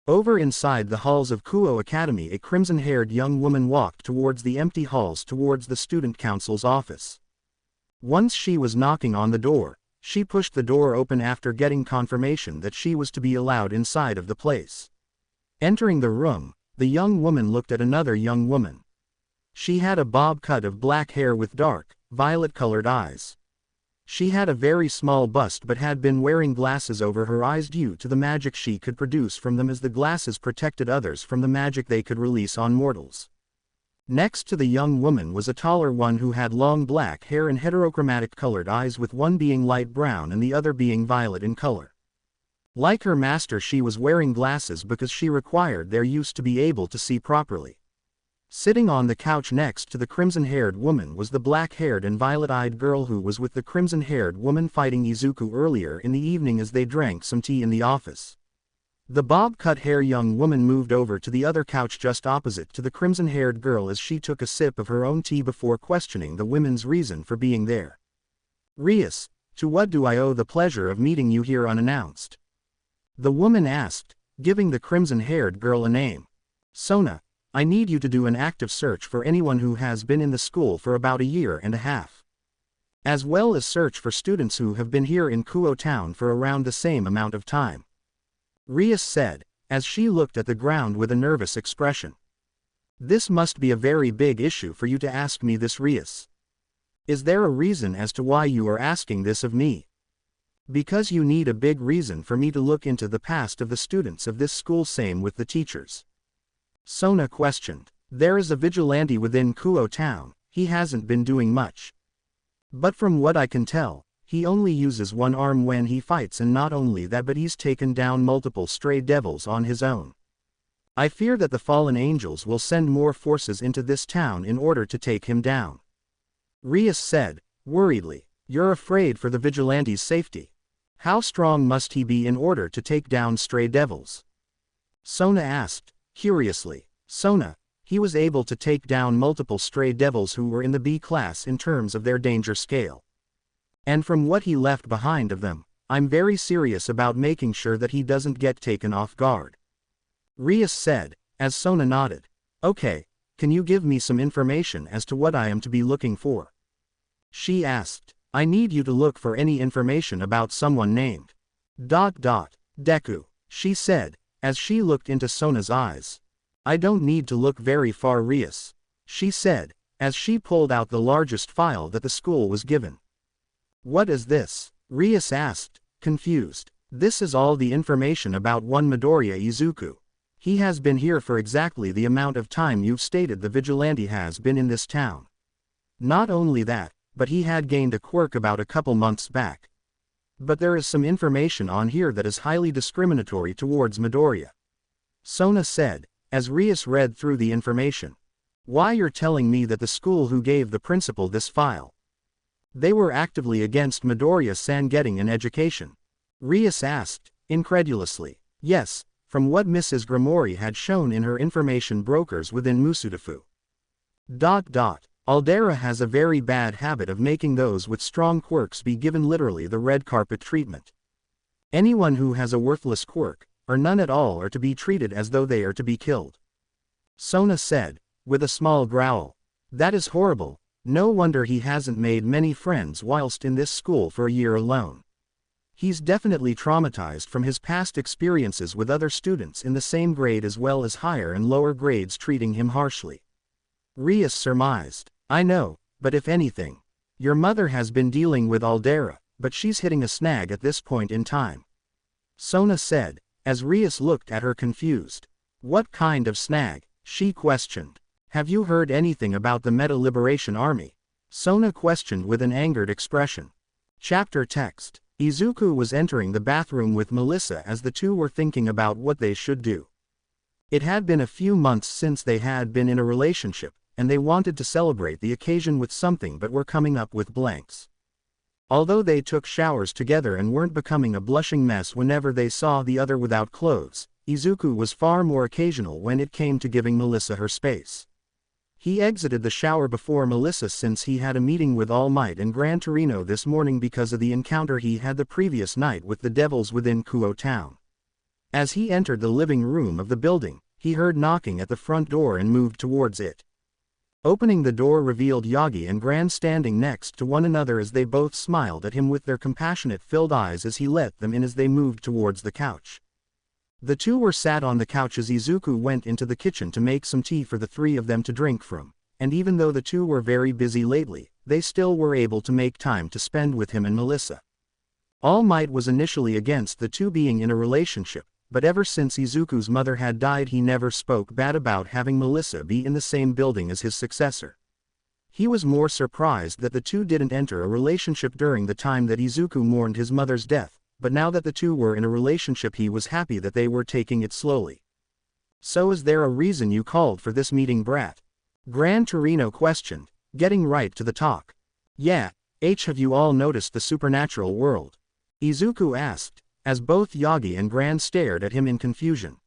Over inside the halls of Kuo Academy, a crimson-haired young woman walked towards the empty halls towards the student council's office. Once she was knocking on the door, she pushed the door open after getting confirmation that she was to be allowed inside of the place. Entering the room, the young woman looked at another young woman. She had a bob cut of black hair with dark, violet-colored eyes. She had a very small bust but had been wearing glasses over her eyes due to the magic she could produce from them, as the glasses protected others from the magic they could release on mortals. Next to the young woman was a taller one who had long black hair and heterochromatic colored eyes, with one being light brown and the other being violet in color. Like her master, she was wearing glasses because she required their use to be able to see properly. Sitting on the couch next to the crimson-haired woman was the black-haired and violet-eyed girl who was with the crimson-haired woman fighting Izuku earlier in the evening as they drank some tea in the office. The bob-cut hair young woman moved over to the other couch just opposite to the crimson-haired girl as she took a sip of her own tea before questioning the women's reason for being there. "Rias, to what do I owe the pleasure of meeting you here unannounced?" the woman asked, giving the crimson-haired girl a name. "Sona, I need you to do an active search for anyone who has been in the school for about a year and a half. As well as search for students who have been here in Kuo Town for around the same amount of time," Rias said, as she looked at the ground with a nervous expression. "This must be a very big issue for you to ask me this, Rias. Is there a reason as to why you are asking this of me?" "Because you need a big reason for me to look into the past of the students of this school, same with the teachers," Sona questioned. "There is a vigilante within Kuo Town. He hasn't been doing much. But from what I can tell, he only uses one arm when he fights, and not only that, but he's taken down multiple stray devils on his own. I fear that the fallen angels will send more forces into this town in order to take him down," Rias said, worriedly. "You're afraid for the vigilante's safety? How strong must he be in order to take down stray devils?" Sona asked, curiously. "Sona, he was able to take down multiple stray devils who were in the B class in terms of their danger scale. And from what he left behind of them, I'm very serious about making sure that he doesn't get taken off guard," Rias said, as Sona nodded. "Okay, can you give me some information as to what I am to be looking for?" she asked. "I need you to look for any information about someone named Deku," she said, as she looked into Sona's eyes. "I don't need to look very far, Rias," she said, as she pulled out the largest file that the school was given. "What is this?" Rias asked, confused. "This is all the information about one Midoriya Izuku. He has been here for exactly the amount of time you've stated the vigilante has been in this town. Not only that, but he had gained a quirk about a couple months back. But there is some information on here that is highly discriminatory towards Midoriya," Sona said, as Rias read through the information. "Why, you're telling me that the school who gave the principal this file, they were actively against Midoriya-san getting an education?" Rias asked, incredulously. "Yes, from what Mrs. Grimori had shown in her information brokers within Musudafu. Aldera has a very bad habit of making those with strong quirks be given literally the red carpet treatment. Anyone who has a worthless quirk, or none at all, are to be treated as though they are to be killed," Sona said, with a small growl. "That is horrible. No wonder he hasn't made many friends whilst in this school for a year alone. He's definitely traumatized from his past experiences with other students in the same grade as well as higher and lower grades treating him harshly," Rias surmised. "I know, but if anything, your mother has been dealing with Aldera, but she's hitting a snag at this point in time," Sona said, as Rias looked at her confused. "What kind of snag?" she questioned. "Have you heard anything about the Meta Liberation Army?" Sona questioned with an angered expression. Chapter text. Izuku was entering the bathroom with Melissa as the two were thinking about what they should do. It had been a few months since they had been in a relationship, and they wanted to celebrate the occasion with something but were coming up with blanks. Although they took showers together and weren't becoming a blushing mess whenever they saw the other without clothes, Izuku was far more occasional when it came to giving Melissa her space. He exited the shower before Melissa since he had a meeting with All Might and Gran Torino this morning because of the encounter he had the previous night with the devils within Kuo Town. As he entered the living room of the building, he heard knocking at the front door and moved towards it. Opening the door revealed Yagi and Gran standing next to one another as they both smiled at him with their compassionate-filled eyes as he let them in as they moved towards the couch. The two were sat on the couch as Izuku went into the kitchen to make some tea for the three of them to drink from, and even though the two were very busy lately, they still were able to make time to spend with him and Melissa. All Might was initially against the two being in a relationship, but ever since Izuku's mother had died he never spoke bad about having Melissa be in the same building as his successor. He was more surprised that the two didn't enter a relationship during the time that Izuku mourned his mother's death, but now that the two were in a relationship he was happy that they were taking it slowly. "So is there a reason you called for this meeting, brat?" Gran Torino questioned, getting right to the talk. "Yeah, have you all noticed the supernatural world?" Izuku asked, as both Yagi and Gran stared at him in confusion.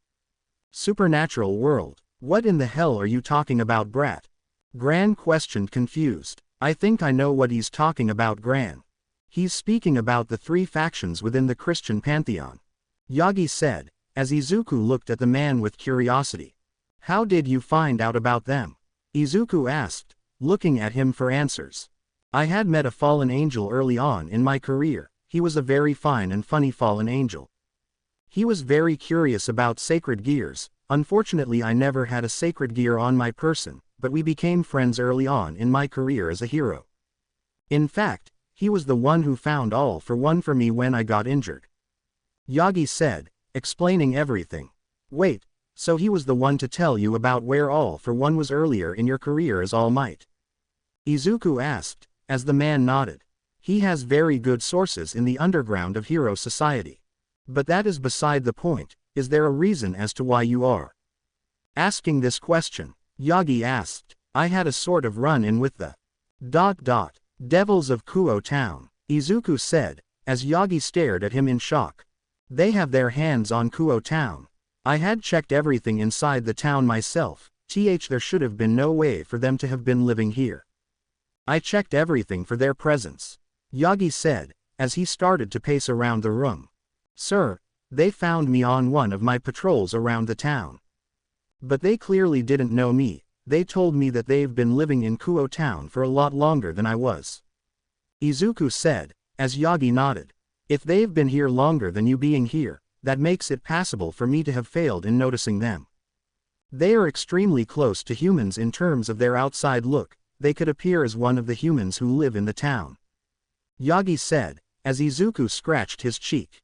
"Supernatural world? What in the hell are you talking about, brat?" Gran questioned confused. "I think I know what he's talking about, Gran. He's speaking about the three factions within the Christian pantheon," Yagi said, as Izuku looked at the man with curiosity. "How did you find out about them?" Izuku asked, looking at him for answers. "I had met a fallen angel early on in my career. He was a very fine and funny fallen angel. He was very curious about sacred gears. Unfortunately I never had a sacred gear on my person, but we became friends early on in my career as a hero. In fact, he was the one who found All for One for me when I got injured," Yagi said, explaining everything. "Wait, so he was the one to tell you about where All for One was earlier in your career as All Might?" Izuku asked, as the man nodded. "He has very good sources in the underground of Hero Society. But that is beside the point. Is there a reason as to why you are asking this question?" Yagi asked. "I had a sort of run-in with the Devils of Kuo Town," Izuku said, as Yagi stared at him in shock. "They have their hands on Kuo Town. I had checked everything inside the town myself, there should have been no way for them to have been living here. I checked everything for their presence," Yagi said, as he started to pace around the room. "Sir, they found me on one of my patrols around the town. But they clearly didn't know me. They told me that they've been living in Kuo Town for a lot longer than I was," Izuku said, as Yagi nodded. "If they've been here longer than you being here, that makes it passable for me to have failed in noticing them. They are extremely close to humans in terms of their outside look. They could appear as one of the humans who live in the town," Yagi said, as Izuku scratched his cheek.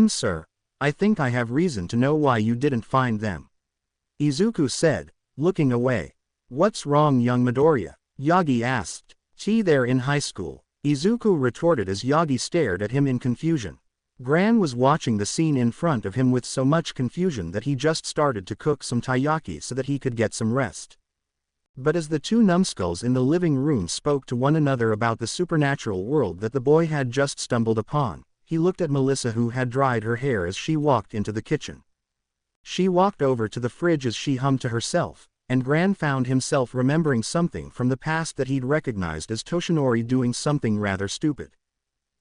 Sir, I think I have reason to know why you didn't find them," Izuku said, looking away. "What's wrong, young Midoriya?" Yagi asked. "They're in high school," Izuku retorted as Yagi stared at him in confusion. Gran was watching the scene in front of him with so much confusion that he just started to cook some taiyaki so that he could get some rest. But as the two numbskulls in the living room spoke to one another about the supernatural world that the boy had just stumbled upon, he looked at Melissa who had dried her hair as she walked into the kitchen. She walked over to the fridge as she hummed to herself, and Gran found himself remembering something from the past that he'd recognized as Toshinori doing something rather stupid.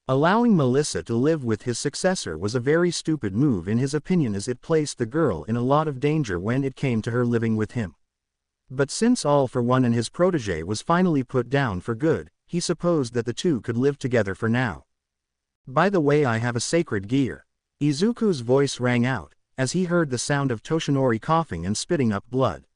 Allowing Melissa to live with his successor was a very stupid move in his opinion, as it placed the girl in a lot of danger when it came to her living with him. But since All for One and his protege was finally put down for good, he supposed that the two could live together for now. "By the way, I have a sacred gear," Izuku's voice rang out, as he heard the sound of Toshinori coughing and spitting up blood.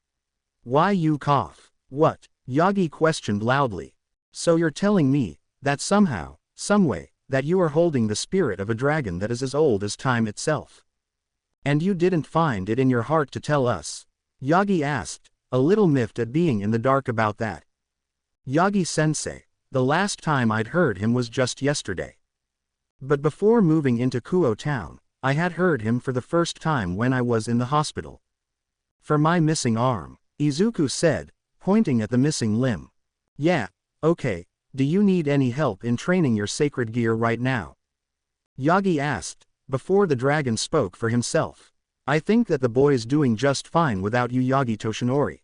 "Why you cough? What?" Yagi questioned loudly. "So you're telling me that somehow, someway, that you are holding the spirit of a dragon that is as old as time itself? And you didn't find it in your heart to tell us?" Yagi asked, a little miffed at being in the dark about that. "Yagi-sensei, the last time I'd heard him was just yesterday. But before moving into Kuo Town, I had heard him for the first time when I was in the hospital. For my missing arm," Izuku said, pointing at the missing limb. "Yeah, okay, do you need any help in training your sacred gear right now?" Yagi asked, before the dragon spoke for himself. "I think that the boy's doing just fine without you, Yagi Toshinori,"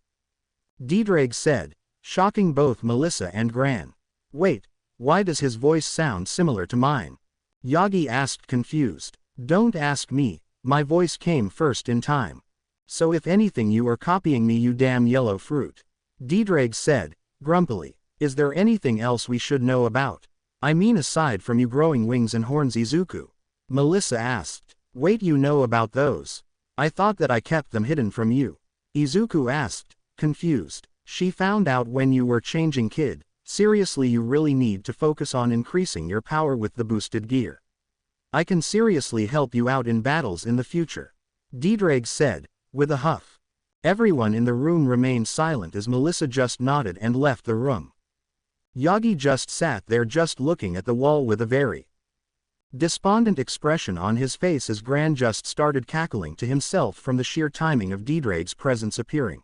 Dedrag said, shocking both Melissa and Gran. "Wait, why does his voice sound similar to mine?" Yagi asked confused. "Don't ask me, my voice came first in time. So if anything you are copying me, you damn yellow fruit," Dedrag said, grumpily. Is there anything else we should know about? I mean aside from you growing wings and horns, Izuku? Melissa asked. Wait, you know about those? I thought that I kept them hidden from you. Izuku asked, confused. She found out when you were changing, kid. Seriously, you really need to focus on increasing your power with the boosted gear. I can seriously help you out in battles in the future. DxD said, with a huff. Everyone in the room remained silent as Melissa just nodded and left the room. Yagi just sat there just looking at the wall with a very despondent expression on his face as Gran just started cackling to himself from the sheer timing of DxD's presence appearing.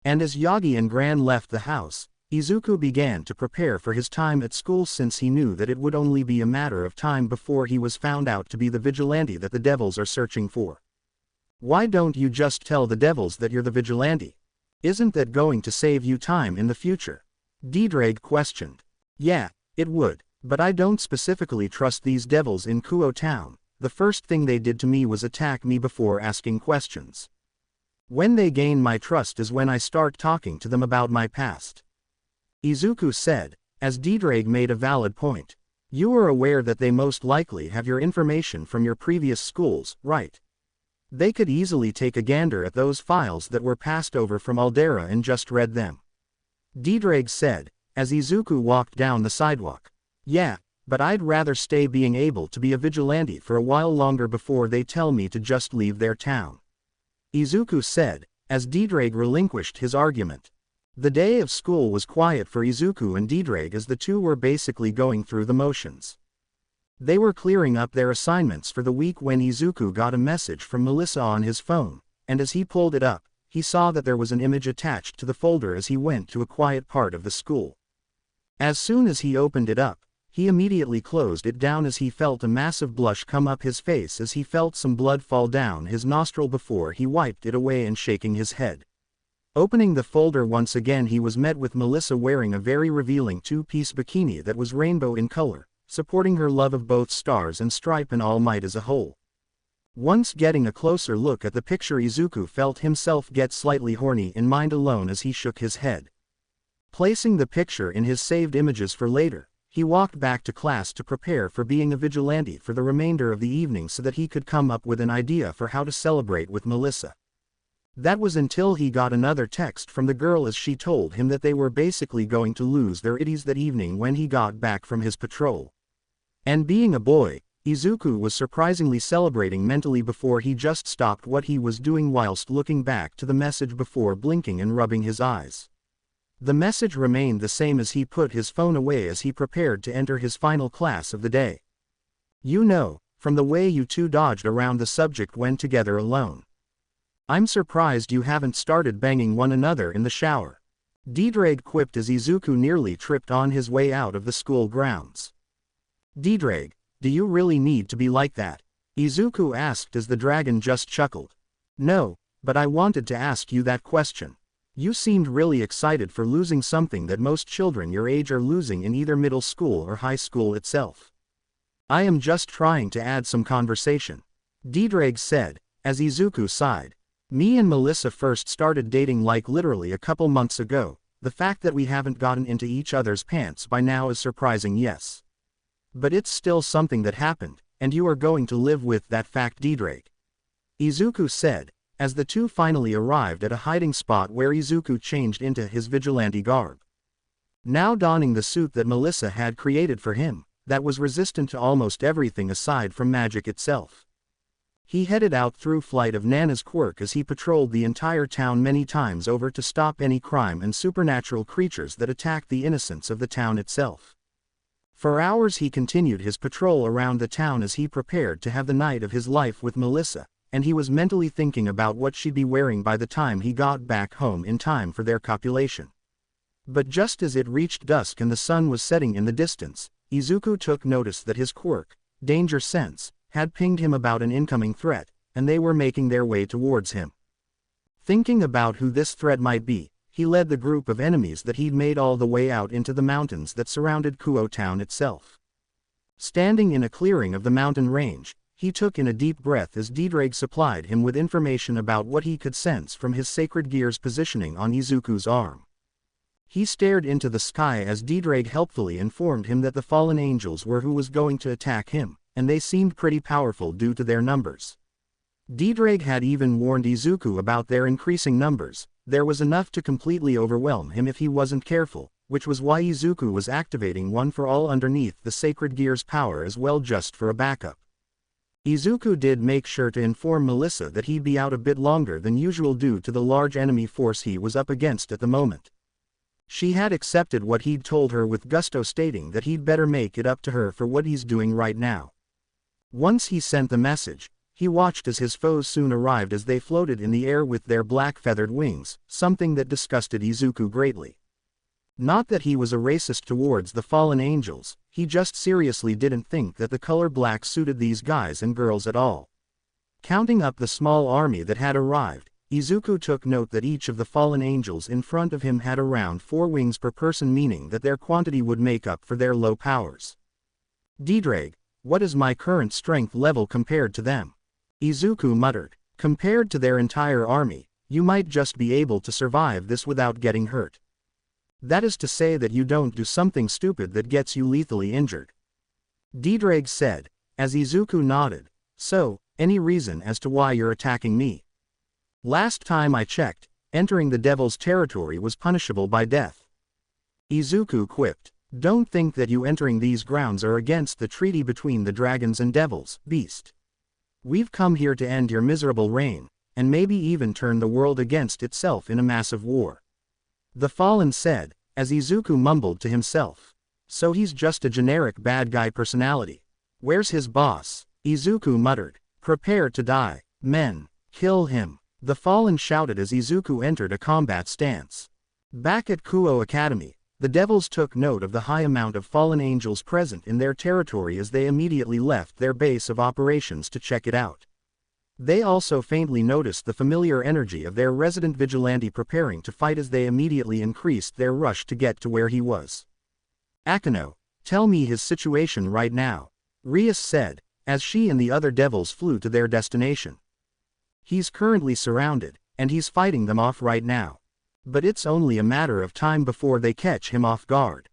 And as Yagi and Gran left the house, Izuku began to prepare for his time at school, since he knew that it would only be a matter of time before he was found out to be the vigilante that the devils are searching for. Why don't you just tell the devils that you're the vigilante? Isn't that going to save you time in the future? DxD questioned. Yeah, it would, but I don't specifically trust these devils in Kuo Town. The first thing they did to me was attack me before asking questions. When they gain my trust is when I start talking to them about my past. Izuku said, as DxD made a valid point. You are aware that they most likely have your information from your previous schools, right? They could easily take a gander at those files that were passed over from Aldera and just read them. DxD said, as Izuku walked down the sidewalk. Yeah, but I'd rather stay being able to be a vigilante for a while longer before they tell me to just leave their town. Izuku said, as DxD relinquished his argument. The day of school was quiet for Izuku and DxD as the two were basically going through the motions. They were clearing up their assignments for the week when Izuku got a message from Melissa on his phone, and as he pulled it up, he saw that there was an image attached to the folder as he went to a quiet part of the school. As soon as he opened it up, he immediately closed it down as he felt a massive blush come up his face as he felt some blood fall down his nostril before he wiped it away and shaking his head. Opening the folder once again, he was met with Melissa wearing a very revealing two-piece bikini that was rainbow in color, supporting her love of both Stars and Stripe and All Might as a whole. Once getting a closer look at the picture, Izuku felt himself get slightly horny in mind alone as he shook his head. Placing the picture in his saved images for later, he walked back to class to prepare for being a vigilante for the remainder of the evening so that he could come up with an idea for how to celebrate with Melissa. That was until he got another text from the girl as she told him that they were basically going to lose their iddies that evening when he got back from his patrol. And being a boy, Izuku was surprisingly celebrating mentally before he just stopped what he was doing whilst looking back to the message before blinking and rubbing his eyes. The message remained the same as he put his phone away as he prepared to enter his final class of the day. You know, from the way you two dodged around the subject when together alone. I'm surprised you haven't started banging one another in the shower. DxD quipped as Izuku nearly tripped on his way out of the school grounds. DxD, do you really need to be like that? Izuku asked as the dragon just chuckled. No, but I wanted to ask you that question. You seemed really excited for losing something that most children your age are losing in either middle school or high school itself. I am just trying to add some conversation. DxD said, as Izuku sighed. Me and Melissa first started dating like literally a couple months ago. The fact that we haven't gotten into each other's pants by now is surprising, yes. But it's still something that happened, and you are going to live with that fact, DxD. Izuku said, as the two finally arrived at a hiding spot where Izuku changed into his vigilante garb. Now donning the suit that Melissa had created for him, that was resistant to almost everything aside from magic itself. He headed out through Flight of Nana's quirk as he patrolled the entire town many times over to stop any crime and supernatural creatures that attacked the innocents of the town itself. For hours he continued his patrol around the town as he prepared to have the night of his life with Melissa, and he was mentally thinking about what she'd be wearing by the time he got back home in time for their copulation. But just as it reached dusk and the sun was setting in the distance, Izuku took notice that his quirk, Danger Sense, had pinged him about an incoming threat, and they were making their way towards him. Thinking about who this threat might be, he led the group of enemies that he'd made all the way out into the mountains that surrounded Kuo Town itself. Standing in a clearing of the mountain range, he took in a deep breath as DxD supplied him with information about what he could sense from his sacred gear's positioning on Izuku's arm. He stared into the sky as DxD helpfully informed him that the fallen angels were who was going to attack him, and they seemed pretty powerful due to their numbers. DxD had even warned Izuku about their increasing numbers. There was enough to completely overwhelm him if he wasn't careful, which was why Izuku was activating one for all underneath the sacred gear's power as well, just for a backup. Izuku did make sure to inform Melissa that he'd be out a bit longer than usual due to the large enemy force he was up against at the moment. She had accepted what he'd told her with gusto, stating that he'd better make it up to her for what he's doing right now. Once he sent the message, he watched as his foes soon arrived as they floated in the air with their black feathered wings, something that disgusted Izuku greatly. Not that he was a racist towards the fallen angels, he just seriously didn't think that the color black suited these guys and girls at all. Counting up the small army that had arrived, Izuku took note that each of the fallen angels in front of him had around 4 wings per person, meaning that their quantity would make up for their low powers. DxD, what is my current strength level compared to them? Izuku muttered. Compared to their entire army, you might just be able to survive this without getting hurt. That is to say that you don't do something stupid that gets you lethally injured. DxD said, as Izuku nodded. So, any reason as to why you're attacking me? Last time I checked, entering the devil's territory was punishable by death. Izuku quipped. Don't think that you entering these grounds are against the treaty between the dragons and devils, beast. We've come here to end your miserable reign, and maybe even turn the world against itself in a massive war. The Fallen said, as Izuku mumbled to himself. So he's just a generic bad guy personality. Where's his boss? Izuku muttered. Prepare to die. Men, kill him. The Fallen shouted as Izuku entered a combat stance. Back at Kuo Academy, the devils took note of the high amount of fallen angels present in their territory as they immediately left their base of operations to check it out. They also faintly noticed the familiar energy of their resident vigilante preparing to fight as they immediately increased their rush to get to where he was. Akeno, tell me his situation right now, Rias said, as she and the other devils flew to their destination. He's currently surrounded, and he's fighting them off right now. But it's only a matter of time before they catch him off guard.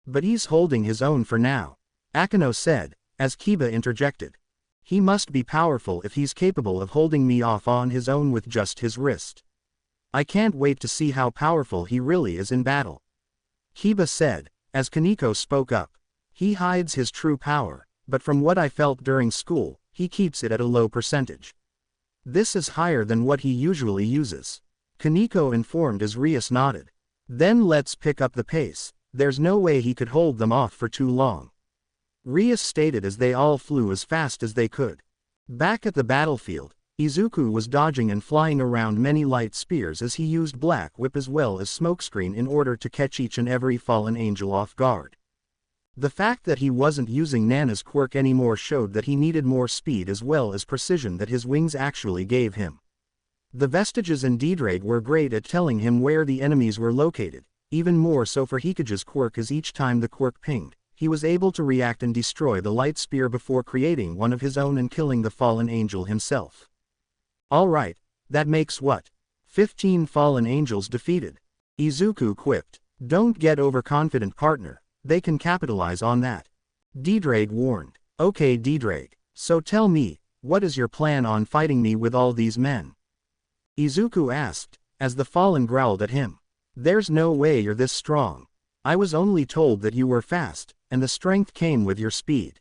But he's holding his own for now, Akeno said, as Kiba interjected. He must be powerful if he's capable of holding me off on his own with just his wrist. I can't wait to see how powerful he really is in battle. Kiba said, as Kaneko spoke up. He hides his true power, but from what I felt during school, he keeps it at a low percentage. This is higher than what he usually uses. Kaneko informed as Rias nodded. Then let's pick up the pace, there's no way he could hold them off for too long. Rias stated as they all flew as fast as they could. Back at the battlefield, Izuku was dodging and flying around many light spears as he used Black Whip as well as Smokescreen in order to catch each and every fallen angel off guard. The fact that he wasn't using Nana's quirk anymore showed that he needed more speed as well as precision that his wings actually gave him. The vestiges in DxD were great at telling him where the enemies were located, even more so for Hikage's quirk, as each time the quirk pinged, he was able to react and destroy the light spear before creating one of his own and killing the fallen angel himself. Alright, that makes what? 15 fallen angels defeated. Izuku quipped. Don't get overconfident, partner, they can capitalize on that. DxD warned. Okay DxD, so tell me, what is your plan on fighting me with all these men? Izuku asked, as the Fallen growled at him. There's no way you're this strong. I was only told that you were fast, and the strength came with your speed.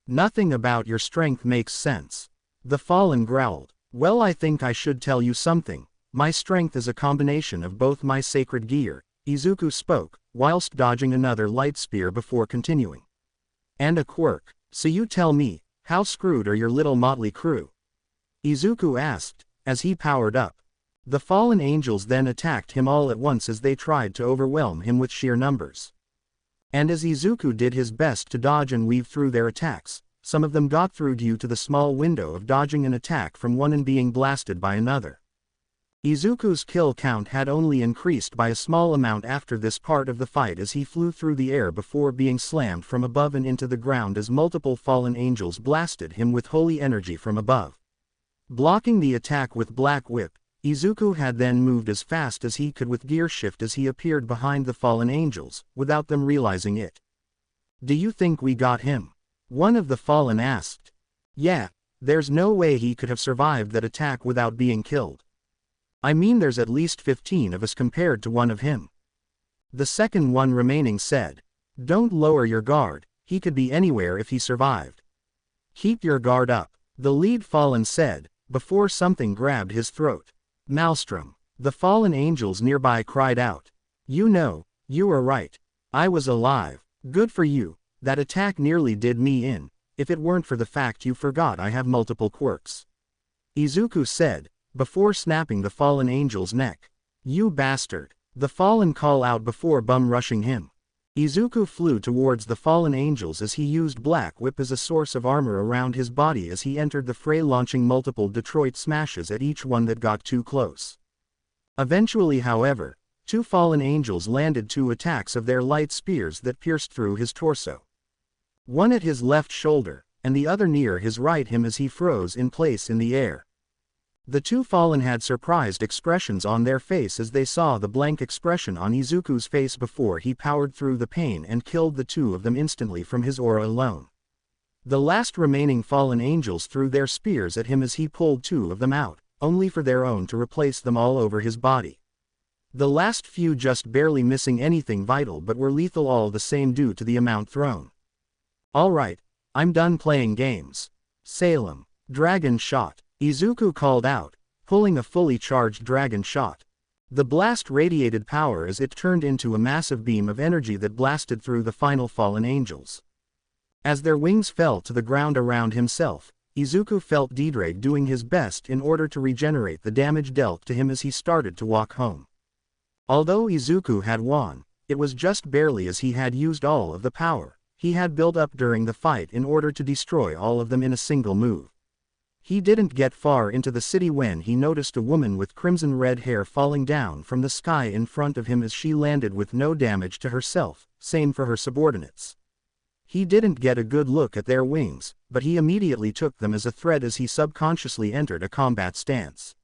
Nothing about your strength makes sense. The Fallen growled. Well, I think I should tell you something. My strength is a combination of both my sacred gear, Izuku spoke, whilst dodging another light spear before continuing. And a quirk. So you tell me, how screwed are your little motley crew? Izuku asked, as he powered up. The fallen angels then attacked him all at once as they tried to overwhelm him with sheer numbers. And as Izuku did his best to dodge and weave through their attacks, some of them got through due to the small window of dodging an attack from one and being blasted by another. Izuku's kill count had only increased by a small amount after this part of the fight as he flew through the air before being slammed from above and into the ground as multiple fallen angels blasted him with holy energy from above. Blocking the attack with Black Whip, Izuku had then moved as fast as he could with gear shift as he appeared behind the fallen angels, without them realizing it. "Do you think we got him?" one of the fallen asked. "Yeah, there's no way he could have survived that attack without being killed. I mean there's at least 15 of us compared to one of him." The second one remaining said. "Don't lower your guard, he could be anywhere if he survived. Keep your guard up," the lead fallen said, before something grabbed his throat. "Maelstrom." The fallen angels nearby cried out. "You know, you were right. I was alive. Good for you, that attack nearly did me in, if it weren't for the fact you forgot I have multiple quirks," Izuku said, before snapping the fallen angel's neck. "You bastard." The fallen call out before bum rushing him. Izuku flew towards the fallen angels as he used Black Whip as a source of armor around his body as he entered the fray, launching multiple Detroit smashes at each one that got too close. Eventually, however, 2 fallen angels landed 2 attacks of their light spears that pierced through his torso. One at his left shoulder, and the other near his right him as he froze in place in the air. The 2 fallen had surprised expressions on their face as they saw the blank expression on Izuku's face before he powered through the pain and killed the 2 of them instantly from his aura alone. The last remaining fallen angels threw their spears at him as he pulled 2 of them out, only for their own to replace them all over his body. The last few just barely missing anything vital but were lethal all the same due to the amount thrown. "Alright, I'm done playing games. Salem." Dragon shot. Izuku called out, pulling a fully charged dragon shot. The blast radiated power as it turned into a massive beam of energy that blasted through the final fallen angels. As their wings fell to the ground around himself, Izuku felt Deku doing his best in order to regenerate the damage dealt to him as he started to walk home. Although Izuku had won, it was just barely as he had used all of the power he had built up during the fight in order to destroy all of them in a single move. He didn't get far into the city when he noticed a woman with crimson red hair falling down from the sky in front of him as she landed with no damage to herself, same for her subordinates. He didn't get a good look at their wings, but he immediately took them as a threat as he subconsciously entered a combat stance.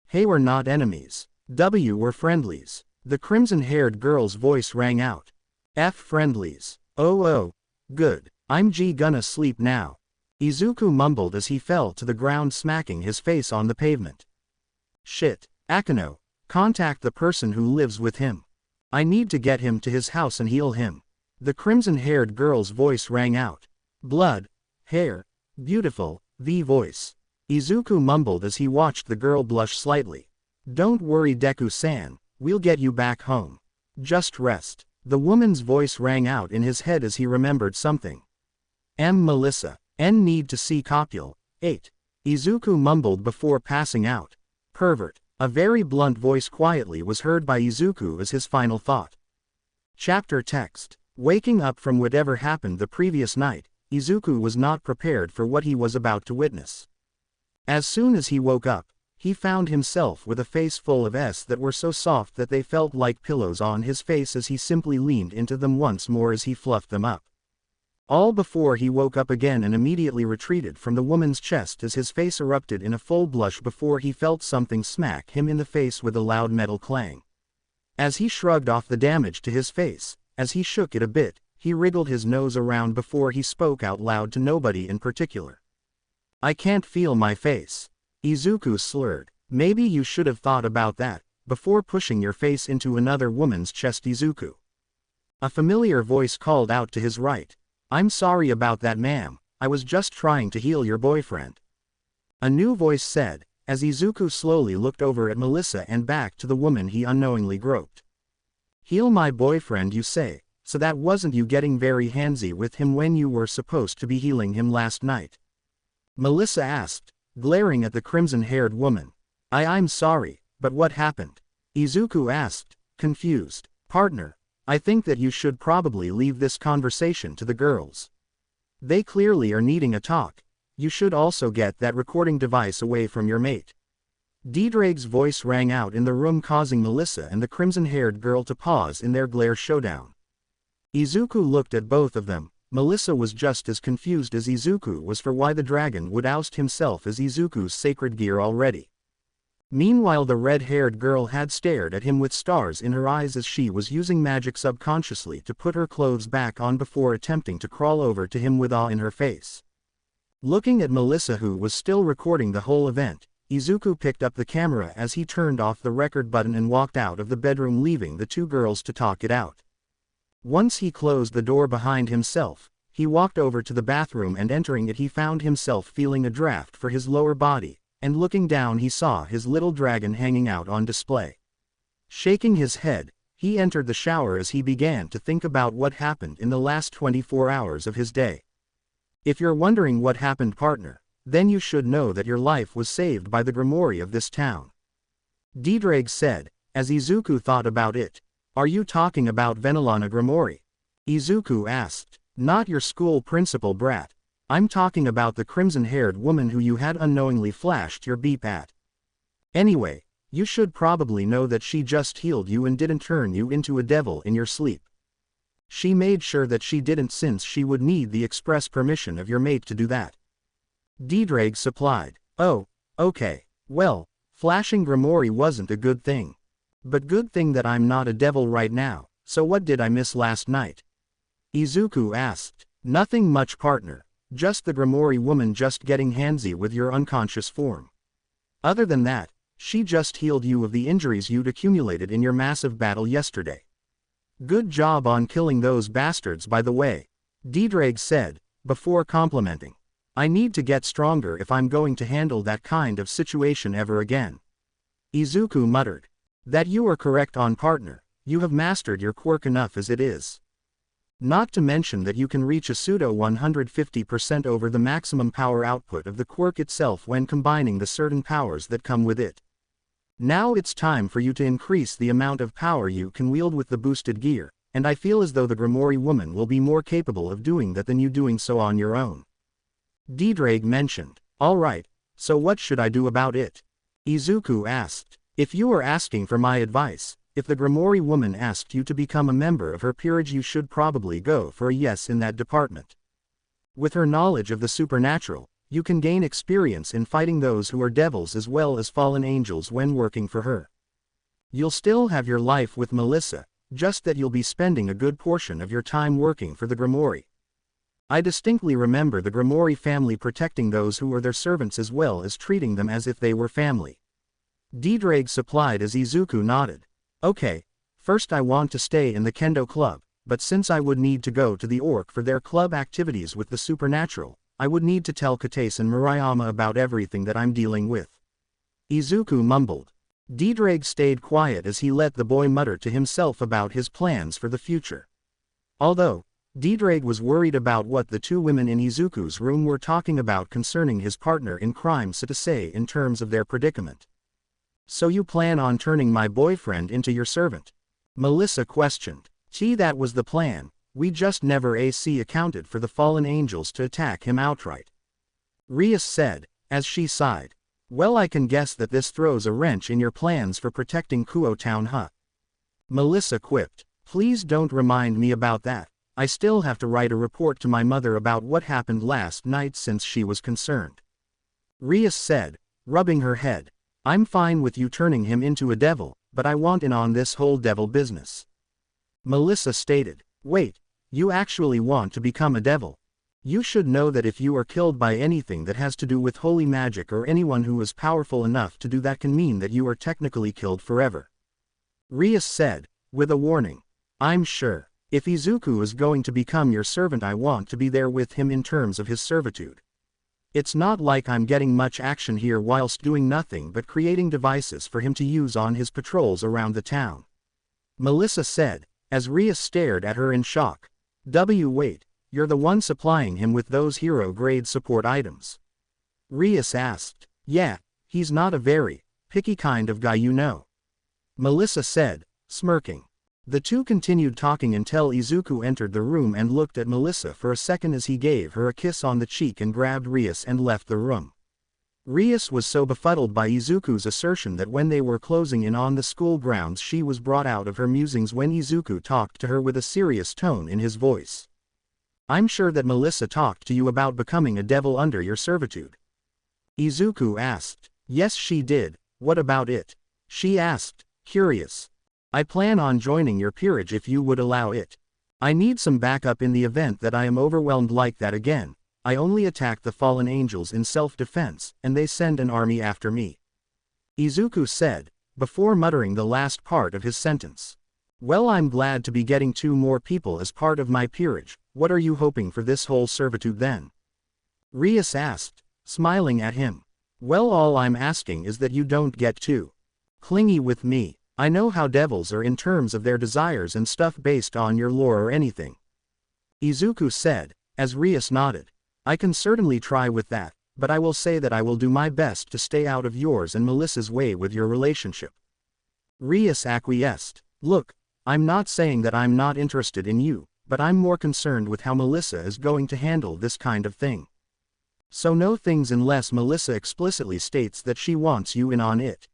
"Hey, we're not enemies. We're friendlies." The crimson-haired girl's voice rang out. "F friendlies. Oh, good. I'm gonna sleep now," Izuku mumbled as he fell to the ground, smacking his face on the pavement. "Shit, Akano, contact the person who lives with him. I need to get him to his house and heal him." The crimson-haired girl's voice rang out. "Blood, hair, beautiful, the voice," Izuku mumbled as he watched the girl blush slightly. "Don't worry, Deku-san, we'll get you back home. Just rest." The woman's voice rang out in his head as he remembered something. Melissa. Need to see copule. 8. Izuku mumbled before passing out. "Pervert." A very blunt voice quietly was heard by Izuku as his final thought. Chapter text. Waking up from whatever happened the previous night, Izuku was not prepared for what he was about to witness. As soon as he woke up, he found himself with a face full of that were so soft that they felt like pillows on his face as he simply leaned into them once more as he fluffed them up. All before he woke up again and immediately retreated from the woman's chest as his face erupted in a full blush before he felt something smack him in the face with a loud metal clang. As he shrugged off the damage to his face, as he shook it a bit, he wriggled his nose around before he spoke out loud to nobody in particular. "I can't feel my face." Izuku slurred. "Maybe you should have thought about that before pushing your face into another woman's chest, Izuku." A familiar voice called out to his right. "I'm sorry about that, ma'am, I was just trying to heal your boyfriend," a new voice said, as Izuku slowly looked over at Melissa and back to the woman he unknowingly groped. "Heal my boyfriend, you say? So that wasn't you getting very handsy with him when you were supposed to be healing him last night?" Melissa asked, glaring at the crimson-haired woman. I'm sorry, but what happened?" Izuku asked, confused. "Partner, I think that you should probably leave this conversation to the girls. They clearly are needing a talk. You should also get that recording device away from your mate." Dedrake's voice rang out in the room, causing Melissa and the crimson-haired girl to pause in their glare showdown. Izuku looked at both of them. Melissa was just as confused as Izuku was for why the dragon would oust himself as Izuku's sacred gear already. Meanwhile, the red-haired girl had stared at him with stars in her eyes as she was using magic subconsciously to put her clothes back on before attempting to crawl over to him with awe in her face. Looking at Melissa, who was still recording the whole event, Izuku picked up the camera as he turned off the record button and walked out of the bedroom, leaving the two girls to talk it out. Once he closed the door behind himself, he walked over to the bathroom, and entering it he found himself feeling a draft for his lower body, and looking down he saw his little dragon hanging out on display. Shaking his head, he entered the shower as he began to think about what happened in the last 24 hours of his day. If you're wondering what happened, partner, then you should know that your life was saved by the Grimoire of this town. DxD said, as Izuku thought about it. Are you talking about Venelana Grimoire? Izuku asked. Not your school principal brat. I'm talking about the crimson-haired woman who you had unknowingly flashed your beep at. Anyway, you should probably know that she just healed you and didn't turn you into a devil in your sleep. She made sure that she didn't, since she would need the express permission of your mate to do that. DxD supplied. Oh, okay. Well, flashing Grimoire wasn't a good thing. But good thing that I'm not a devil right now. So what did I miss last night? Izuku asked. Nothing much, partner. Just the Grimoire woman just getting handsy with your unconscious form. Other than that, she just healed you of the injuries you'd accumulated in your massive battle yesterday. Good job on killing those bastards, by the way, DxD said, before complimenting. I need to get stronger if I'm going to handle that kind of situation ever again. Izuku muttered. That you are correct on, partner. You have mastered your quirk enough as it is. Not to mention that you can reach a pseudo 150% over the maximum power output of the quirk itself when combining the certain powers that come with it. Now it's time for you to increase the amount of power you can wield with the boosted gear, and I feel as though the Grimoire woman will be more capable of doing that than you doing so on your own. DxD mentioned. Alright, so what should I do about it? Izuku asked. If you are asking for my advice, if the Grimoire woman asked you to become a member of her peerage, you should probably go for a yes in that department. With her knowledge of the supernatural, you can gain experience in fighting those who are devils as well as fallen angels when working for her. You'll still have your life with Melissa, just that you'll be spending a good portion of your time working for the Grimoire. I distinctly remember the Grimoire family protecting those who were their servants as well as treating them as if they were family. DxD supplied as Izuku nodded. Okay, first I want to stay in the Kendo Club, but since I would need to go to the Orc for their club activities with the supernatural, I would need to tell Katase and Murayama about everything that I'm dealing with. Izuku mumbled. DxD stayed quiet as he let the boy mutter to himself about his plans for the future. Although, DxD was worried about what the two women in Izuku's room were talking about concerning his partner in crime, Issei, in terms of their predicament. So you plan on turning my boyfriend into your servant? Melissa questioned. Gee, that was the plan, we just never accounted for the fallen angels to attack him outright. Rias said, as she sighed. Well, I can guess that this throws a wrench in your plans for protecting Kuo Town, huh? Melissa quipped. Please don't remind me about that. I still have to write a report to my mother about what happened last night since she was concerned. Rias said, rubbing her head. I'm fine with you turning him into a devil, but I want in on this whole devil business. Melissa stated. Wait, you actually want to become a devil? You should know that if you are killed by anything that has to do with holy magic or anyone who is powerful enough to do that can mean that you are technically killed forever. Rias said, with a warning. I'm sure. If Izuku is going to become your servant, I want to be there with him in terms of his servitude. It's not like I'm getting much action here whilst doing nothing but creating devices for him to use on his patrols around the town. Melissa said, as Rias stared at her in shock. Wait, you're the one supplying him with those hero-grade support items? Rias asked. Yeah, he's not a very picky kind of guy, you know. Melissa said, smirking. The two continued talking until Izuku entered the room and looked at Melissa for a second as he gave her a kiss on the cheek and grabbed Rias and left the room. Rias was so befuddled by Izuku's assertion that when they were closing in on the school grounds she was brought out of her musings when Izuku talked to her with a serious tone in his voice. I'm sure that Melissa talked to you about becoming a devil under your servitude. Izuku asked. Yes, she did. What about it? She asked, curious. I plan on joining your peerage if you would allow it. I need some backup in the event that I am overwhelmed like that again. I only attack the fallen angels in self-defense, and they send an army after me. Izuku said, before muttering the last part of his sentence. Well, I'm glad to be getting 2 more people as part of my peerage. What are you hoping for this whole servitude then? Rias asked, smiling at him. Well, all I'm asking is that you don't get too clingy with me. I know how devils are in terms of their desires and stuff based on your lore or anything. Izuku said, as Rias nodded. I can certainly try with that, but I will say that I will do my best to stay out of yours and Melissa's way with your relationship. Rias acquiesced. Look, I'm not saying that I'm not interested in you, but I'm more concerned with how Melissa is going to handle this kind of thing. So no things unless Melissa explicitly states that she wants you in on it.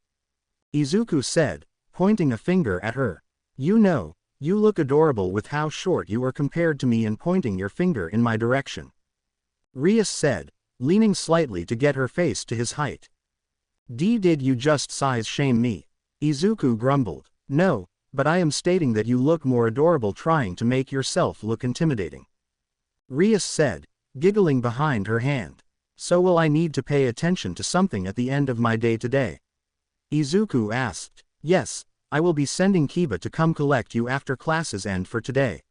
Izuku said, pointing a finger at her. You know, you look adorable with how short you are compared to me and pointing your finger in my direction. Rias said, leaning slightly to get her face to his height. Did you just size shame me? Izuku grumbled. No, but I am stating that you look more adorable trying to make yourself look intimidating. Rias said, giggling behind her hand. So will I need to pay attention to something at the end of my day today? Izuku asked. Yes, I will be sending Kiba to come collect you after classes end for today.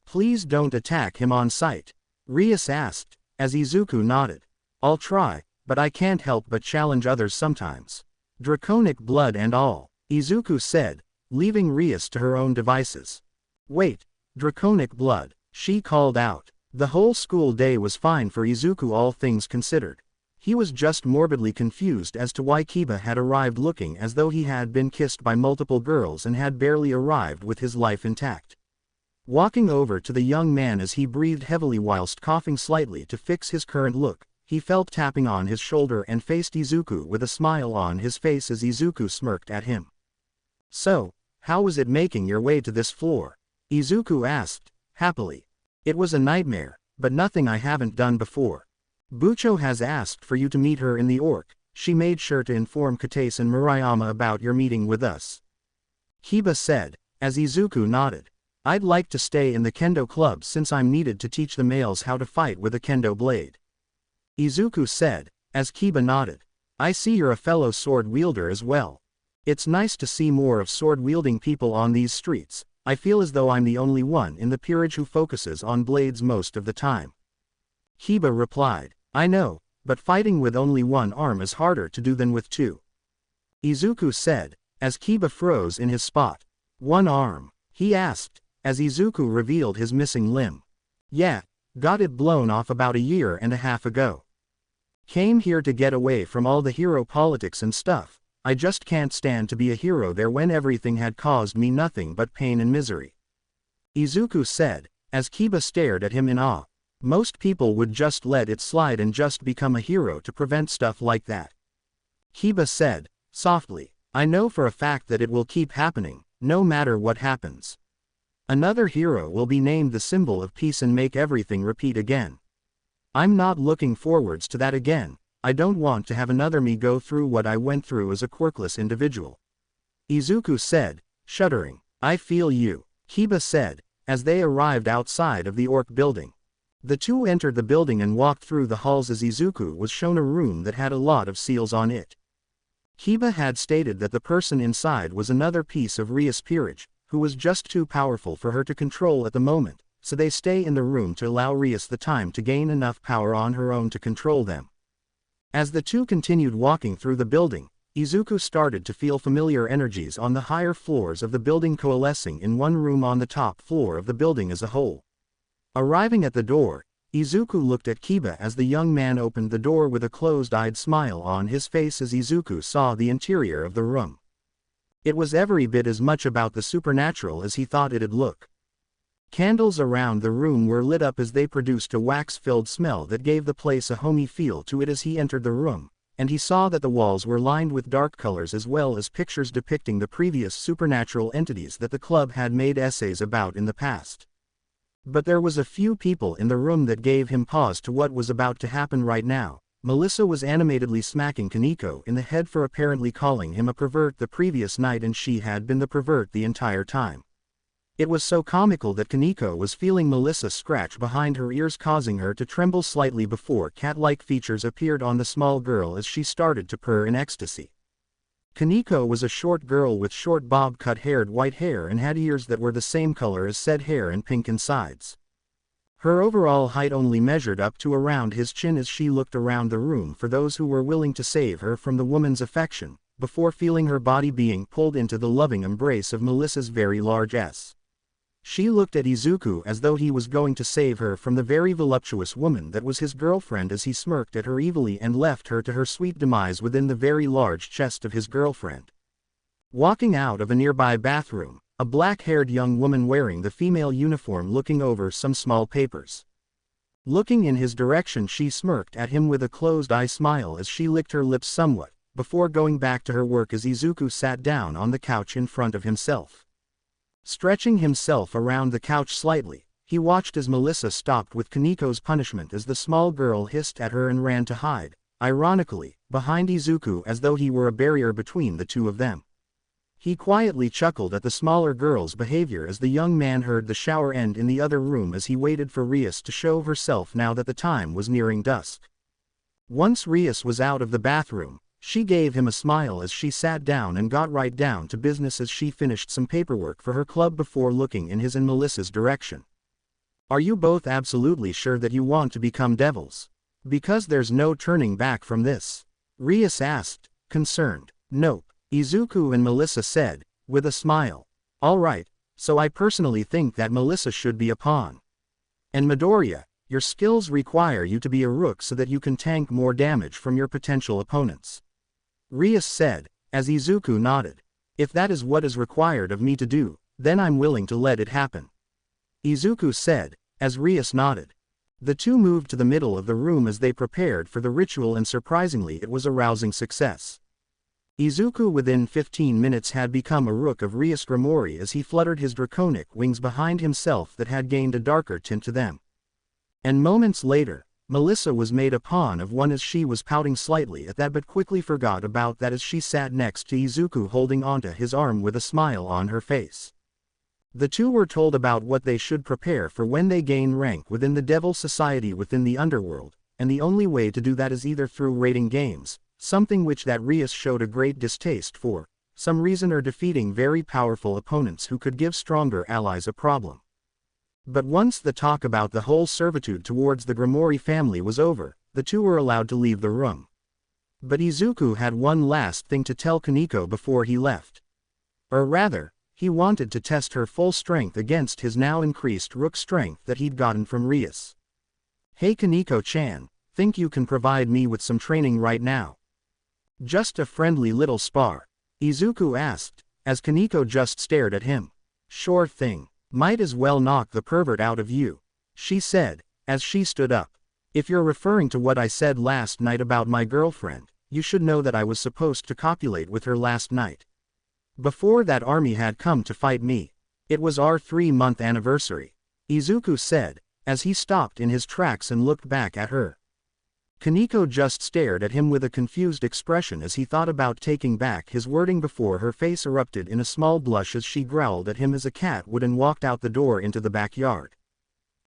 Please don't attack him on sight. Rias asked, as Izuku nodded. I'll try, but I can't help but challenge others sometimes. Draconic blood and all, Izuku said, leaving Rias to her own devices. Wait, draconic blood, she called out. The whole school day was fine for Izuku, all things considered. He was just morbidly confused as to why Kiba had arrived looking as though he had been kissed by multiple girls and had barely arrived with his life intact. Walking over to the young man as he breathed heavily whilst coughing slightly to fix his current look, he felt tapping on his shoulder and faced Izuku with a smile on his face as Izuku smirked at him. So, how was it making your way to this floor? Izuku asked, happily. It was a nightmare, but nothing I haven't done before. Bucho has asked for you to meet her in the Orc. She made sure to inform Katase and Murayama about your meeting with us. Kiba said, as Izuku nodded. I'd like to stay in the kendo club since I'm needed to teach the males how to fight with a kendo blade. Izuku said, as Kiba nodded. I see you're a fellow sword wielder as well. It's nice to see more of sword-wielding people on these streets. I feel as though I'm the only one in the peerage who focuses on blades most of the time. Kiba replied, I know, but fighting with only one arm is harder to do than with 2. Izuku said, as Kiba froze in his spot. One arm? He asked, as Izuku revealed his missing limb. Yeah, got it blown off about a year and a half ago. Came here to get away from all the hero politics and stuff. I just can't stand to be a hero there when everything had caused me nothing but pain and misery. Izuku said, as Kiba stared at him in awe. Most people would just let it slide and just become a hero to prevent stuff like that. Kiba said, softly, I know for a fact that it will keep happening, no matter what happens. Another hero will be named the symbol of peace and make everything repeat again. I'm not looking forwards to that again. I don't want to have another me go through what I went through as a quirkless individual. Izuku said, shuddering. I feel you, Kiba said, as they arrived outside of the Orc building. The two entered the building and walked through the halls as Izuku was shown a room that had a lot of seals on it. Kiba had stated that the person inside was another piece of Rias' peerage, who was just too powerful for her to control at the moment, so they stay in the room to allow Rias the time to gain enough power on her own to control them. As the two continued walking through the building, Izuku started to feel familiar energies on the higher floors of the building coalescing in one room on the top floor of the building as a whole. Arriving at the door, Izuku looked at Kiba as the young man opened the door with a closed-eyed smile on his face as Izuku saw the interior of the room. It was every bit as much about the supernatural as he thought it'd look. Candles around the room were lit up as they produced a wax-filled smell that gave the place a homey feel to it as he entered the room, and he saw that the walls were lined with dark colors as well as pictures depicting the previous supernatural entities that the club had made essays about in the past. But there was a few people in the room that gave him pause to what was about to happen right now, Melissa was animatedly smacking Kaneko in the head for apparently calling him a pervert the previous night, and she had been the pervert the entire time. It was so comical that Kaneko was feeling Melissa scratch behind her ears, causing her to tremble slightly before cat-like features appeared on the small girl as she started to purr in ecstasy. Kaneko was a short girl with short bob-cut-haired white hair and had ears that were the same color as said hair and pink insides. Her overall height only measured up to around his chin as she looked around the room for those who were willing to save her from the woman's affection, before feeling her body being pulled into the loving embrace of Melissa's very large S. She looked at Izuku as though he was going to save her from the very voluptuous woman that was his girlfriend, as he smirked at her evilly and left her to her sweet demise within the very large chest of his girlfriend. Walking out of a nearby bathroom, a black-haired young woman wearing the female uniform looking over some small papers. Looking in his direction, she smirked at him with a closed-eye smile as she licked her lips somewhat, before going back to her work as Izuku sat down on the couch in front of himself. Stretching himself around the couch slightly, he watched as Melissa stopped with Kaneko's punishment as the small girl hissed at her and ran to hide, ironically, behind Izuku as though he were a barrier between the two of them. He quietly chuckled at the smaller girl's behavior as the young man heard the shower end in the other room as he waited for Rias to show herself now that the time was nearing dusk. Once Rias was out of the bathroom, she gave him a smile as she sat down and got right down to business as she finished some paperwork for her club before looking in his and Melissa's direction. "Are you both absolutely sure that you want to become devils? Because there's no turning back from this?" Rias asked, concerned. "Nope," Izuku and Melissa said, with a smile. "Alright, so I personally think that Melissa should be a pawn. And Midoriya, your skills require you to be a rook so that you can tank more damage from your potential opponents," Rias said, as Izuku nodded. "If that is what is required of me to do, then I'm willing to let it happen," Izuku said, as Rias nodded. The two moved to the middle of the room as they prepared for the ritual, and surprisingly it was a rousing success. Izuku within 15 minutes had become a rook of Rias Grimori as he fluttered his draconic wings behind himself that had gained a darker tint to them. And moments later, Melissa was made a pawn of one as she was pouting slightly at that but quickly forgot about that as she sat next to Izuku holding onto his arm with a smile on her face. The two were told about what they should prepare for when they gain rank within the Devil Society within the underworld, and the only way to do that is either through raiding games, something which that Rias showed a great distaste for, some reason, or defeating very powerful opponents who could give stronger allies a problem. But once the talk about the whole servitude towards the Grimori family was over, the two were allowed to leave the room. But Izuku had one last thing to tell Kaneko before he left. Or rather, he wanted to test her full strength against his now increased rook strength that he'd gotten from Rias. "Hey Kaneko-chan, think you can provide me with some training right now?" "Just a friendly little spar?" Izuku asked, as Kaneko just stared at him. "Sure thing. Might as well knock the pervert out of you," she said, as she stood up. "If you're referring to what I said last night about my girlfriend, you should know that I was supposed to copulate with her last night. Before that army had come to fight me. It was our 3-month anniversary," Izuku said, as he stopped in his tracks and looked back at her. Kaneko just stared at him with a confused expression as he thought about taking back his wording before her face erupted in a small blush as she growled at him as a cat would and walked out the door into the backyard.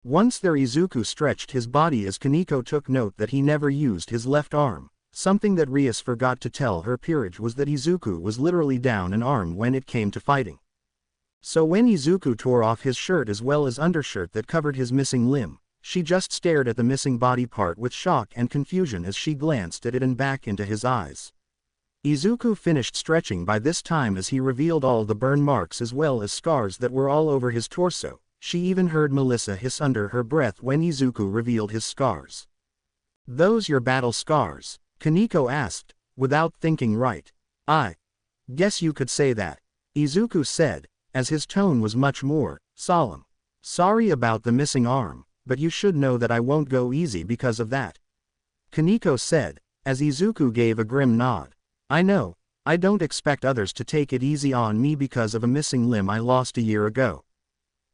Once there, Izuku stretched his body as Kaneko took note that he never used his left arm. Something that Rias forgot to tell her peerage was that Izuku was literally down an arm when it came to fighting. So when Izuku tore off his shirt as well as undershirt that covered his missing limb, she just stared at the missing body part with shock and confusion as she glanced at it and back into his eyes. Izuku finished stretching by this time as he revealed all the burn marks as well as scars that were all over his torso. She even heard Melissa hiss under her breath when Izuku revealed his scars. "Those your battle scars?" Kaneko asked, without thinking. "Right. I guess you could say that," Izuku said, as his tone was much more solemn. "Sorry about the missing arm, but you should know that I won't go easy because of that," Kaneko said, as Izuku gave a grim nod. "I know, I don't expect others to take it easy on me because of a missing limb I lost a year ago,"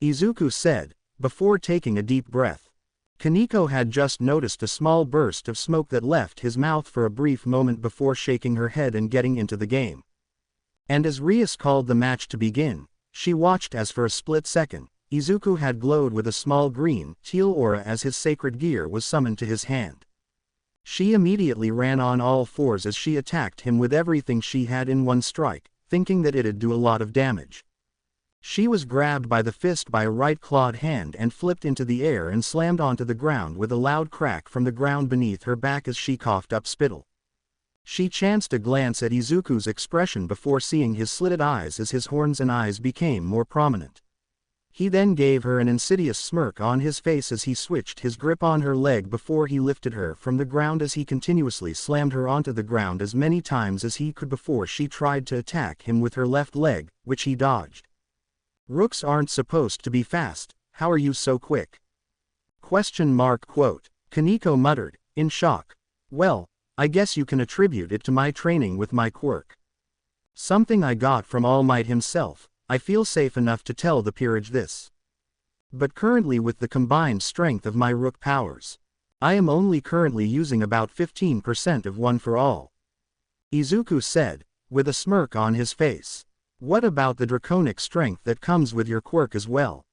Izuku said, before taking a deep breath. Kaneko had just noticed a small burst of smoke that left his mouth for a brief moment before shaking her head and getting into the game. And as Rias called the match to begin, she watched as for a split second, Izuku had glowed with a small green-teal aura as his sacred gear was summoned to his hand. She immediately ran on all fours as she attacked him with everything she had in one strike, thinking that it'd do a lot of damage. She was grabbed by the fist by a right-clawed hand and flipped into the air and slammed onto the ground with a loud crack from the ground beneath her back as she coughed up spittle. She chanced a glance at Izuku's expression before seeing his slitted eyes as his horns and eyes became more prominent. He then gave her an insidious smirk on his face as he switched his grip on her leg before he lifted her from the ground as he continuously slammed her onto the ground as many times as he could before she tried to attack him with her left leg, which he dodged. "Rooks aren't supposed to be fast, how are you so quick?" Kaneko muttered, in shock. "Well, I guess you can attribute it to my training with my quirk. Something I got from All Might himself. I feel safe enough to tell the peerage this. But currently with the combined strength of my rook powers, I am only currently using about 15% of one for all," Izuku said, with a smirk on his face. "What about the draconic strength that comes with your quirk as well?"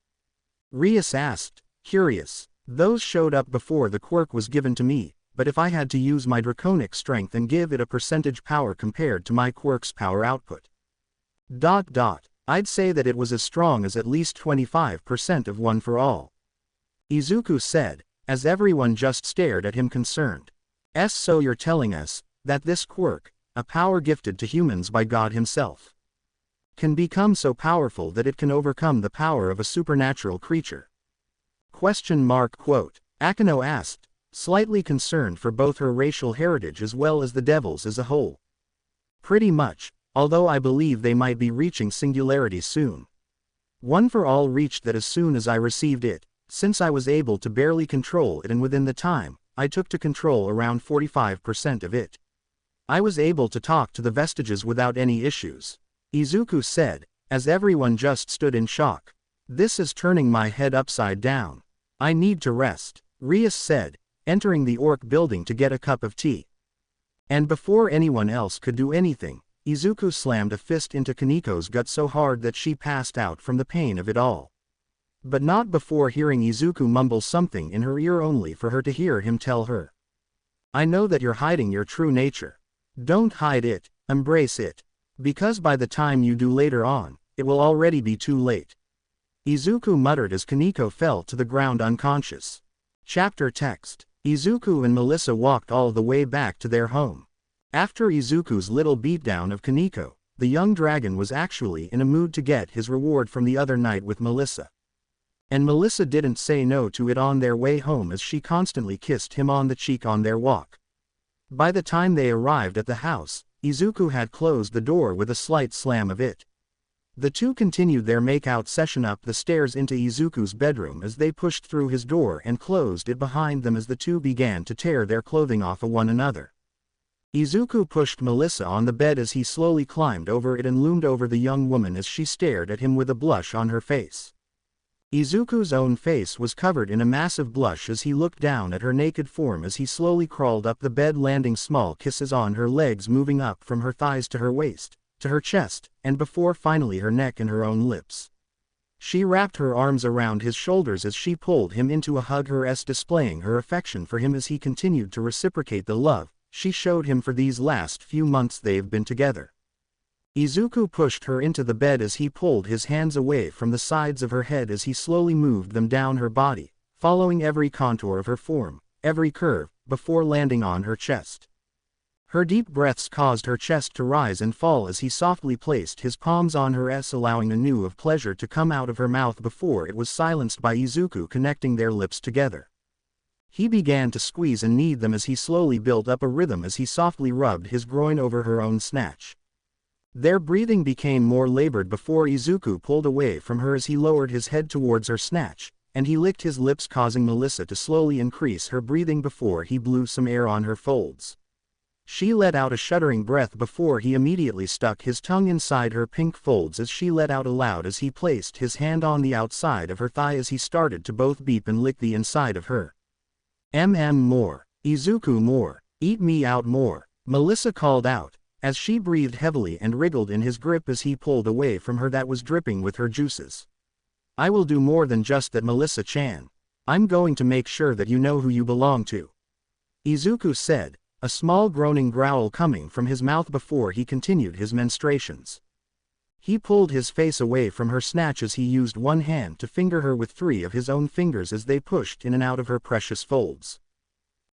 Rias asked, curious. "Those showed up before the quirk was given to me, but if I had to use my draconic strength and give it a percentage power compared to my quirk's power output, I'd say that it was as strong as at least 25% of one for all," Izuku said, as everyone just stared at him concerned. "So you're telling us that this quirk, a power gifted to humans by God himself, can become so powerful that it can overcome the power of a supernatural creature?" Akeno asked, slightly concerned for both her racial heritage as well as the devils as a whole. "Pretty much. Although I believe they might be reaching singularity soon. One for all reached that as soon as I received it, since I was able to barely control it and within the time I took to control around 45% of it, I was able to talk to the vestiges without any issues," Izuku said, as everyone just stood in shock. "This is turning my head upside down. I need to rest," Rias said, entering the orc building to get a cup of tea. And before anyone else could do anything, Izuku slammed a fist into Kaneko's gut so hard that she passed out from the pain of it all. But not before hearing Izuku mumble something in her ear only for her to hear him tell her, "I know that you're hiding your true nature. Don't hide it, embrace it. Because by the time you do later on, it will already be too late," Izuku muttered as Kaneko fell to the ground unconscious. Chapter text. Izuku and Melissa walked all the way back to their home. After Izuku's little beatdown of Kaneko, the young dragon was actually in a mood to get his reward from the other night with Melissa. And Melissa didn't say no to it on their way home as she constantly kissed him on the cheek on their walk. By the time they arrived at the house, Izuku had closed the door with a slight slam of it. The two continued their make-out session up the stairs into Izuku's bedroom as they pushed through his door and closed it behind them as the two began to tear their clothing off of one another. Izuku pushed Melissa on the bed as he slowly climbed over it and loomed over the young woman as she stared at him with a blush on her face. Izuku's own face was covered in a massive blush as he looked down at her naked form as he slowly crawled up the bed, landing small kisses on her legs, moving up from her thighs to her waist, to her chest, and before finally her neck and her own lips. She wrapped her arms around his shoulders as she pulled him into a hug, displaying her affection for him as he continued to reciprocate the love she showed him for these last few months they've been together. Izuku pushed her into the bed as he pulled his hands away from the sides of her head as he slowly moved them down her body, following every contour of her form, every curve, before landing on her chest. Her deep breaths caused her chest to rise and fall as he softly placed his palms on her allowing a new of pleasure to come out of her mouth before it was silenced by Izuku connecting their lips together. He began to squeeze and knead them as he slowly built up a rhythm as he softly rubbed his groin over her own snatch. Their breathing became more labored before Izuku pulled away from her as he lowered his head towards her snatch, and he licked his lips, causing Melissa to slowly increase her breathing before he blew some air on her folds. She let out a shuddering breath before he immediately stuck his tongue inside her pink folds as she let out aloud as he placed his hand on the outside of her thigh as he started to both beep and lick the inside of her More. Izuku more. Eat me out more. Melissa called out, as she breathed heavily and wriggled in his grip as he pulled away from her that was dripping with her juices. I will do more than just that, Melissa-chan. I'm going to make sure that you know who you belong to. Izuku said, a small groaning growl coming from his mouth before he continued his menstruations. He pulled his face away from her snatch as he used one hand to finger her with 3 of his own fingers as they pushed in and out of her precious folds.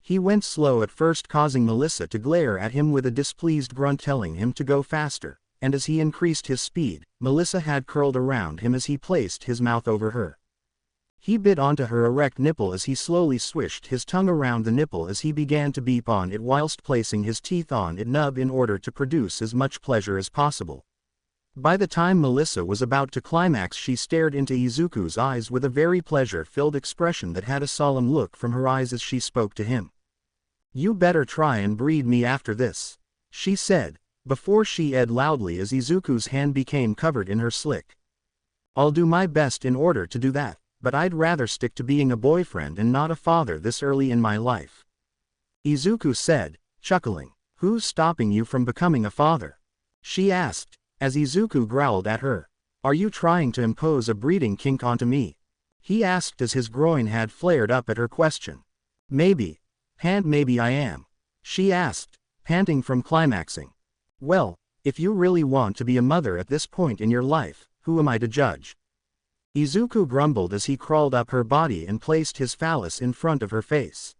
He went slow at first, causing Melissa to glare at him with a displeased grunt telling him to go faster, and as he increased his speed, Melissa had curled around him as he placed his mouth over her. He bit onto her erect nipple as he slowly swished his tongue around the nipple as he began to beep on it whilst placing his teeth on its nub in order to produce as much pleasure as possible. By the time Melissa was about to climax, she stared into Izuku's eyes with a very pleasure-filled expression that had a solemn look from her eyes as she spoke to him. You better try and breed me after this, she said, before she ed loudly as Izuku's hand became covered in her slick. I'll do my best in order to do that, but I'd rather stick to being a boyfriend and not a father this early in my life. Izuku said, chuckling. Who's stopping you from becoming a father? She asked, as Izuku growled at her. Are you trying to impose a breeding kink onto me? He asked as his groin had flared up at her question. Maybe. Maybe I am. She asked, panting from climaxing. Well, if you really want to be a mother at this point in your life, who am I to judge? Izuku grumbled as he crawled up her body and placed his phallus in front of her face.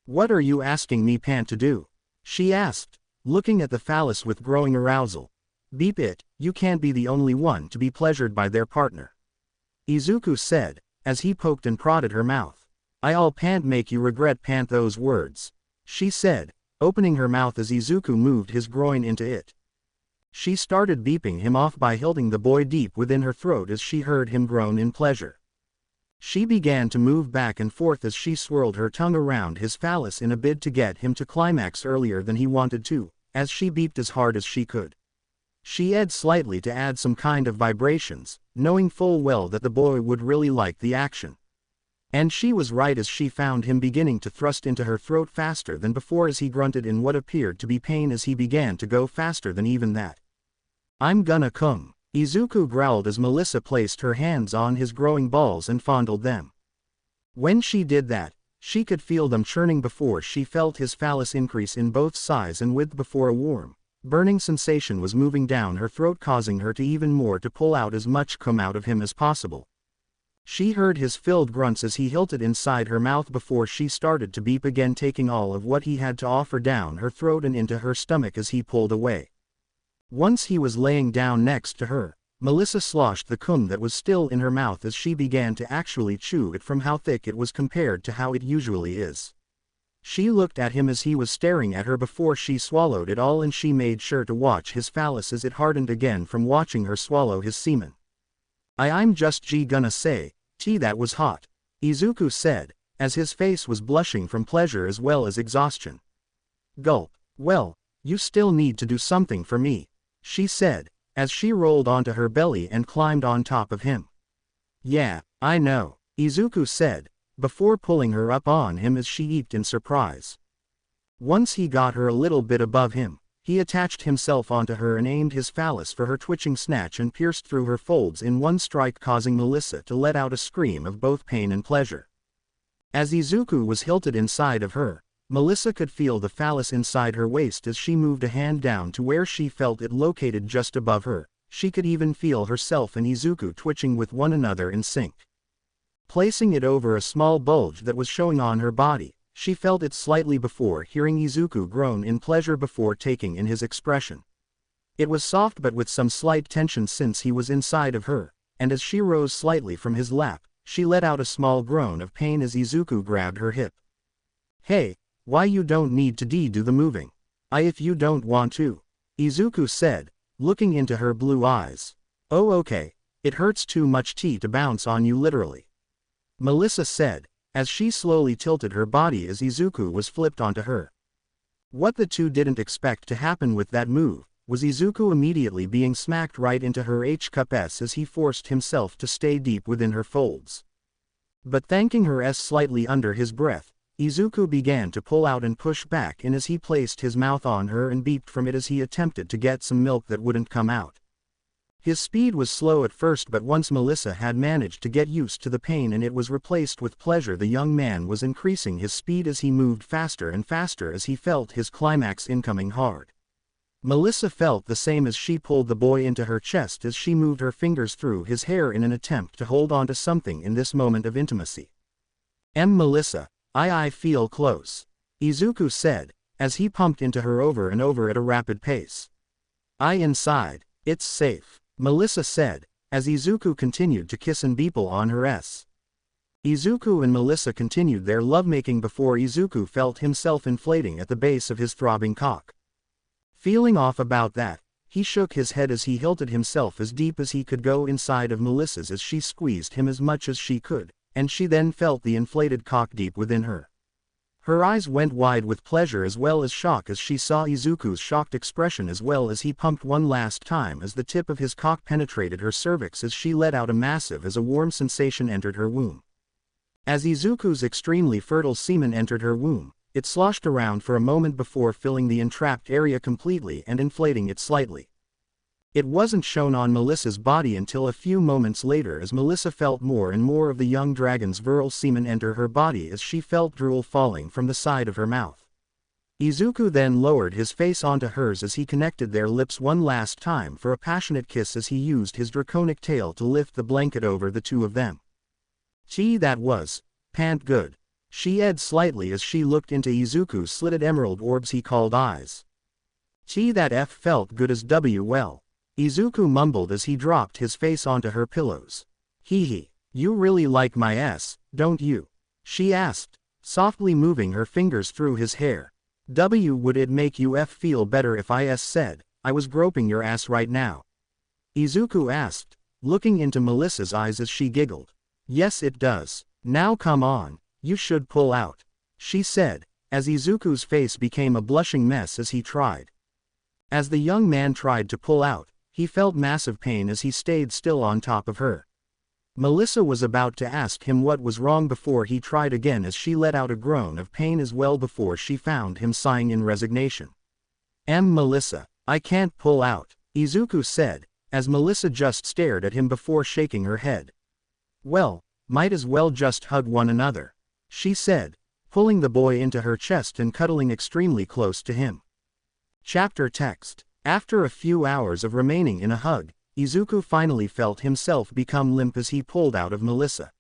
What are you asking me to do? She asked, looking at the phallus with growing arousal. Beep it, you can't be the only one to be pleasured by their partner. Izuku said, as he poked and prodded her mouth. I'll make you regret those words, she said, opening her mouth as Izuku moved his groin into it. She started beeping him off by holding the boy deep within her throat as she heard him groan in pleasure. She began to move back and forth as she swirled her tongue around his phallus in a bid to get him to climax earlier than he wanted to, as she beeped as hard as she could. She ed slightly to add some kind of vibrations, knowing full well that the boy would really like the action. And she was right as she found him beginning to thrust into her throat faster than before as he grunted in what appeared to be pain as he began to go faster than even that. I'm gonna come, Izuku growled as Melissa placed her hands on his growing balls and fondled them. When she did that, she could feel them churning before she felt his phallus increase in both size and width before a warm, burning sensation was moving down her throat, causing her to even more to pull out as much cum out of him as possible. She heard his filled grunts as he hilted inside her mouth before she started to beep again, taking all of what he had to offer down her throat and into her stomach as he pulled away. Once he was laying down next to her, Melissa sloshed the cum that was still in her mouth as she began to actually chew it from how thick it was compared to how it usually is. She looked at him as he was staring at her before she swallowed it all, and she made sure to watch his phallus as it hardened again from watching her swallow his semen. I'm just gonna say, that was hot, Izuku said, as his face was blushing from pleasure as well as exhaustion. Gulp. Well, you still need to do something for me, she said, as she rolled onto her belly and climbed on top of him. Yeah, I know, Izuku said, before pulling her up on him as she eeped in surprise. Once he got her a little bit above him, he attached himself onto her and aimed his phallus for her twitching snatch and pierced through her folds in one strike, causing Melissa to let out a scream of both pain and pleasure. As Izuku was hilted inside of her, Melissa could feel the phallus inside her waist as she moved a hand down to where she felt it located just above her. She could even feel herself and Izuku twitching with one another in sync. Placing it over a small bulge that was showing on her body, she felt it slightly before hearing Izuku groan in pleasure before taking in his expression. It was soft but with some slight tension since he was inside of her, and as she rose slightly from his lap, she let out a small groan of pain as Izuku grabbed her hip. Hey, why you don't need to do the moving? If you don't want to, Izuku said, looking into her blue eyes. Oh okay, it hurts too much to bounce on you literally, Melissa said, as she slowly tilted her body as Izuku was flipped onto her. What the two didn't expect to happen with that move was Izuku immediately being smacked right into her H-cup S as he forced himself to stay deep within her folds. But thanking her S slightly under his breath, Izuku began to pull out and push back in as he placed his mouth on her and beeped from it as he attempted to get some milk that wouldn't come out. His speed was slow at first, but once Melissa had managed to get used to the pain and it was replaced with pleasure, the young man was increasing his speed as he moved faster and faster as he felt his climax incoming hard. Melissa felt the same as she pulled the boy into her chest as she moved her fingers through his hair in an attempt to hold on to something in this moment of intimacy. Melissa, I feel close," Izuku said, as he pumped into her over and over at a rapid pace. Inside, it's safe," Melissa said, as Izuku continued to kiss and beeple on her ass. Izuku and Melissa continued their lovemaking before Izuku felt himself inflating at the base of his throbbing cock. Feeling off about that, he shook his head as he hilted himself as deep as he could go inside of Melissa's as she squeezed him as much as she could, and she then felt the inflated cock deep within her. Her eyes went wide with pleasure as well as shock as she saw Izuku's shocked expression, as well as he pumped one last time as the tip of his cock penetrated her cervix as she let out a massive as a warm sensation entered her womb. As Izuku's extremely fertile semen entered her womb, it sloshed around for a moment before filling the entrapped area completely and inflating it slightly. It wasn't shown on Melissa's body until a few moments later as Melissa felt more and more of the young dragon's virile semen enter her body as she felt drool falling from the side of her mouth. Izuku then lowered his face onto hers as he connected their lips one last time for a passionate kiss as he used his draconic tail to lift the blanket over the two of them. "Gee, that was pant good," she edged slightly as she looked into Izuku's slitted emerald orbs he called eyes. "Gee, that felt good as well," Izuku mumbled as he dropped his face onto her pillows. "Hee, you really like my ass, don't you?" she asked, softly moving her fingers through his hair. "Would it make you feel better if I said I was groping your ass right now?" Izuku asked, looking into Melissa's eyes as she giggled. "Yes it does. Now come on, you should pull out," she said, as Izuku's face became a blushing mess as he tried. As the young man tried to pull out, he felt massive pain as he stayed still on top of her. Melissa was about to ask him what was wrong before he tried again as she let out a groan of pain as well before she found him sighing in resignation. Melissa, I can't pull out," Izuku said, as Melissa just stared at him before shaking her head. "Well, might as well just hug one another," she said, pulling the boy into her chest and cuddling extremely close to him. Chapter text. After a few hours of remaining in a hug, Izuku finally felt himself become limp as he pulled out of Melissa.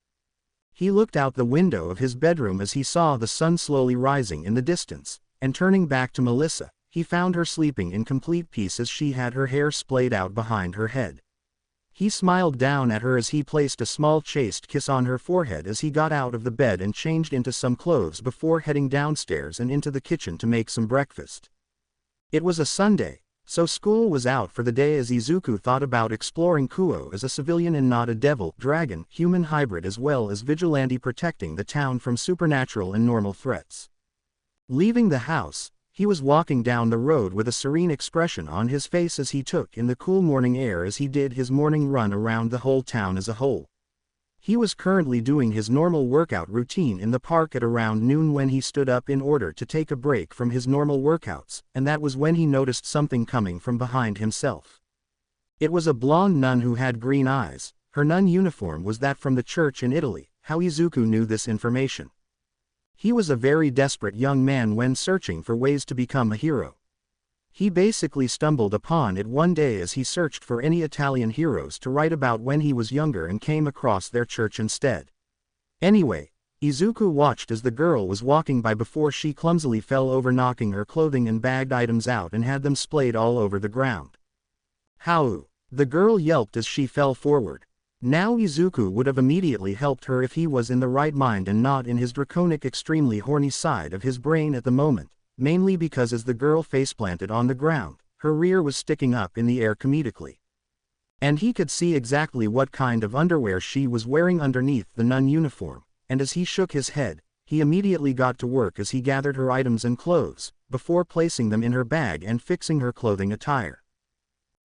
He looked out the window of his bedroom as he saw the sun slowly rising in the distance, and turning back to Melissa, he found her sleeping in complete peace as she had her hair splayed out behind her head. He smiled down at her as he placed a small chaste kiss on her forehead as he got out of the bed and changed into some clothes before heading downstairs and into the kitchen to make some breakfast. It was a Sunday, so school was out for the day as Izuku thought about exploring Kuo as a civilian and not a devil, dragon, human hybrid as well as vigilante protecting the town from supernatural and normal threats. Leaving the house, he was walking down the road with a serene expression on his face as he took in the cool morning air as he did his morning run around the whole town as a whole. He was currently doing his normal workout routine in the park at around noon when he stood up in order to take a break from his normal workouts, and that was when he noticed something coming from behind himself. It was a blonde nun who had green eyes. Her nun uniform was that from the church in Italy. How Izuku knew this information. He was a very desperate young man when searching for ways to become a hero. He basically stumbled upon it one day as he searched for any Italian heroes to write about when he was younger and came across their church instead. Anyway, Izuku watched as the girl was walking by before she clumsily fell over, knocking her clothing and bagged items out and had them splayed all over the ground. "How?" the girl yelped as she fell forward. Now Izuku would have immediately helped her if he was in the right mind and not in his draconic extremely horny side of his brain at the moment. Mainly because as the girl faceplanted on the ground, her rear was sticking up in the air comedically. And he could see exactly what kind of underwear she was wearing underneath the nun uniform, and as he shook his head, he immediately got to work as he gathered her items and clothes, before placing them in her bag and fixing her clothing attire.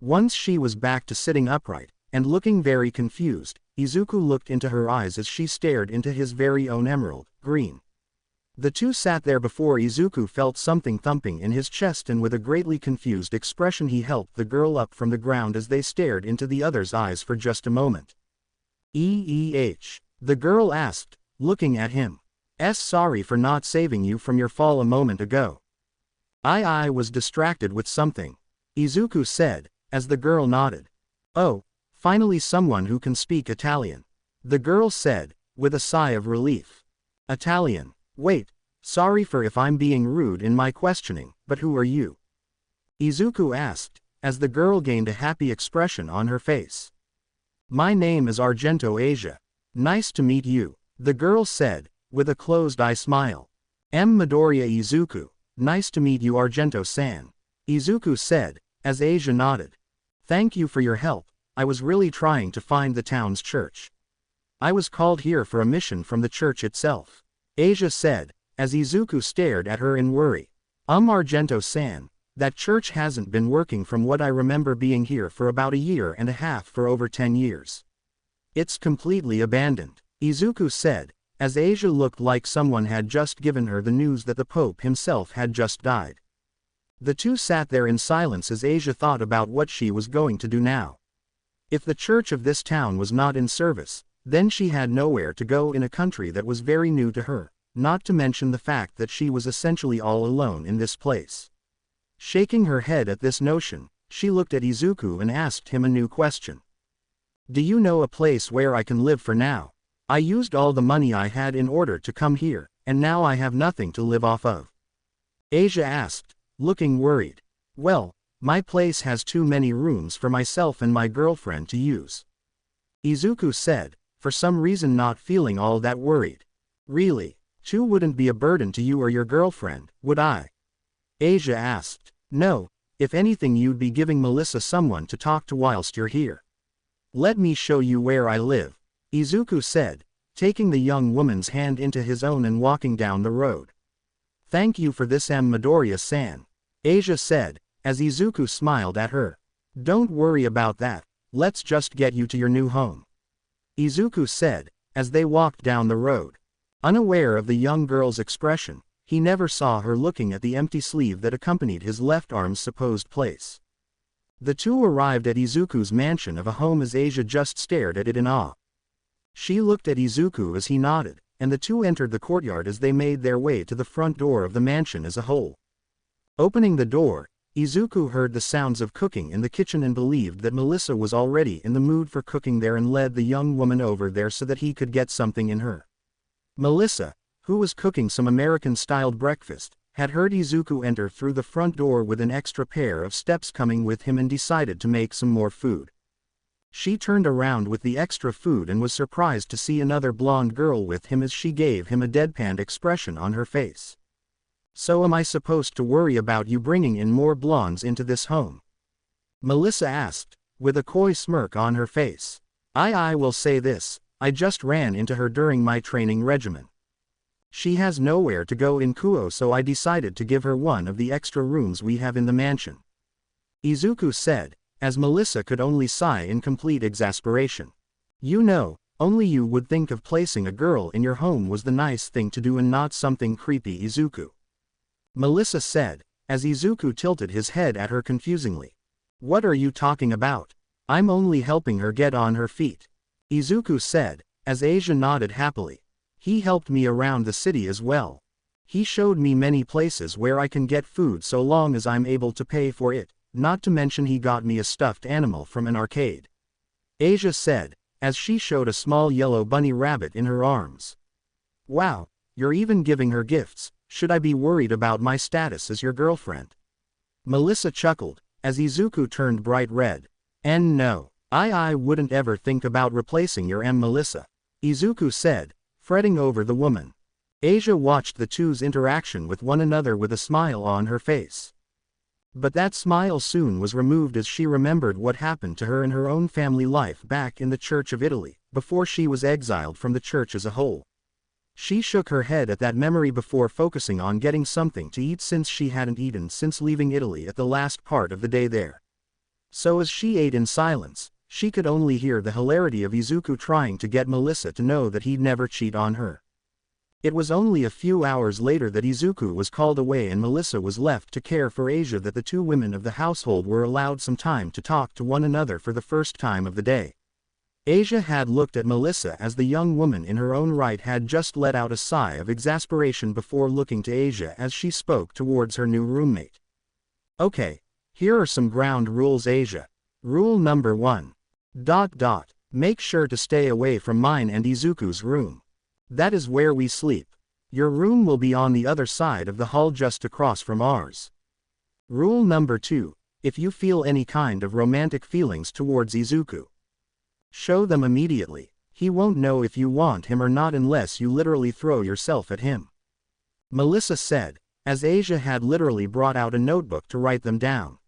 Once she was back to sitting upright, and looking very confused, Izuku looked into her eyes as she stared into his very own emerald green. The two sat there before Izuku felt something thumping in his chest, and with a greatly confused expression he helped the girl up from the ground as they stared into the other's eyes for just a moment. The girl asked, looking at him. Sorry for not saving you from your fall a moment ago. I was distracted with something, Izuku said, as the girl nodded. Oh, finally someone who can speak Italian, the girl said, with a sigh of relief. Italian, wait, sorry for if I'm being rude in my questioning, but who are you? Izuku asked, as the girl gained a happy expression on her face. My name is Argento Asia. Nice to meet you, the girl said, with a closed-eye smile. Midoriya Izuku, nice to meet you Argento-san, Izuku said, as Asia nodded. Thank you for your help, I was really trying to find the town's church. I was called here for a mission from the church itself, Asia said, as Izuku stared at her in worry. Argento-san, that church hasn't been working from what I remember being here for about a year and a half for over 10 years. It's completely abandoned, Izuku said, as Asia looked like someone had just given her the news that the Pope himself had just died. The two sat there in silence as Asia thought about what she was going to do now. If the church of this town was not in service, then she had nowhere to go in a country that was very new to her, not to mention the fact that she was essentially all alone in this place. Shaking her head at this notion, she looked at Izuku and asked him a new question. Do you know a place where I can live for now? I used all the money I had in order to come here, and now I have nothing to live off of. Asia asked, looking worried. Well, my place has too many rooms for myself and my girlfriend to use, Izuku said, for some reason not feeling all that worried. Really, two wouldn't be a burden to you or your girlfriend, would I? Asia asked. No, if anything you'd be giving Melissa someone to talk to whilst you're here. Let me show you where I live, Izuku said, taking the young woman's hand into his own and walking down the road. Thank you for this Midoriya-san, Asia said, as Izuku smiled at her. Don't worry about that, let's just get you to your new home, Izuku said, as they walked down the road. Unaware of the young girl's expression, he never saw her looking at the empty sleeve that accompanied his left arm's supposed place. The two arrived at Izuku's mansion of a home as Asia just stared at it in awe. She looked at Izuku as he nodded, and the two entered the courtyard as they made their way to the front door of the mansion as a whole. Opening the door, Izuku heard the sounds of cooking in the kitchen and believed that Melissa was already in the mood for cooking there and led the young woman over there so that he could get something in her. Melissa, who was cooking some American-styled breakfast, had heard Izuku enter through the front door with an extra pair of steps coming with him and decided to make some more food. She turned around with the extra food and was surprised to see another blonde girl with him as she gave him a deadpan expression on her face. So am I supposed to worry about you bringing in more blondes into this home? Melissa asked, with a coy smirk on her face. I will say this, I just ran into her during my training regimen. She has nowhere to go in Kuo, so I decided to give her one of the extra rooms we have in the mansion, Izuku said, as Melissa could only sigh in complete exasperation. You know, only you would think of placing a girl in your home was the nice thing to do and not something creepy, Izuku, Melissa said, as Izuku tilted his head at her confusingly. What are you talking about? I'm only helping her get on her feet, Izuku said, as Asia nodded happily. He helped me around the city as well. He showed me many places where I can get food so long as I'm able to pay for it, not to mention he got me a stuffed animal from an arcade, Asia said, as she showed a small yellow bunny rabbit in her arms. Wow, you're even giving her gifts. Should I be worried about my status as your girlfriend? Melissa chuckled, as Izuku turned bright red. And no, I wouldn't ever think about replacing your Melissa, Izuku said, fretting over the woman. Asia watched the two's interaction with one another with a smile on her face. But that smile soon was removed as she remembered what happened to her in her own family life back in the Church of Italy, before she was exiled from the church as a whole. She shook her head at that memory before focusing on getting something to eat since she hadn't eaten since leaving Italy at the last part of the day there. So as she ate in silence, she could only hear the hilarity of Izuku trying to get Melissa to know that he'd never cheat on her. It was only a few hours later that Izuku was called away and Melissa was left to care for Asia that the two women of the household were allowed some time to talk to one another for the first time of the day. Asia had looked at Melissa as the young woman in her own right had just let out a sigh of exasperation before looking to Asia as she spoke towards her new roommate. Okay, here are some ground rules, Asia. Rule number 1. Make sure to stay away from mine and Izuku's room. That is where we sleep. Your room will be on the other side of the hall just across from ours. Rule number 2. If you feel any kind of romantic feelings towards Izuku, show them immediately. He won't know if you want him or not unless you literally throw yourself at him. Melissa said, as Asia had literally brought out a notebook to write them down.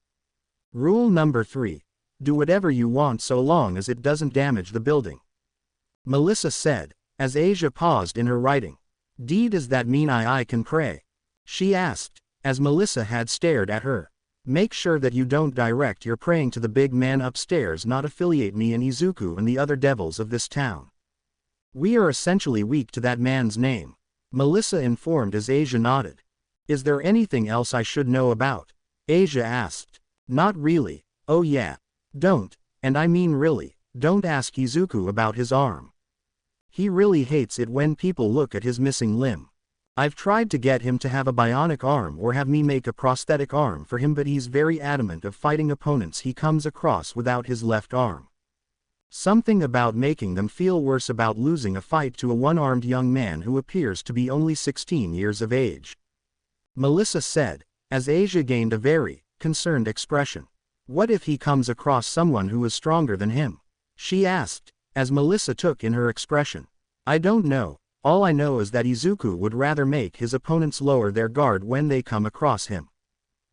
Rule number 3. Do whatever you want so long as it doesn't damage the building. Melissa said, as Asia paused in her writing. Does that mean I can pray? She asked, as Melissa had stared at her. Make sure that you don't direct your praying to the big man upstairs, not affiliate me and Izuku and the other devils of this town. We are essentially weak to that man's name. Melissa informed as Asia nodded. Is there anything else I should know about? Asia asked. Not really. Oh yeah. Don't, and I mean really, don't ask Izuku about his arm. He really hates it when people look at his missing limb. I've tried to get him to have a bionic arm or have me make a prosthetic arm for him, but he's very adamant of fighting opponents he comes across without his left arm. Something about making them feel worse about losing a fight to a one-armed young man who appears to be only 16 years of age. Melissa said, as Asia gained a very concerned expression. What if he comes across someone who is stronger than him? She asked, as Melissa took in her expression. I don't know, all I know is that Izuku would rather make his opponents lower their guard when they come across him.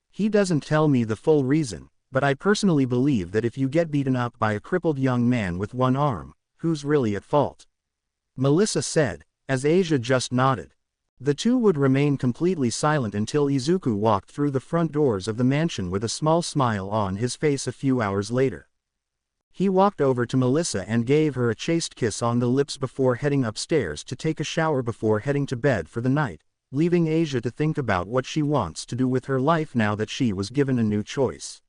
He doesn't tell me the full reason, but I personally believe that if you get beaten up by a crippled young man with one arm, who's really at fault? Melissa said, as Asia just nodded. The two would remain completely silent until Izuku walked through the front doors of the mansion with a small smile on his face a few hours later. He walked over to Melissa and gave her a chaste kiss on the lips before heading upstairs to take a shower before heading to bed for the night, leaving Asia to think about what she wants to do with her life now that she was given a new choice.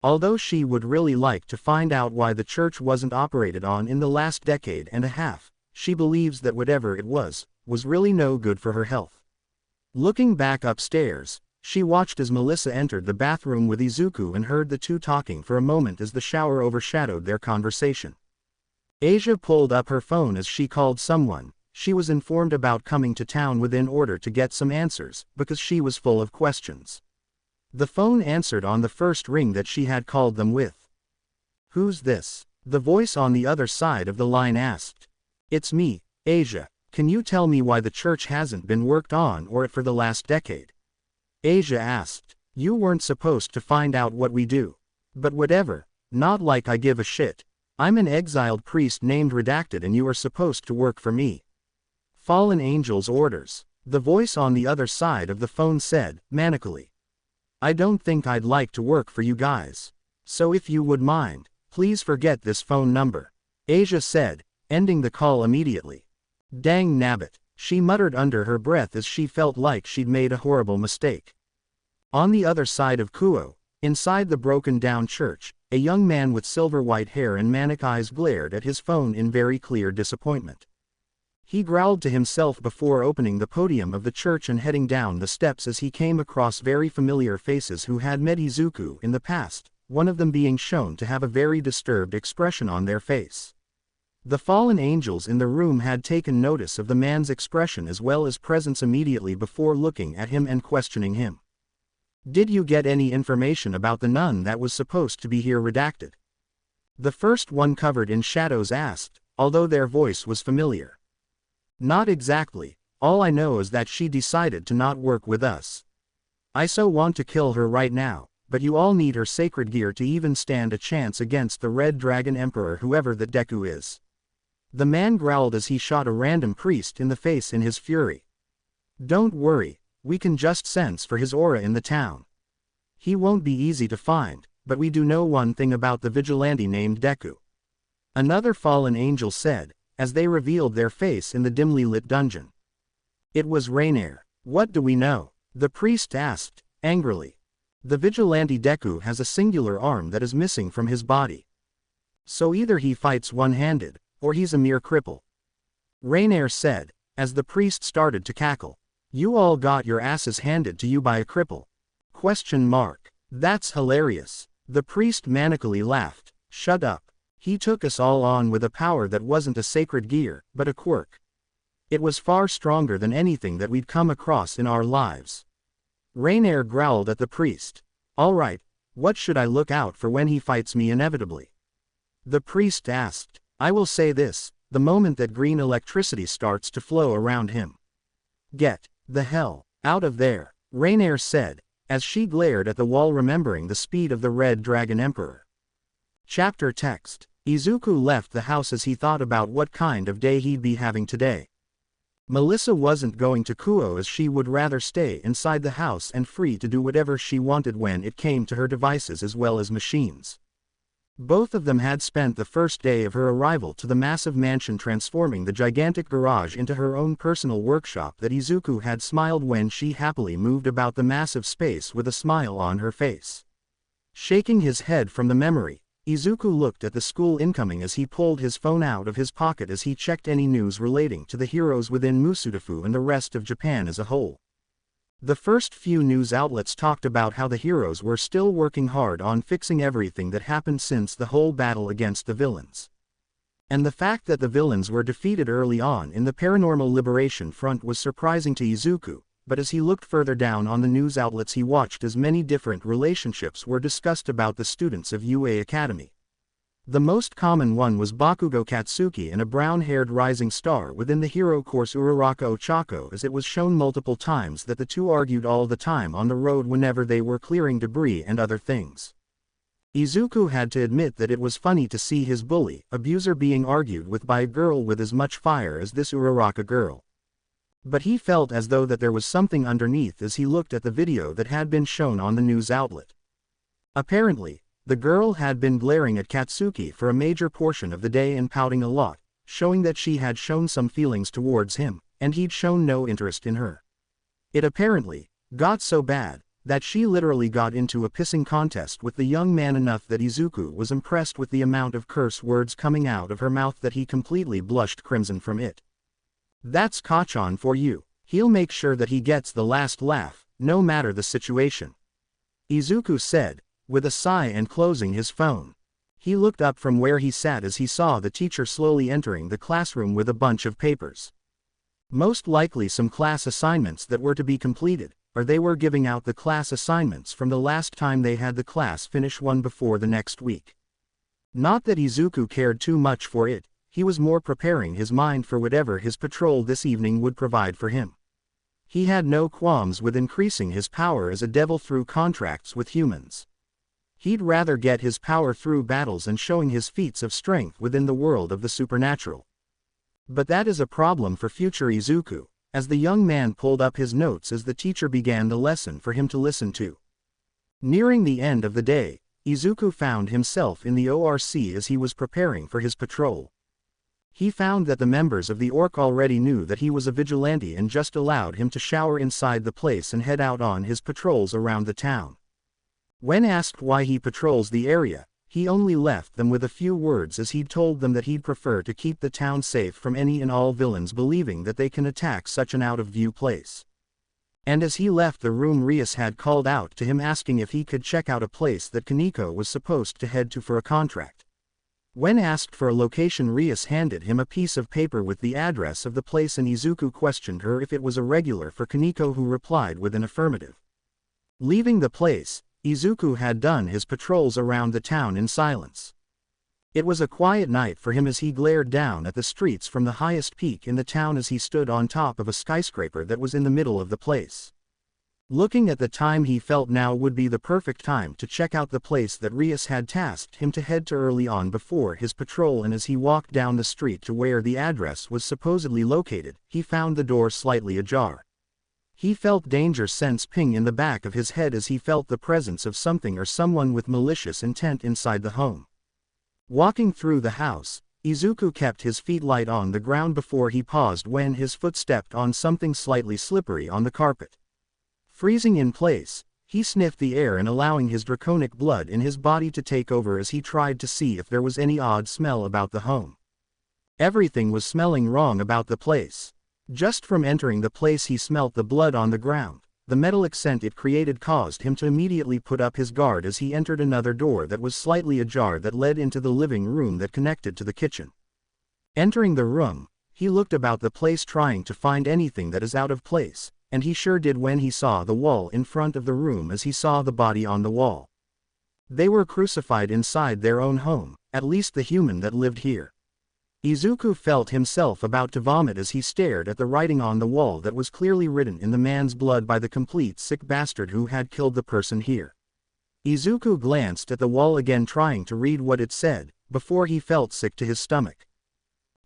Although she would really like to find out why the church wasn't operated on in the last decade and a half, she believes that whatever it was really no good for her health. Looking back upstairs, she watched as Melissa entered the bathroom with Izuku and heard the two talking for a moment as the shower overshadowed their conversation. Asia pulled up her phone as she called someone. She was informed about coming to town in order to get some answers, because she was full of questions. The phone answered on the first ring that she had called them with. Who's this? The voice on the other side of the line asked. It's me, Asia. Can you tell me why the church hasn't been worked on or for the last decade? Asia asked. You weren't supposed to find out what we do. But whatever, not like I give a shit. I'm an exiled priest named Redacted and you are supposed to work for me. Fallen Angel's orders. The voice on the other side of the phone said, manically. I don't think I'd like to work for you guys. So if you would mind, please forget this phone number. Asia said, ending the call immediately. Dang nabbit, she muttered under her breath as she felt like she'd made a horrible mistake. On the other side of Kuo, inside the broken-down church, a young man with silver-white hair and manic eyes glared at his phone in very clear disappointment. He growled to himself before opening the podium of the church and heading down the steps as he came across very familiar faces who had met Izuku in the past, one of them being shown to have a very disturbed expression on their face. The fallen angels in the room had taken notice of the man's expression as well as presence immediately before looking at him and questioning him. Did you get any information about the nun that was supposed to be here? Redacted. The first one covered in shadows asked, although their voice was familiar. Not exactly, all I know is that she decided to not work with us. I so want to kill her right now, but you all need her sacred gear to even stand a chance against the Red Dragon Emperor whoever that Deku is. The man growled as he shot a random priest in the face in his fury. Don't worry, we can just sense for his aura in the town. He won't be easy to find, but we do know one thing about the vigilante named Deku. Another fallen angel said, as they revealed their face in the dimly lit dungeon. It was Rainier. What do we know? The priest asked, angrily. The vigilante Deku has a singular arm that is missing from his body. So either he fights one-handed, or he's a mere cripple. Rainier said, as the priest started to cackle. You all got your asses handed to you by a cripple? ? That's hilarious. The priest manically laughed. Shut up. He took us all on with a power that wasn't a sacred gear, but a quirk. It was far stronger than anything that we'd come across in our lives. Rainier growled at the priest. All right, what should I look out for when he fights me inevitably? The priest asked. I will say this, the moment that green electricity starts to flow around him. Get the hell out of there, Rainier said, as she glared at the wall remembering the speed of the Red Dragon Emperor. Chapter text. Izuku left the house as he thought about what kind of day he'd be having today. Melissa wasn't going to Kuo as she would rather stay inside the house and free to do whatever she wanted when it came to her devices as well as machines. Both of them had spent the first day of her arrival to the massive mansion transforming the gigantic garage into her own personal workshop that Izuku had smiled when she happily moved about the massive space with a smile on her face. Shaking his head from the memory, Izuku looked at the school incoming as he pulled his phone out of his pocket as he checked any news relating to the heroes within Musudafu and the rest of Japan as a whole. The first few news outlets talked about how the heroes were still working hard on fixing everything that happened since the whole battle against the villains. And the fact that the villains were defeated early on in the Paranormal Liberation Front was surprising to Izuku, but as he looked further down on the news outlets he watched as many different relationships were discussed about the students of UA Academy. The most common one was Bakugo Katsuki and a brown-haired rising star within the hero course Uraraka Ochako, as it was shown multiple times that the two argued all the time on the road whenever they were clearing debris and other things. Izuku had to admit that it was funny to see his bully, abuser being argued with by a girl with as much fire as this Uraraka girl. But he felt as though that there was something underneath as he looked at the video that had been shown on the news outlet. Apparently, the girl had been glaring at Katsuki for a major portion of the day and pouting a lot, showing that she had shown some feelings towards him, and he'd shown no interest in her. It apparently got so bad that she literally got into a pissing contest with the young man enough that Izuku was impressed with the amount of curse words coming out of her mouth that he completely blushed crimson from it. That's Kachan for you. He'll make sure that he gets the last laugh, no matter the situation. Izuku said, with a sigh and closing his phone. He looked up from where he sat as he saw the teacher slowly entering the classroom with a bunch of papers. Most likely some class assignments that were to be completed, or they were giving out the class assignments from the last time they had the class finish one before the next week. Not that Izuku cared too much for it, he was more preparing his mind for whatever his patrol this evening would provide for him. He had no qualms with increasing his power as a devil through contracts with humans. He'd rather get his power through battles and showing his feats of strength within the world of the supernatural. But that is a problem for future Izuku, as the young man pulled up his notes as the teacher began the lesson for him to listen to. Nearing the end of the day, Izuku found himself in the ORC as he was preparing for his patrol. He found that the members of the Orc already knew that he was a vigilante and just allowed him to shower inside the place and head out on his patrols around the town. When asked why he patrols the area, he only left them with a few words as he'd told them that he'd prefer to keep the town safe from any and all villains believing that they can attack such an out-of-view place. And as he left the room, Rias had called out to him asking if he could check out a place that Kaneko was supposed to head to for a contract. When asked for a location, Rias handed him a piece of paper with the address of the place and Izuku questioned her if it was a regular for Kaneko, who replied with an affirmative. Leaving the place, Izuku had done his patrols around the town in silence. It was a quiet night for him as he glared down at the streets from the highest peak in the town as he stood on top of a skyscraper that was in the middle of the place. Looking at the time, he felt now would be the perfect time to check out the place that Rias had tasked him to head to early on before his patrol, and as he walked down the street to where the address was supposedly located, he found the door slightly ajar. He felt danger sense ping in the back of his head as he felt the presence of something or someone with malicious intent inside the home. Walking through the house, Izuku kept his feet light on the ground before he paused when his foot stepped on something slightly slippery on the carpet. Freezing in place, he sniffed the air and allowing his draconic blood in his body to take over as he tried to see if there was any odd smell about the home. Everything was smelling wrong about the place. Just from entering the place he smelt the blood on the ground. The metallic scent it created caused him to immediately put up his guard as he entered another door that was slightly ajar that led into the living room that connected to the kitchen. Entering the room, he looked about the place trying to find anything that is out of place, and he sure did when he saw the wall in front of the room as he saw the body on the wall. They were crucified inside their own home, at least the human that lived here. Izuku felt himself about to vomit as he stared at the writing on the wall that was clearly written in the man's blood by the complete sick bastard who had killed the person here. Izuku glanced at the wall again trying to read what it said, before he felt sick to his stomach.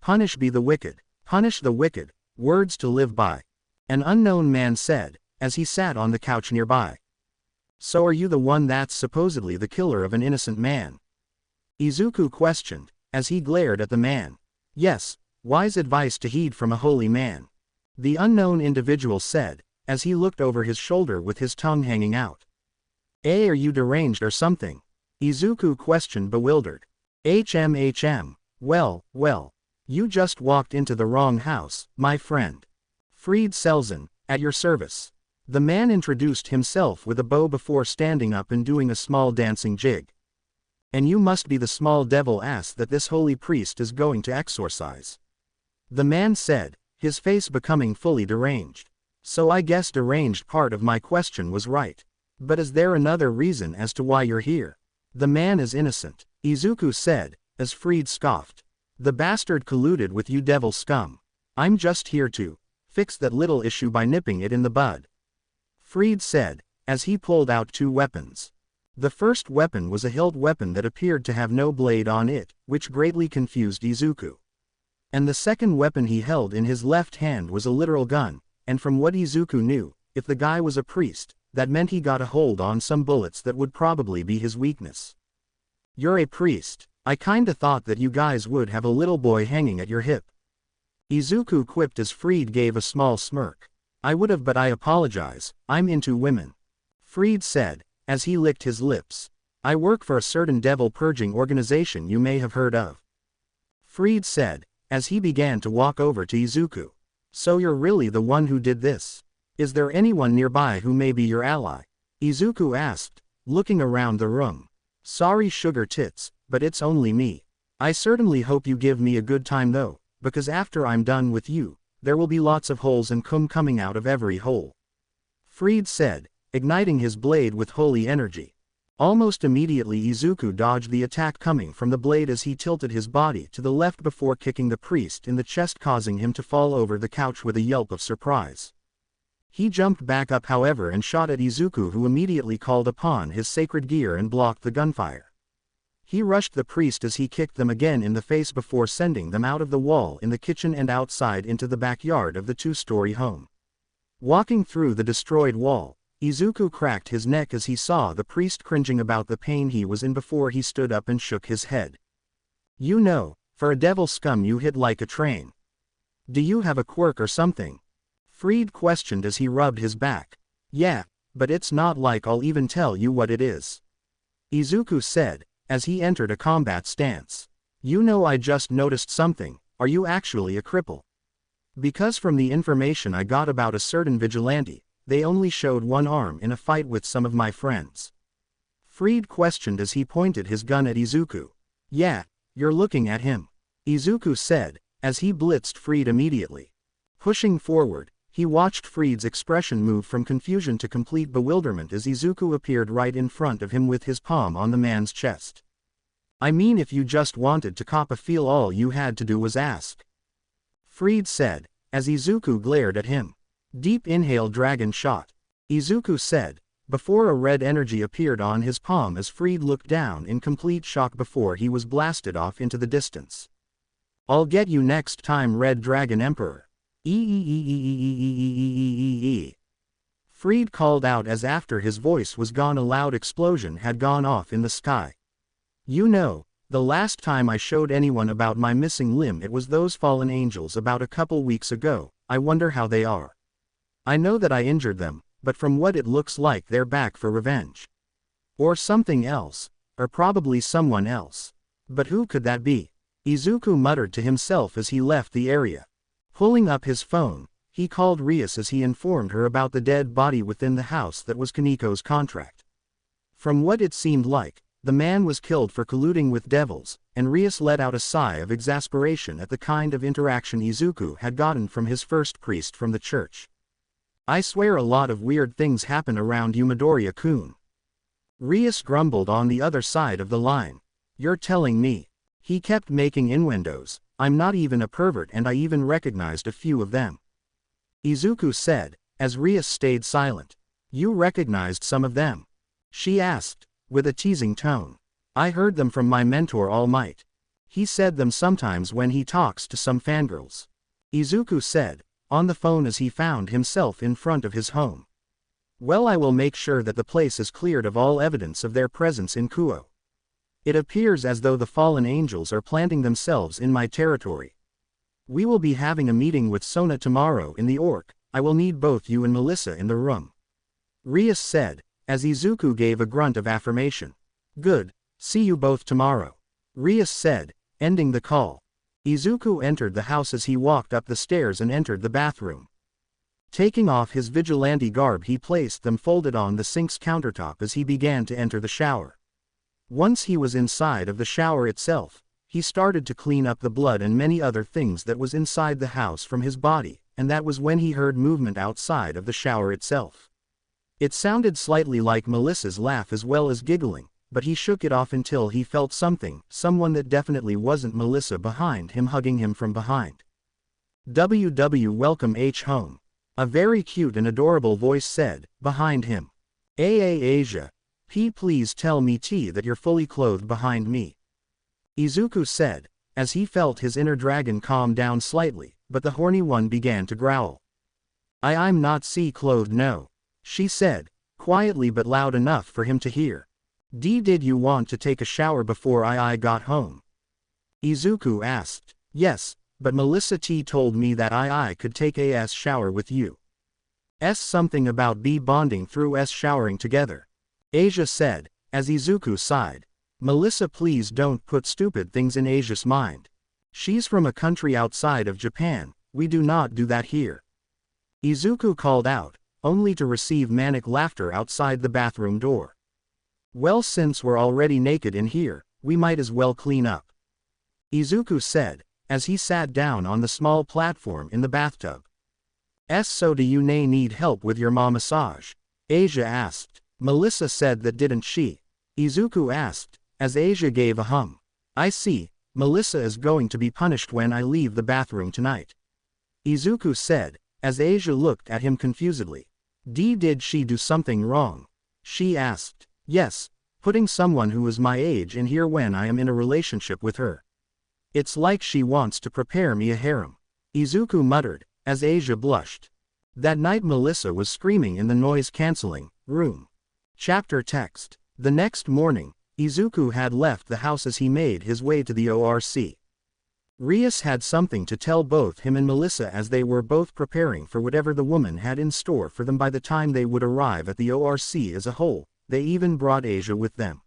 Punish be the wicked, punish the wicked, words to live by. An unknown man said, as he sat on the couch nearby. So are you the one that's supposedly the killer of an innocent man? Izuku questioned, as he glared at the man. Yes, wise advice to heed from a holy man. The unknown individual said, as he looked over his shoulder with his tongue hanging out. Are you deranged or something? Izuku questioned bewildered. Well, you just walked into the wrong house, my friend. Fried Selzen, at your service. The man introduced himself with a bow before standing up and doing a small dancing jig. And you must be the small devil ass that this holy priest is going to exorcise. The man said, his face becoming fully deranged. So I guess deranged part of my question was right. But is there another reason as to why you're here? The man is innocent, Izuku said, as Fried scoffed. The bastard colluded with you devil scum. I'm just here to fix that little issue by nipping it in the bud. Fried said, as he pulled out two weapons. The first weapon was a hilt weapon that appeared to have no blade on it, which greatly confused Izuku. And the second weapon he held in his left hand was a literal gun, and from what Izuku knew, if the guy was a priest, that meant he got a hold on some bullets that would probably be his weakness. You're a priest. I kinda thought that you guys would have a little boy hanging at your hip. Izuku quipped as Fried gave a small smirk. I would've but I apologize, I'm into women. Fried said, as he licked his lips. I work for a certain devil purging organization you may have heard of. Fried said, as he began to walk over to Izuku. So you're really the one who did this? Is there anyone nearby who may be your ally? Izuku asked, looking around the room. Sorry sugar tits, but it's only me. I certainly hope you give me a good time though, because after I'm done with you, there will be lots of holes and cum coming out of every hole. Fried said, igniting his blade with holy energy. Almost immediately Izuku dodged the attack coming from the blade as he tilted his body to the left before kicking the priest in the chest, causing him to fall over the couch with a yelp of surprise. He jumped back up however and shot at Izuku, who immediately called upon his sacred gear and blocked the gunfire. He rushed the priest as he kicked them again in the face before sending them out of the wall in the kitchen and outside into the backyard of the two-story home. Walking through the destroyed wall, Izuku cracked his neck as he saw the priest cringing about the pain he was in before he stood up and shook his head. You know, for a devil scum you hit like a train. Do you have a quirk or something? Fried questioned as he rubbed his back. Yeah, but it's not like I'll even tell you what it is. Izuku said, as he entered a combat stance. You know, I just noticed something. Are you actually a cripple? Because from the information I got about a certain vigilante, they only showed one arm in a fight with some of my friends. Fried questioned as he pointed his gun at Izuku. Yeah, you're looking at him. Izuku said, as he blitzed Fried immediately. Pushing forward, he watched Fried's expression move from confusion to complete bewilderment as Izuku appeared right in front of him with his palm on the man's chest. I mean, if you just wanted to cop a feel, all you had to do was ask. Fried said, as Izuku glared at him. Deep inhale dragon shot. Izuku said, before a red energy appeared on his palm as Fried looked down in complete shock before he was blasted off into the distance. I'll get you next time, Red Dragon Emperor. Fried called out as after his voice was gone a loud explosion had gone off in the sky. You know, The last time I showed anyone about my missing limb it was those fallen angels about a couple weeks ago. I wonder how they are. I know that I injured them, but from what it looks like they're back for revenge. Or something else, or probably someone else. But who could that be? Izuku muttered to himself as he left the area. Pulling up his phone, he called Rias as he informed her about the dead body within the house that was Kaniko's contract. From what it seemed like, the man was killed for colluding with devils, and Rias let out a sigh of exasperation at the kind of interaction Izuku had gotten from his first priest from the church. I swear a lot of weird things happen around you, Midoriya-kun. Rias grumbled on the other side of the line. You're telling me? He kept making innuendos. I'm not even a pervert and I even recognized a few of them. Izuku said, as Rias stayed silent. You recognized some of them? She asked, with a teasing tone. I heard them from my mentor All Might. He said them sometimes when he talks to some fangirls. Izuku said, on the phone as he found himself in front of his home. Well, I will make sure that the place is cleared of all evidence of their presence in Kuo. It appears as though the fallen angels are planting themselves in my territory. We will be having a meeting with Sona tomorrow in the Orc. I will need both you and Melissa in the room. Rias said, as Izuku gave a grunt of affirmation. Good, see you both tomorrow. Rias said, ending the call. Izuku entered the house as he walked up the stairs and entered the bathroom. Taking off his vigilante garb, he placed them folded on the sink's countertop as he began to enter the shower. Once he was inside of the shower itself, he started to clean up the blood and many other things that was inside the house from his body, and that was when he heard movement outside of the shower itself. It sounded slightly like Melissa's laugh as well as giggling, but he shook it off until he felt someone that definitely wasn't Melissa behind him hugging him from behind. Welcome home. A very cute and adorable voice said, behind him. Asia. Please tell me that you're fully clothed behind me. Izuku said, as he felt his inner dragon calm down slightly, but the horny one began to growl. I'm not clothed, no. She said, quietly but loud enough for him to hear. Did you want to take a shower before I got home? Izuku asked. Yes, but Melissa told me that I could take a shower with you. Something about bonding through showering together. Asia said, as Izuku sighed. Melissa, please don't put stupid things in Asia's mind. She's from a country outside of Japan, we do not do that here. Izuku called out, only to receive manic laughter outside the bathroom door. Well, since we're already naked in here, we might as well clean up. Izuku said, as he sat down on the small platform in the bathtub. So do you need help with your massage? Asia asked. Melissa said that, didn't she? Izuku asked, as Asia gave a hum. I see, Melissa is going to be punished when I leave the bathroom tonight. Izuku said, as Asia looked at him confusedly. Did she do something wrong? She asked. Yes, putting someone who is my age in here when I am in a relationship with her. It's like she wants to prepare me a harem. Izuku muttered, as Asia blushed. That night Melissa was screaming in the noise-canceling room. Chapter text. The next morning, Izuku had left the house as he made his way to the ORC. Rias had something to tell both him and Melissa as they were both preparing for whatever the woman had in store for them by the time they would arrive at the ORC as a whole. They even brought Asia with them.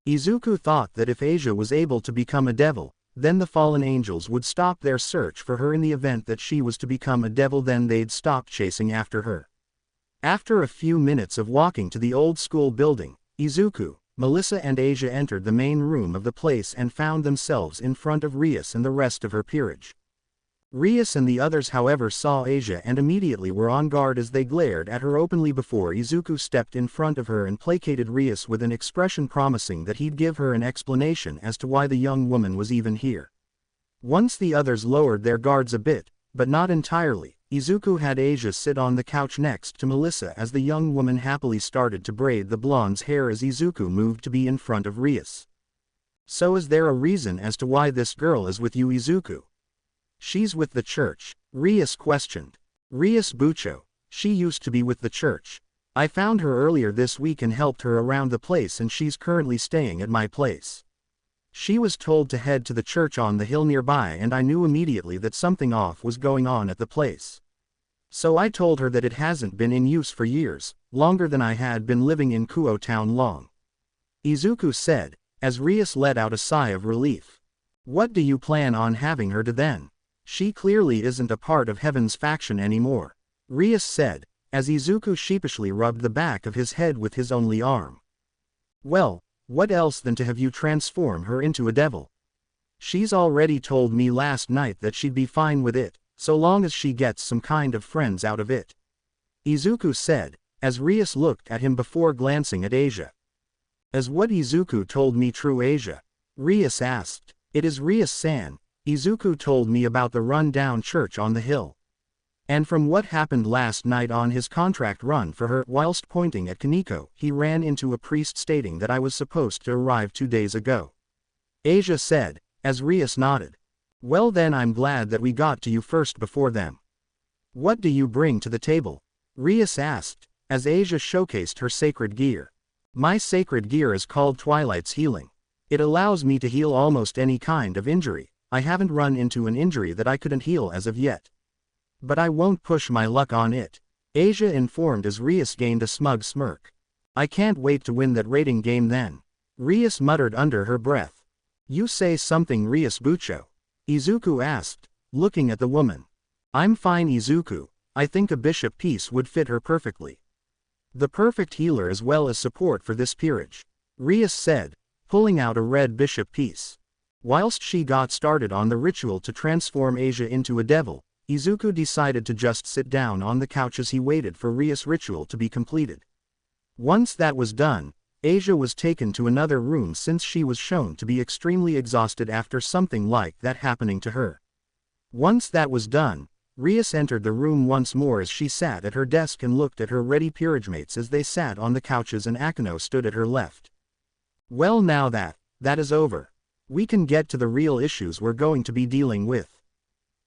Izuku thought that if Asia was able to become a devil, then the fallen angels would stop their search for her in the event that she was to become a devil, then they'd stop chasing after her. After a few minutes of walking to the old school building, Izuku, Melissa and Asia entered the main room of the place and found themselves in front of Rias and the rest of her peerage. Rias and the others, however, saw Asia and immediately were on guard as they glared at her openly before Izuku stepped in front of her and placated Rias with an expression promising that he'd give her an explanation as to why the young woman was even here. Once the others lowered their guards a bit, but not entirely, Izuku had Asia sit on the couch next to Melissa as the young woman happily started to braid the blonde's hair as Izuku moved to be in front of Rias. So is there a reason as to why this girl is with you, Izuku? She's with the church, Rias questioned. Rias Bucho, she used to be with the church. I found her earlier this week and helped her around the place and she's currently staying at my place. She was told to head to the church on the hill nearby, and I knew immediately that something off was going on at the place. So I told her that it hasn't been in use for years, longer than I had been living in Kuo town long. Izuku said, as Rias let out a sigh of relief. What do you plan on having her do then? She clearly isn't a part of Heaven's faction anymore. Rias said, as Izuku sheepishly rubbed the back of his head with his only arm. Well, what else than to have you transform her into a devil? She's already told me last night that she'd be fine with it, so long as she gets some kind of friends out of it. Izuku said, as Rias looked at him before glancing at Asia. Is what Izuku told me true, Asia? Rias asked. It is, Rias-san. Izuku told me about the run-down church on the hill. And from what happened last night on his contract run for her, whilst pointing at Kaneko, he ran into a priest stating that I was supposed to arrive 2 days ago. Asia said, as Rias nodded. Well then, I'm glad that we got to you first before them. What do you bring to the table? Rias asked, as Asia showcased her sacred gear. My sacred gear is called Twilight's Healing. It allows me to heal almost any kind of injury. I haven't run into an injury that I couldn't heal as of yet. But I won't push my luck on it, Asia informed as Rias gained a smug smirk. I can't wait to win that rating game then. Rias muttered under her breath. You say something, Rias Bucho? Izuku asked, looking at the woman. I'm fine, Izuku. I think a bishop piece would fit her perfectly. The perfect healer as well as support for this peerage, Rias said, pulling out a red bishop piece. Whilst she got started on the ritual to transform Asia into a devil, Izuku decided to just sit down on the couch as he waited for Rias' ritual to be completed. Once that was done, Asia was taken to another room since she was shown to be extremely exhausted after something like that happening to her. Once that was done, Rias entered the room once more as she sat at her desk and looked at her ready peerage mates as they sat on the couches and Akeno stood at her left. Well, now that is over, we can get to the real issues we're going to be dealing with.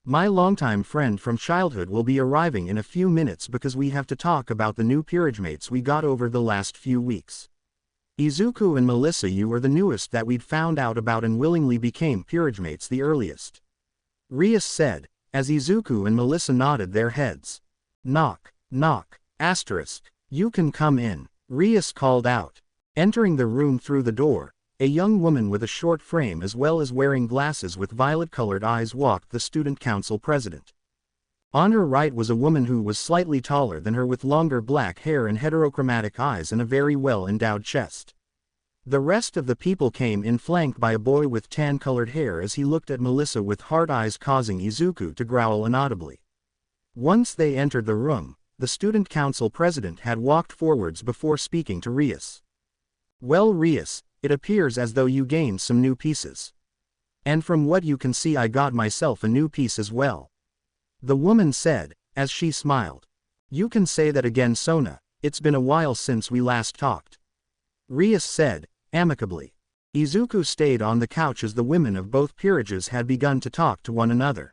My longtime friend from childhood will be arriving in a few minutes because we have to talk about the new peerage mates we got over the last few weeks. Izuku and Melissa, you were the newest that we'd found out about and willingly became peerage mates the earliest. Rias said, as Izuku and Melissa nodded their heads. Knock, knock, asterisk, you can come in, Rias called out. Entering the room through the door, a young woman with a short frame as well as wearing glasses with violet-colored eyes walked the student council president. On her right was a woman who was slightly taller than her with longer black hair and heterochromatic eyes and a very well-endowed chest. The rest of the people came in flanked by a boy with tan-colored hair as he looked at Melissa with hard eyes, causing Izuku to growl inaudibly. Once they entered the room, the student council president had walked forwards before speaking to Rias. Well, Rias, it appears as though you gained some new pieces. And from what you can see, I got myself a new piece as well. The woman said, as she smiled. You can say that again, Sona, it's been a while since we last talked. Rias said, amicably. Izuku stayed on the couch as the women of both peerages had begun to talk to one another.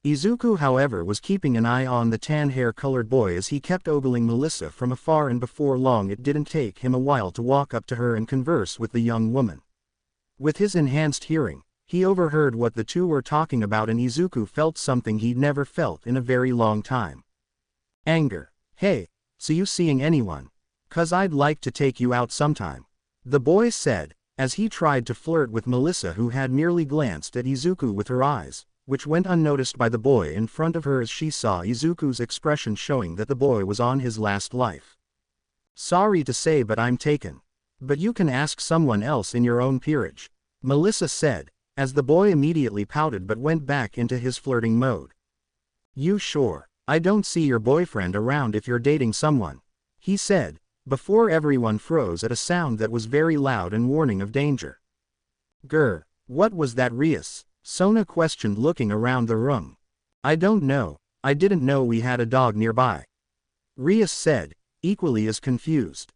Izuku, however, was keeping an eye on the tan-hair-colored boy as he kept ogling Melissa from afar, and before long it didn't take him a while to walk up to her and converse with the young woman. With his enhanced hearing, he overheard what the two were talking about, and Izuku felt something he'd never felt in a very long time. Anger. Hey, so you seeing anyone? 'Cause I'd like to take you out sometime, the boy said, as he tried to flirt with Melissa, who had merely glanced at Izuku with her eyes, which went unnoticed by the boy in front of her as she saw Izuku's expression showing that the boy was on his last life. Sorry to say, but I'm taken. But you can ask someone else in your own peerage, Melissa said, as the boy immediately pouted but went back into his flirting mode. You sure? I don't see your boyfriend around if you're dating someone, he said, before everyone froze at a sound that was very loud and warning of danger. Grr, what was that, Rias? Sona questioned, looking around the room. I don't know, I didn't know we had a dog nearby, Rias said, equally as confused.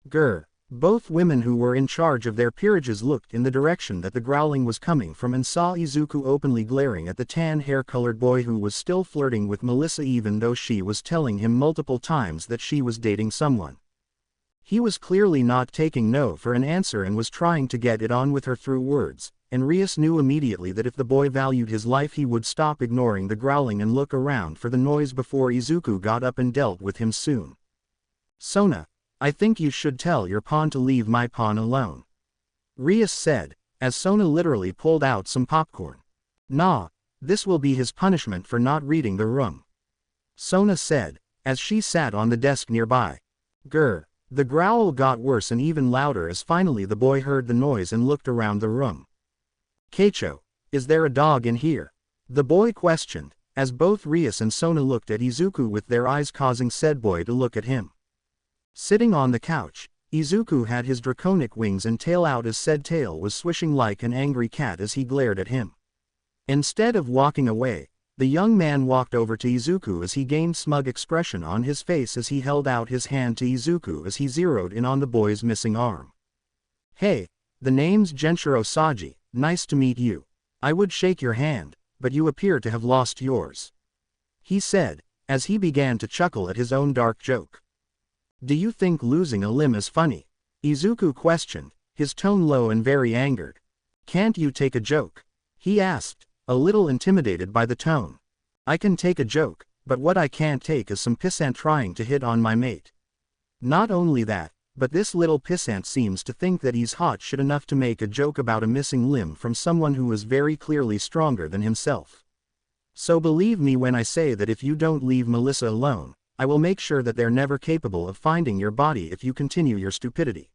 Grr. Both women who were in charge of their peerages looked in the direction that the growling was coming from and saw Izuku openly glaring at the tan-hair-colored boy who was still flirting with Melissa even though she was telling him multiple times that she was dating someone. He was clearly not taking no for an answer and was trying to get it on with her through words, and Rias knew immediately that if the boy valued his life he would stop ignoring the growling and look around for the noise before Izuku got up and dealt with him soon. "Sona, I think you should tell your pawn to leave my pawn alone," Rias said, as Sona literally pulled out some popcorn. "Nah, this will be his punishment for not reading the room," Sona said, as she sat on the desk nearby. Grr. The growl got worse and even louder as finally the boy heard the noise and looked around the room. "Keicho, is there a dog in here?" the boy questioned, as both Rias and Sona looked at Izuku with their eyes causing said boy to look at him. Sitting on the couch, Izuku had his draconic wings and tail out as said tail was swishing like an angry cat as he glared at him. Instead of walking away, the young man walked over to Izuku as he gained smug expression on his face as he held out his hand to Izuku as he zeroed in on the boy's missing arm. "Hey, the name's Genshiro Saji, nice to meet you. I would shake your hand, but you appear to have lost yours," he said, as he began to chuckle at his own dark joke. "Do you think losing a limb is funny?" Izuku questioned, his tone low and very angered. "Can't you take a joke?" he asked, a little intimidated by the tone. "I can take a joke, but what I can't take is some pissant trying to hit on my mate. Not only that, but this little pissant seems to think that he's hot shit enough to make a joke about a missing limb from someone who is very clearly stronger than himself. So believe me when I say that if you don't leave Melissa alone, I will make sure that they're never capable of finding your body if you continue your stupidity."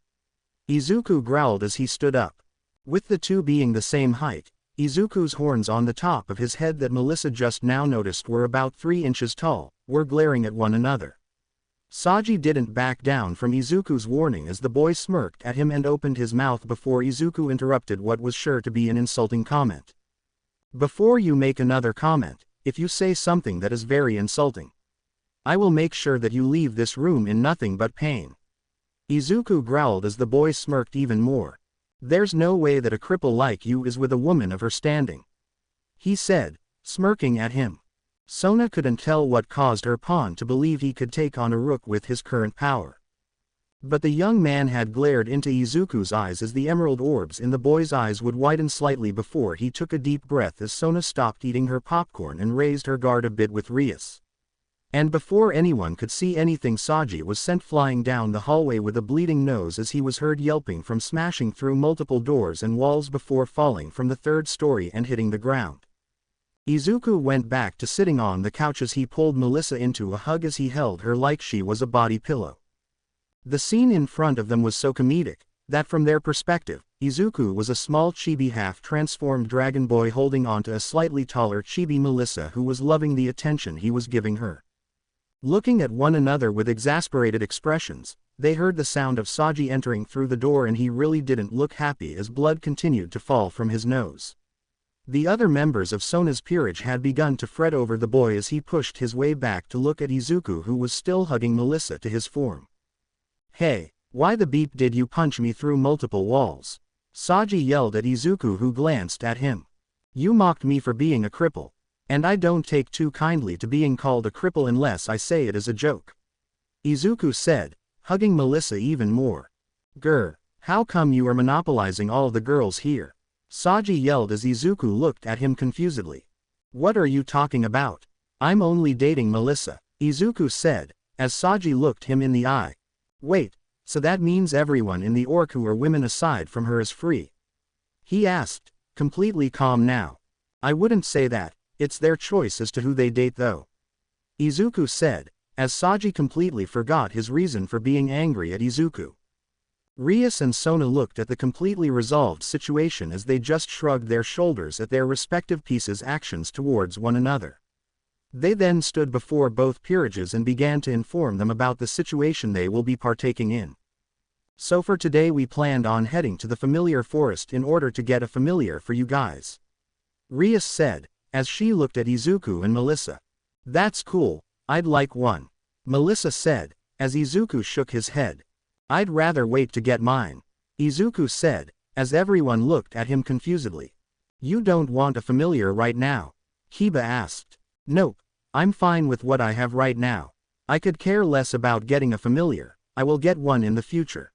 Izuku growled as he stood up. With the two being the same height, Izuku's horns on the top of his head that Melissa just now noticed were about 3 inches tall, were glaring at one another. Saji didn't back down from Izuku's warning as the boy smirked at him and opened his mouth before Izuku interrupted what was sure to be an insulting comment. "Before you make another comment, if you say something that is very insulting, I will make sure that you leave this room in nothing but pain," Izuku growled as the boy smirked even more. "There's no way that a cripple like you is with a woman of her standing," he said, smirking at him. Sona couldn't tell what caused her pawn to believe he could take on a rook with his current power. But the young man had glared into Izuku's eyes as the emerald orbs in the boy's eyes would widen slightly before he took a deep breath as Sona stopped eating her popcorn and raised her guard a bit with Rias. And before anyone could see anything, Saji was sent flying down the hallway with a bleeding nose as he was heard yelping from smashing through multiple doors and walls before falling from the 3rd story and hitting the ground. Izuku went back to sitting on the couch as he pulled Melissa into a hug as he held her like she was a body pillow. The scene in front of them was so comedic, that from their perspective, Izuku was a small chibi half-transformed dragon boy holding onto a slightly taller chibi Melissa who was loving the attention he was giving her. Looking at one another with exasperated expressions, they heard the sound of Saji entering through the door and he really didn't look happy as blood continued to fall from his nose. The other members of Sona's peerage had begun to fret over the boy as he pushed his way back to look at Izuku who was still hugging Melissa to his form. "Hey, why the beep did you punch me through multiple walls?" Saji yelled at Izuku who glanced at him. "You mocked me for being a cripple. And I don't take too kindly to being called a cripple unless I say it as a joke," Izuku said, hugging Melissa even more. "Grr, how come you are monopolizing all the girls here?" Saji yelled as Izuku looked at him confusedly. "What are you talking about? I'm only dating Melissa," Izuku said, as Saji looked him in the eye. "Wait, so that means everyone in the orc who are women aside from her is free?" he asked, completely calm now. "I wouldn't say that. It's their choice as to who they date though," Izuku said, as Saji completely forgot his reason for being angry at Izuku. Rias and Sona looked at the completely resolved situation as they just shrugged their shoulders at their respective pieces' actions towards one another. They then stood before both peerages and began to inform them about the situation they will be partaking in. "So for today we planned on heading to the familiar forest in order to get a familiar for you guys," Rias said, as she looked at Izuku and Melissa. "That's cool, I'd like one," Melissa said, as Izuku shook his head. "I'd rather wait to get mine," Izuku said, as everyone looked at him confusedly. "You don't want a familiar right now?" Kiba asked. "Nope, I'm fine with what I have right now. I could care less about getting a familiar," I will get one in the future.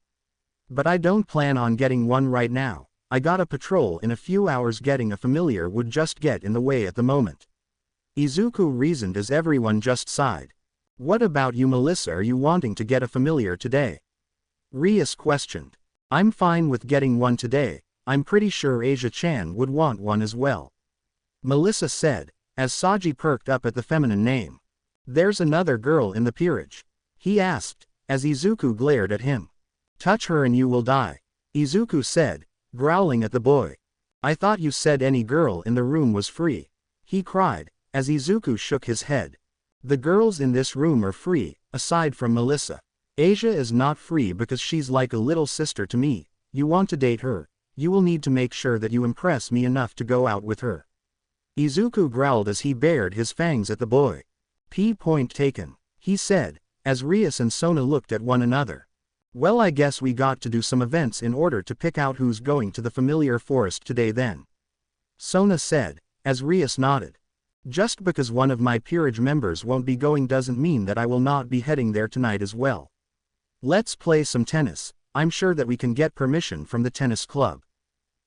But I don't plan on getting one right now. I got a patrol in a few hours. Getting a familiar would just get in the way at the moment. Izuku reasoned as everyone just sighed. What about you, Melissa? Are you wanting to get a familiar today? Rias questioned. I'm fine with getting one today. I'm pretty sure Asia-chan would want one as well. Melissa said, as Saji perked up at the feminine name. There's another girl in the peerage? He asked, as Izuku glared at him. Touch her and you will die, Izuku said, growling at the boy. I thought you said any girl in the room was free, he cried, as Izuku shook his head. The girls in this room are free, aside from Melissa. Asia is not free because she's like a little sister to me. You want to date her, you will need to make sure that you impress me enough to go out with her. Izuku growled as he bared his fangs at the boy. Point taken, he said, as Rias and Sona looked at one another. Well, I guess we got to do some events in order to pick out who's going to the familiar forest today then. Sona said, as Rias nodded. Just because one of my peerage members won't be going doesn't mean that I will not be heading there tonight as well. Let's play some tennis. I'm sure that we can get permission from the tennis club.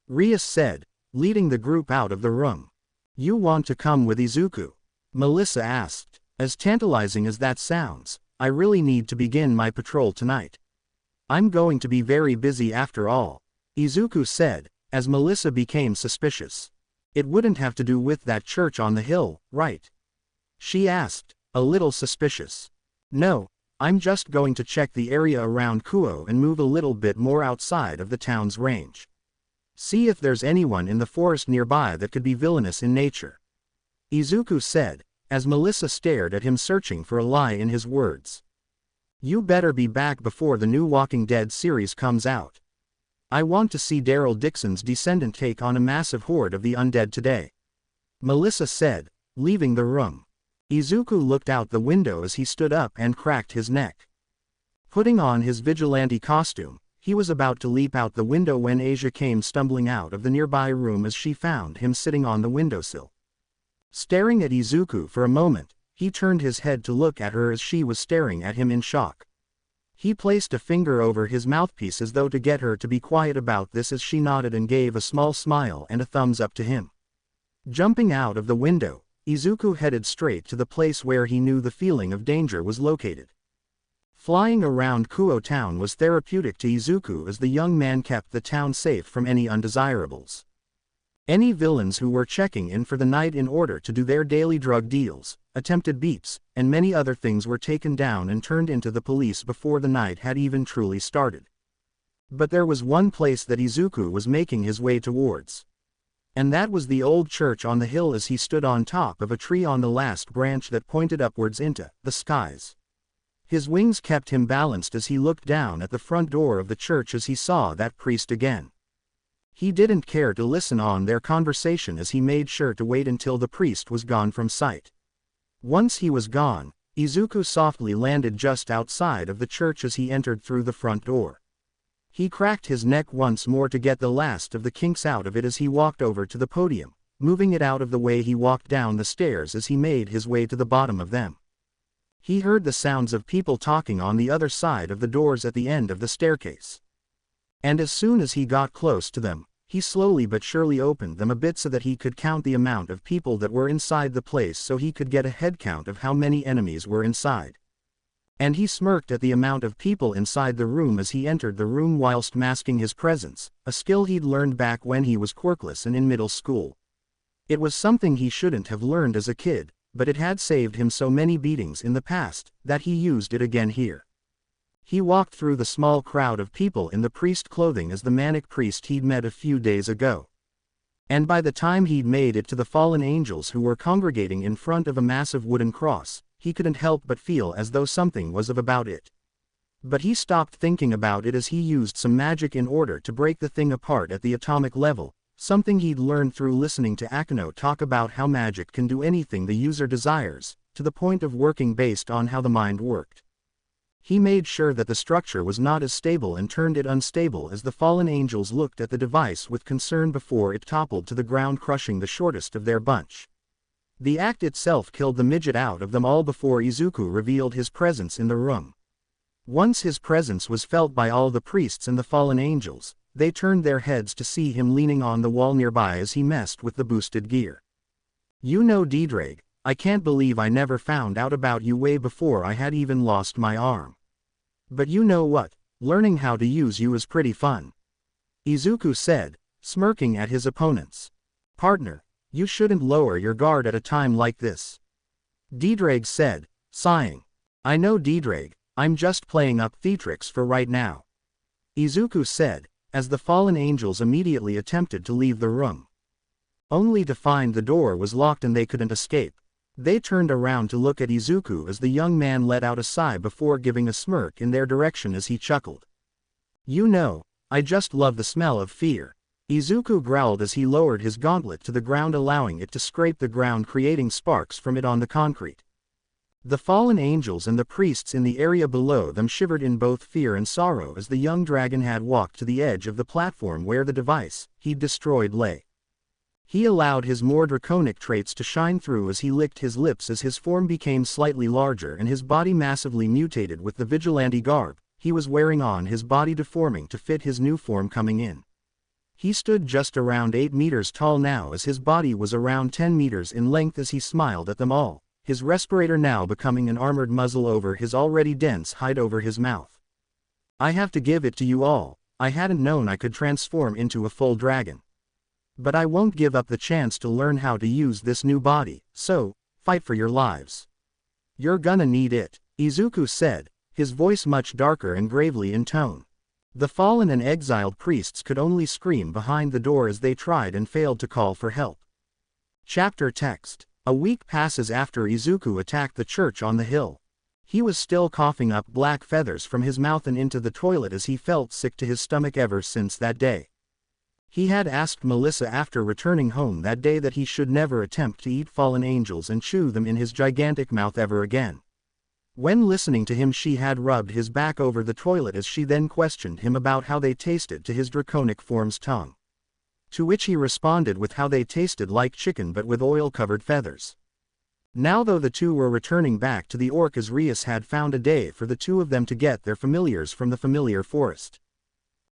Rias said, leading the group out of the room. You want to come with Izuku? Melissa asked. As tantalizing as that sounds, I really need to begin my patrol tonight. I'm going to be very busy after all, Izuku said, as Melissa became suspicious. It wouldn't have to do with that church on the hill, right? She asked, a little suspicious. No, I'm just going to check the area around Kuo and move a little bit more outside of the town's range. See if there's anyone in the forest nearby that could be villainous in nature. Izuku said, as Melissa stared at him, searching for a lie in his words. You better be back before the new Walking Dead series comes out. I want to see Daryl Dixon's descendant take on a massive horde of the undead today. Melissa said, leaving the room. Izuku looked out the window as he stood up and cracked his neck. Putting on his vigilante costume, he was about to leap out the window when Asia came stumbling out of the nearby room as she found him sitting on the windowsill. Staring at Izuku for a moment, he turned his head to look at her as she was staring at him in shock. He placed a finger over his mouthpiece as though to get her to be quiet about this as she nodded and gave a small smile and a thumbs up to him. Jumping out of the window, Izuku headed straight to the place where he knew the feeling of danger was located. Flying around Kuo town was therapeutic to Izuku as the young man kept the town safe from any undesirables. Any villains who were checking in for the night in order to do their daily drug deals, attempted beeps, and many other things were taken down and turned into the police before the night had even truly started. But there was one place that Izuku was making his way towards. And that was the old church on the hill as he stood on top of a tree on the last branch that pointed upwards into the skies. His wings kept him balanced as he looked down at the front door of the church as he saw that priest again. He didn't care to listen on their conversation as he made sure to wait until the priest was gone from sight. Once he was gone, Izuku softly landed just outside of the church as he entered through the front door. He cracked his neck once more to get the last of the kinks out of it as he walked over to the podium, moving it out of the way. He walked down the stairs as he made his way to the bottom of them. He heard the sounds of people talking on the other side of the doors at the end of the staircase. And as soon as he got close to them, he slowly but surely opened them a bit so that he could count the amount of people that were inside the place so he could get a head count of how many enemies were inside. And he smirked at the amount of people inside the room as he entered the room whilst masking his presence, a skill he'd learned back when he was quirkless and in middle school. It was something he shouldn't have learned as a kid, but it had saved him so many beatings in the past, that he used it again here. He walked through the small crowd of people in the priest clothing as the manic priest he'd met a few days ago. And by the time he'd made it to the fallen angels who were congregating in front of a massive wooden cross, he couldn't help but feel as though something was about it. But he stopped thinking about it as he used some magic in order to break the thing apart at the atomic level, something he'd learned through listening to Akano talk about how magic can do anything the user desires, to the point of working based on how the mind worked. He made sure that the structure was not as stable and turned it unstable as the fallen angels looked at the device with concern before it toppled to the ground, crushing the shortest of their bunch. The act itself killed the midget out of them all before Izuku revealed his presence in the room. Once his presence was felt by all the priests and the fallen angels, they turned their heads to see him leaning on the wall nearby as he messed with the boosted gear. You know, DxD, I can't believe I never found out about you way before I had even lost my arm. But you know what, learning how to use you is pretty fun. Izuku said, smirking at his opponents. Partner, you shouldn't lower your guard at a time like this. DxD said, sighing. I know, DxD, I'm just playing up theatrics for right now. Izuku said, as the fallen angels immediately attempted to leave the room. Only to find the door was locked and they couldn't escape. They turned around to look at Izuku as the young man let out a sigh before giving a smirk in their direction as he chuckled. You know, I just love the smell of fear. Izuku growled as he lowered his gauntlet to the ground, allowing it to scrape the ground, creating sparks from it on the concrete. The fallen angels and the priests in the area below them shivered in both fear and sorrow as the young dragon had walked to the edge of the platform where the device he'd destroyed lay. He allowed his more draconic traits to shine through as he licked his lips as his form became slightly larger and his body massively mutated with the vigilante garb he was wearing on his body, deforming to fit his new form coming in. He stood just around 8 meters tall now as his body was around 10 meters in length as he smiled at them all, his respirator now becoming an armored muzzle over his already dense hide over his mouth. I have to give it to you all, I hadn't known I could transform into a full dragon. But I won't give up the chance to learn how to use this new body, so, fight for your lives. You're gonna need it, Izuku said, his voice much darker and gravely in tone. The fallen and exiled priests could only scream behind the door as they tried and failed to call for help. Chapter text. A week passes after Izuku attacked the church on the hill. He was still coughing up black feathers from his mouth and into the toilet as he felt sick to his stomach ever since that day. He had asked Melissa after returning home that day that he should never attempt to eat fallen angels and chew them in his gigantic mouth ever again. When listening to him, she had rubbed his back over the toilet as she then questioned him about how they tasted to his draconic form's tongue. To which he responded with how they tasted like chicken but with oil-covered feathers. Now though the two were returning back to the orc as Rias had found a day for the two of them to get their familiars from the familiar forest.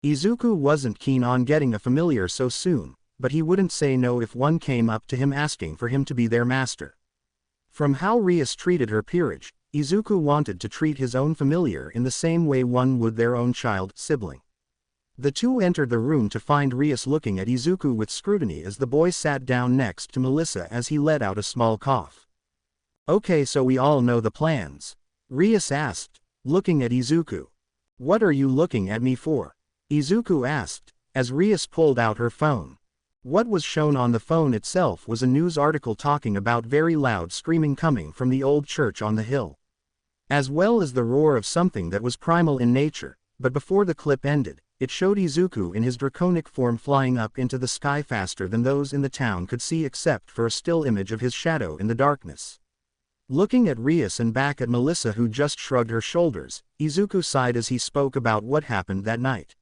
Izuku wasn't keen on getting a familiar so soon, but he wouldn't say no if one came up to him asking for him to be their master. From how Rias treated her peerage, Izuku wanted to treat his own familiar in the same way one would their own child sibling. The two entered the room to find Rias looking at Izuku with scrutiny as the boy sat down next to Melissa as he let out a small cough. Okay, so we all know the plans? Rias asked, looking at Izuku. What are you looking at me for? Izuku asked, as Rias pulled out her phone. What was shown on the phone itself was a news article talking about very loud screaming coming from the old church on the hill. As well as the roar of something that was primal in nature, but before the clip ended, it showed Izuku in his draconic form flying up into the sky faster than those in the town could see except for a still image of his shadow in the darkness. Looking at Rias and back at Melissa, who just shrugged her shoulders, Izuku sighed as he spoke about what happened that night.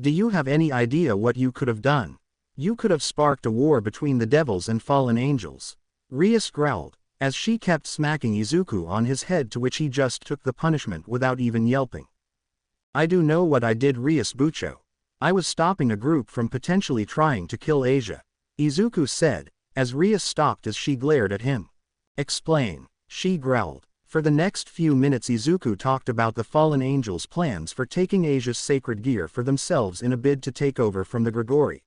Do you have any idea what you could have done? You could have sparked a war between the devils and fallen angels. Rias growled, as she kept smacking Izuku on his head, to which he just took the punishment without even yelping. I do know what I did, Rias Bucho. I was stopping a group from potentially trying to kill Asia. Izuku said, as Rias stopped as she glared at him. Explain, she growled. For the next few minutes Izuku talked about the fallen angels' plans for taking Asia's sacred gear for themselves in a bid to take over from the Grigori.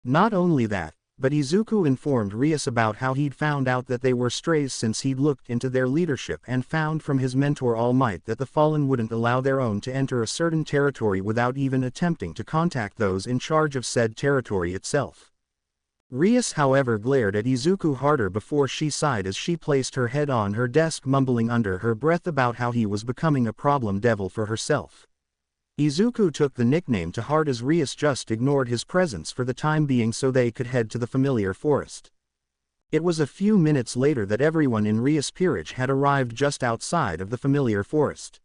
Not only that, but Izuku informed Rias about how he'd found out that they were strays since he'd looked into their leadership and found from his mentor All Might that the fallen wouldn't allow their own to enter a certain territory without even attempting to contact those in charge of said territory itself. Rias however glared at Izuku harder before she sighed as she placed her head on her desk, mumbling under her breath about how he was becoming a problem devil for herself. Izuku took the nickname to heart as Rias just ignored his presence for the time being so they could head to the familiar forest. It was a few minutes later that everyone in Rias' peerage had arrived just outside of the familiar forest.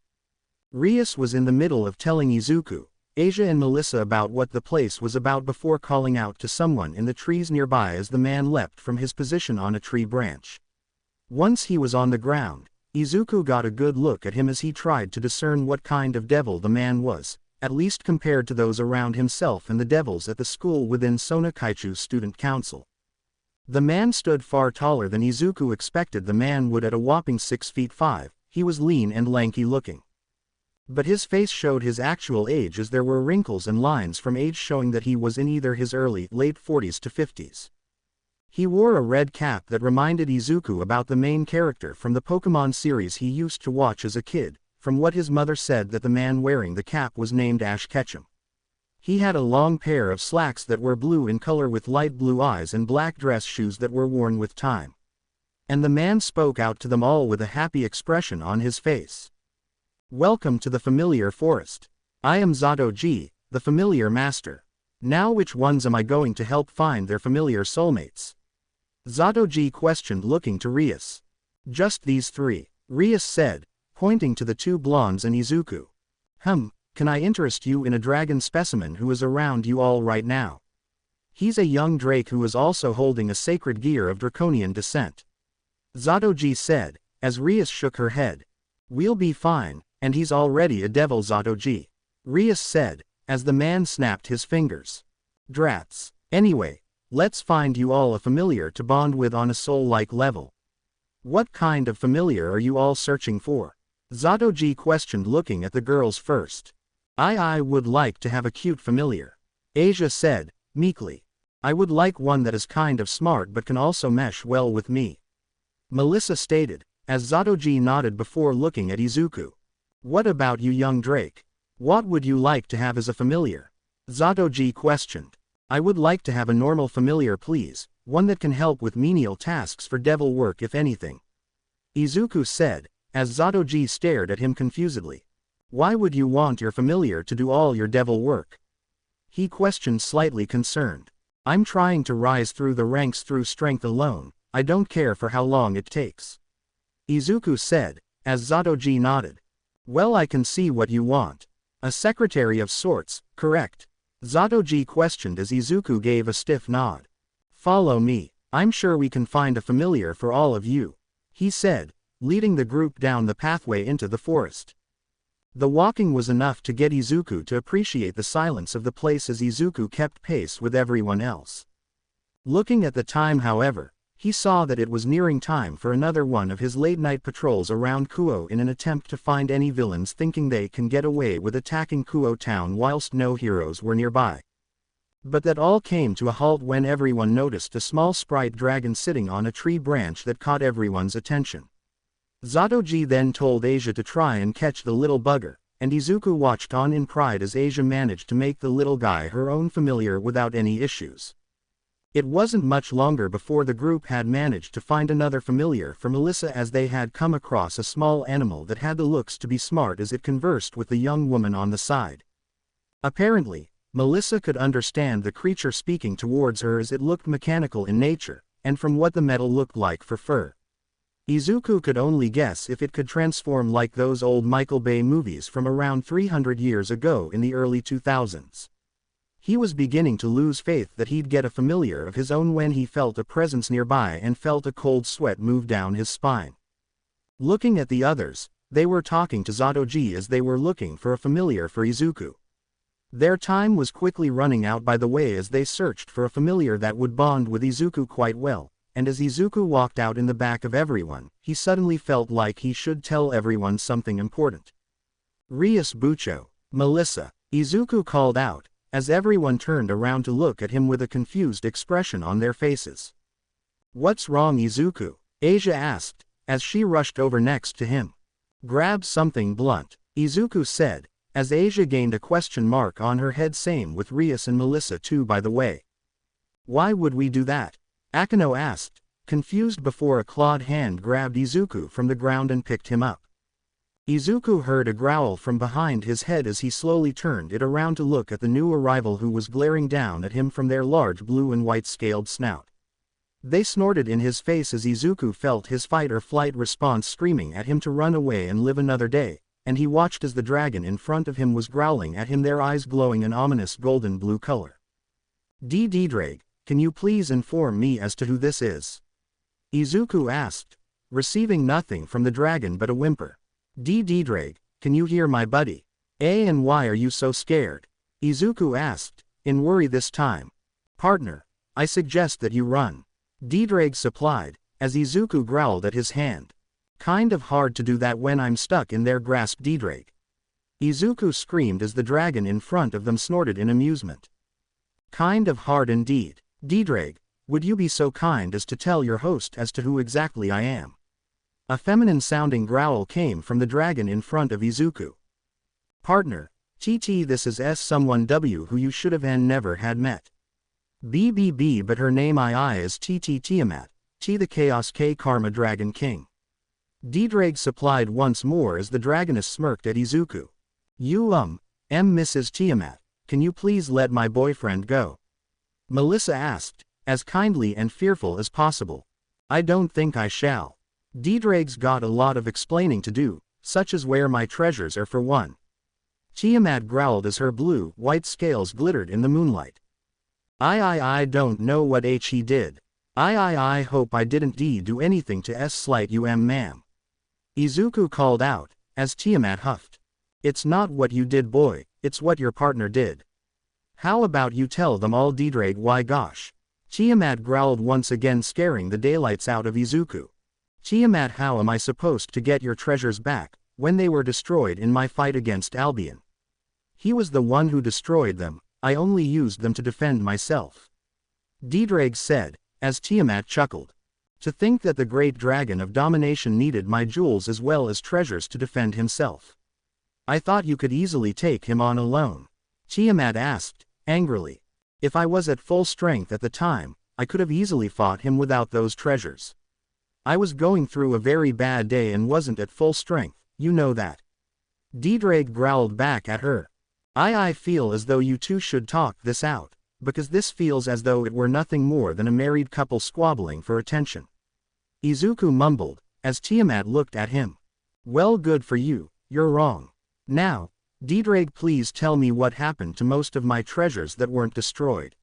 Rias was in the middle of telling Izuku, Asia and Melissa about what the place was about before calling out to someone in the trees nearby as the man leapt from his position on a tree branch. Once he was on the ground, Izuku got a good look at him as he tried to discern what kind of devil the man was, at least compared to those around himself and the devils at the school within Sonokaichu's student council. The man stood far taller than Izuku expected the man would at a whopping 6 feet 5, he was lean and lanky looking. But his face showed his actual age as there were wrinkles and lines from age showing that he was in either his late 40s to 50s. He wore a red cap that reminded Izuku about the main character from the Pokemon series he used to watch as a kid, from what his mother said that the man wearing the cap was named Ash Ketchum. He had a long pair of slacks that were blue in color with light blue eyes and black dress shoes that were worn with time. And the man spoke out to them all with a happy expression on his face. "Welcome to the familiar forest. I am Zatoji, the familiar master. Now which ones am I going to help find their familiar soulmates?" Zatoji questioned looking to Rias. "Just these 3, Rias said, pointing to the 2 blondes and Izuku. Can I interest you in a dragon specimen who is around you all right now? He's a young drake who is also holding a sacred gear of draconian descent." Zatoji said, as Rias shook her head. "We'll be fine, and he's already a devil." Zatoji. Rias said, as the man snapped his fingers. "Drats. Anyway, let's find you all a familiar to bond with on a soul-like level." "What kind of familiar are you all searching for?" Zatoji questioned looking at the girls first. I would like to have a cute familiar," Asia said, meekly. "I would like one that is kind of smart but can also mesh well with me," Melissa stated, as Zatoji nodded before looking at Izuku. "What about you, young Drake? What would you like to have as a familiar?" Zatoji questioned. "I would like to have a normal familiar please, one that can help with menial tasks for devil work if anything," Izuku said, as Zatoji stared at him confusedly. "Why would you want your familiar to do all your devil work?" he questioned slightly concerned. "I'm trying to rise through the ranks through strength alone, I don't care for how long it takes," Izuku said, as Zatoji nodded. "Well, I can see what you want. A secretary of sorts, correct?" Zatoji questioned as Izuku gave a stiff nod. "Follow me, I'm sure we can find a familiar for all of you," he said, leading the group down the pathway into the forest. The walking was enough to get Izuku to appreciate the silence of the place as Izuku kept pace with everyone else. Looking at the time however, he saw that it was nearing time for another one of his late-night patrols around Kuo in an attempt to find any villains thinking they can get away with attacking Kuo town whilst no heroes were nearby. But that all came to a halt when everyone noticed a small sprite dragon sitting on a tree branch that caught everyone's attention. Zatoji then told Asia to try and catch the little bugger, and Izuku watched on in pride as Asia managed to make the little guy her own familiar without any issues. It wasn't much longer before the group had managed to find another familiar for Melissa as they had come across a small animal that had the looks to be smart as it conversed with the young woman on the side. Apparently, Melissa could understand the creature speaking towards her as it looked mechanical in nature, and from what the metal looked like for fur. Izuku could only guess if it could transform like those old Michael Bay movies from around 300 years ago in the early 2000s. He was beginning to lose faith that he'd get a familiar of his own when he felt a presence nearby and felt a cold sweat move down his spine. Looking at the others, they were talking to Zatoji as they were looking for a familiar for Izuku. Their time was quickly running out by the way as they searched for a familiar that would bond with Izuku quite well. And as Izuku walked out in the back of everyone, he suddenly felt like he should tell everyone something important. "Rias Bucho, Melissa," Izuku called out, as everyone turned around to look at him with a confused expression on their faces. "What's wrong, Izuku?" Asia asked, as she rushed over next to him. "Grab something blunt," Izuku said, as Asia gained a question mark on her head. Same with Rias and Melissa too by the way. "Why would we do that?" Akino asked, confused before a clawed hand grabbed Izuku from the ground and picked him up. Izuku heard a growl from behind his head as he slowly turned it around to look at the new arrival who was glaring down at him from their large blue and white scaled snout. They snorted in his face as Izuku felt his fight-or-flight response screaming at him to run away and live another day, and he watched as the dragon in front of him was growling at him, their eyes glowing an ominous golden blue color. "Drake, can you please inform me as to who this is?" Izuku asked. receiving nothing from the dragon but a whimper. Drake, can you hear my buddy? And why are you so scared? Izuku asked, in worry this time. Partner, I suggest that you run. Drake supplied, as Izuku growled at his hand. Kind of hard to do that when I'm stuck in their grasp, Drake. Izuku screamed as the dragon in front of them snorted in amusement. Kind of hard indeed. Drake, would you be so kind as to tell your host as to who exactly I am? A feminine-sounding growl came from the dragon in front of Izuku. Partner, TT, this is someone W who you should have and never had met. BBB, but her name I is TT Tiamat, T the Chaos K Karma Dragon King. Drake supplied once more as the dragoness smirked at Izuku. You Mrs. Tiamat, can you please let my boyfriend go? Melissa asked, as kindly and fearful as possible. I don't think I shall. Drake's got a lot of explaining to do, such as where my treasures are for one. Tiamat growled as her blue-white scales glittered in the moonlight. I don't know what he did. I hope I didn't do anything to slight you ma'am. Izuku called out, as Tiamat huffed. It's not what you did boy, it's what your partner did. How about you tell them all Drake? Why gosh. Tiamat growled once again, scaring the daylights out of Izuku. Tiamat, how am I supposed to get your treasures back, when they were destroyed in my fight against Albion? He was the one who destroyed them, I only used them to defend myself. Drake said, as Tiamat chuckled. To think that the great dragon of domination needed my jewels as well as treasures to defend himself. I thought you could easily take him on alone. Tiamat asked, angrily. If I was at full strength at the time, I could have easily fought him without those treasures. I was going through a very bad day and wasn't at full strength, you know that. Drake growled back at her. I feel as though you two should talk this out, because this feels as though it were nothing more than a married couple squabbling for attention. Izuku mumbled, as Tiamat looked at him. Well, good for you, you're wrong. Now, Drake, please tell me what happened to most of my treasures that weren't destroyed.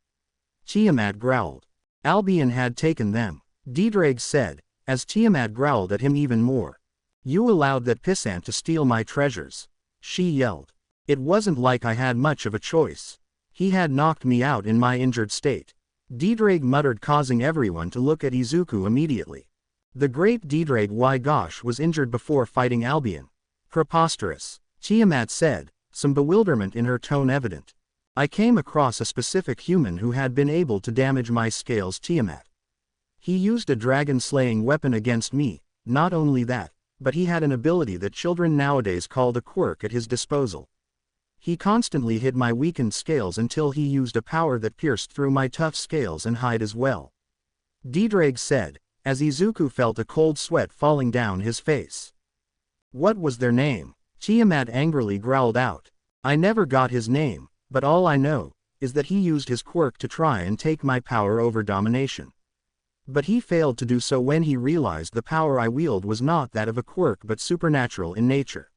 Tiamat growled. Albion had taken them, Drake said, as Tiamat growled at him even more. You allowed that pissant to steal my treasures. She yelled. It wasn't like I had much of a choice. He had knocked me out in my injured state. Drake muttered, causing everyone to look at Izuku immediately. The great Drake, why gosh, was injured before fighting Albion. Preposterous. Tiamat said, some bewilderment in her tone evident. I came across a specific human who had been able to damage my scales, Tiamat. He used a dragon-slaying weapon against me, not only that, but he had an ability that children nowadays call a quirk at his disposal. He constantly hit my weakened scales until he used a power that pierced through my tough scales and hide as well. Drake said, as Izuku felt a cold sweat falling down his face. What was their name? Tiamat angrily growled out. I never got his name, but all I know is that he used his quirk to try and take my power over domination. But he failed to do so when he realized the power I wield was not that of a quirk but supernatural in nature.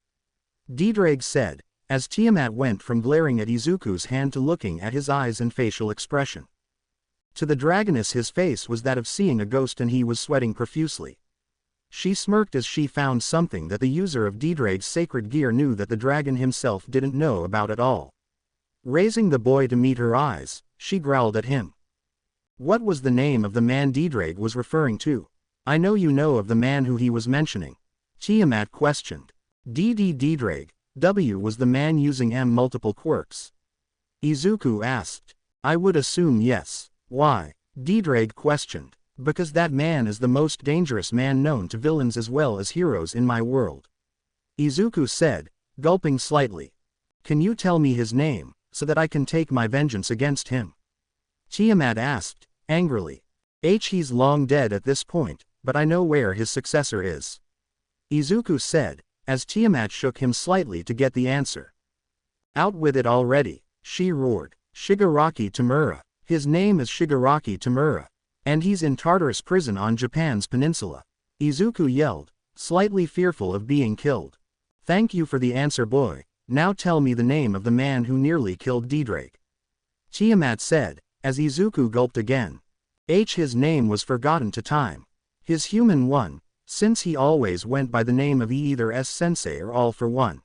Drake said, as Tiamat went from glaring at Izuku's hand to looking at his eyes and facial expression. To the dragoness his face was that of seeing a ghost and he was sweating profusely. She smirked as she found something that the user of Drake's sacred gear knew that the dragon himself didn't know about at all. Raising the boy to meet her eyes, she growled at him. What was the name of the man Drake was referring to? I know you know of the man who he was mentioning. Tiamat questioned. Drake. W was the man using multiple quirks. Izuku asked. I would assume yes. Why? Drake questioned. Because that man is the most dangerous man known to villains as well as heroes in my world. Izuku said, gulping slightly. Can you tell me his name, so that I can take my vengeance against him? Tiamat asked, angrily. He's long dead at this point, but I know where his successor is. Izuku said, as Tiamat shook him slightly to get the answer. Out with it already, she roared. Shigaraki Tamura. His name is Shigaraki Tamura. And he's in Tartarus prison on Japan's peninsula. Izuku yelled, slightly fearful of being killed. Thank you for the answer, boy. Now tell me the name of the man who nearly killed Drake. Tiamat said, as Izuku gulped again. His name was forgotten to time. His human one, since he always went by the name of either S-sensei or All for One.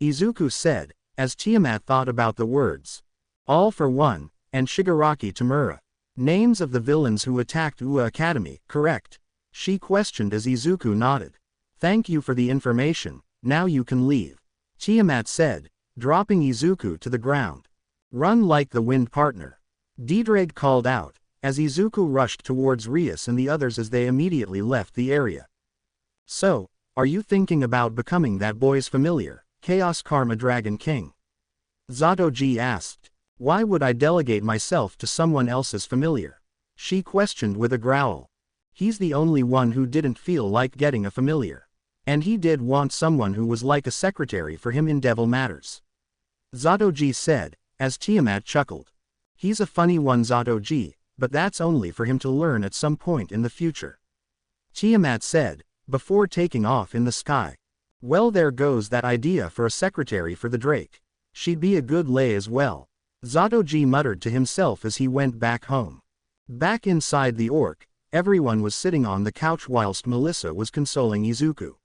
Izuku said, as Tiamat thought about the words. All for One, and Shigaraki Tamura. Names of the villains who attacked Ua Academy, correct? She questioned as Izuku nodded. Thank you for the information, now you can leave. Tiamat said, dropping Izuku to the ground. Run like the wind, partner. Deidre called out, as Izuku rushed towards Rias and the others as they immediately left the area. So, are you thinking about becoming that boy's familiar, Chaos Karma Dragon King? Zatoji asked. Why would I delegate myself to someone else's familiar? She questioned with a growl. He's the only one who didn't feel like getting a familiar. And he did want someone who was like a secretary for him in Devil Matters. Zatoji said, as Tiamat chuckled. He's a funny one, Zatoji, but that's only for him to learn at some point in the future. Tiamat said, before taking off in the sky. Well, there goes that idea for a secretary for the Drake. She'd be a good lay as well. Zatoji muttered to himself as he went back home. Back inside the orc, everyone was sitting on the couch whilst Melissa was consoling Izuku.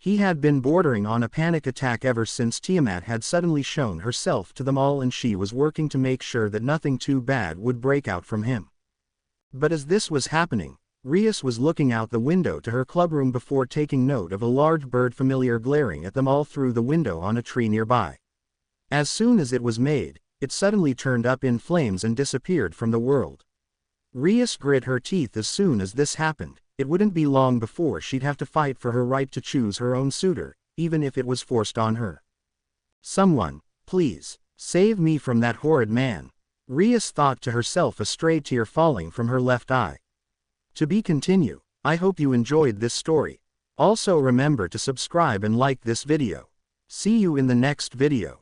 He had been bordering on a panic attack ever since Tiamat had suddenly shown herself to them all, and she was working to make sure that nothing too bad would break out from him. But as this was happening, Rias was looking out the window to her clubroom before taking note of a large bird familiar glaring at them all through the window on a tree nearby. As soon as it was made, it suddenly turned up in flames and disappeared from the world. Rias grit her teeth as soon as this happened. It wouldn't be long before she'd have to fight for her right to choose her own suitor, even if it was forced on her. Someone, please, save me from that horrid man. Rias thought to herself, a stray tear falling from her left eye. To be continued. I hope you enjoyed this story. Also remember to subscribe and like this video. See you in the next video.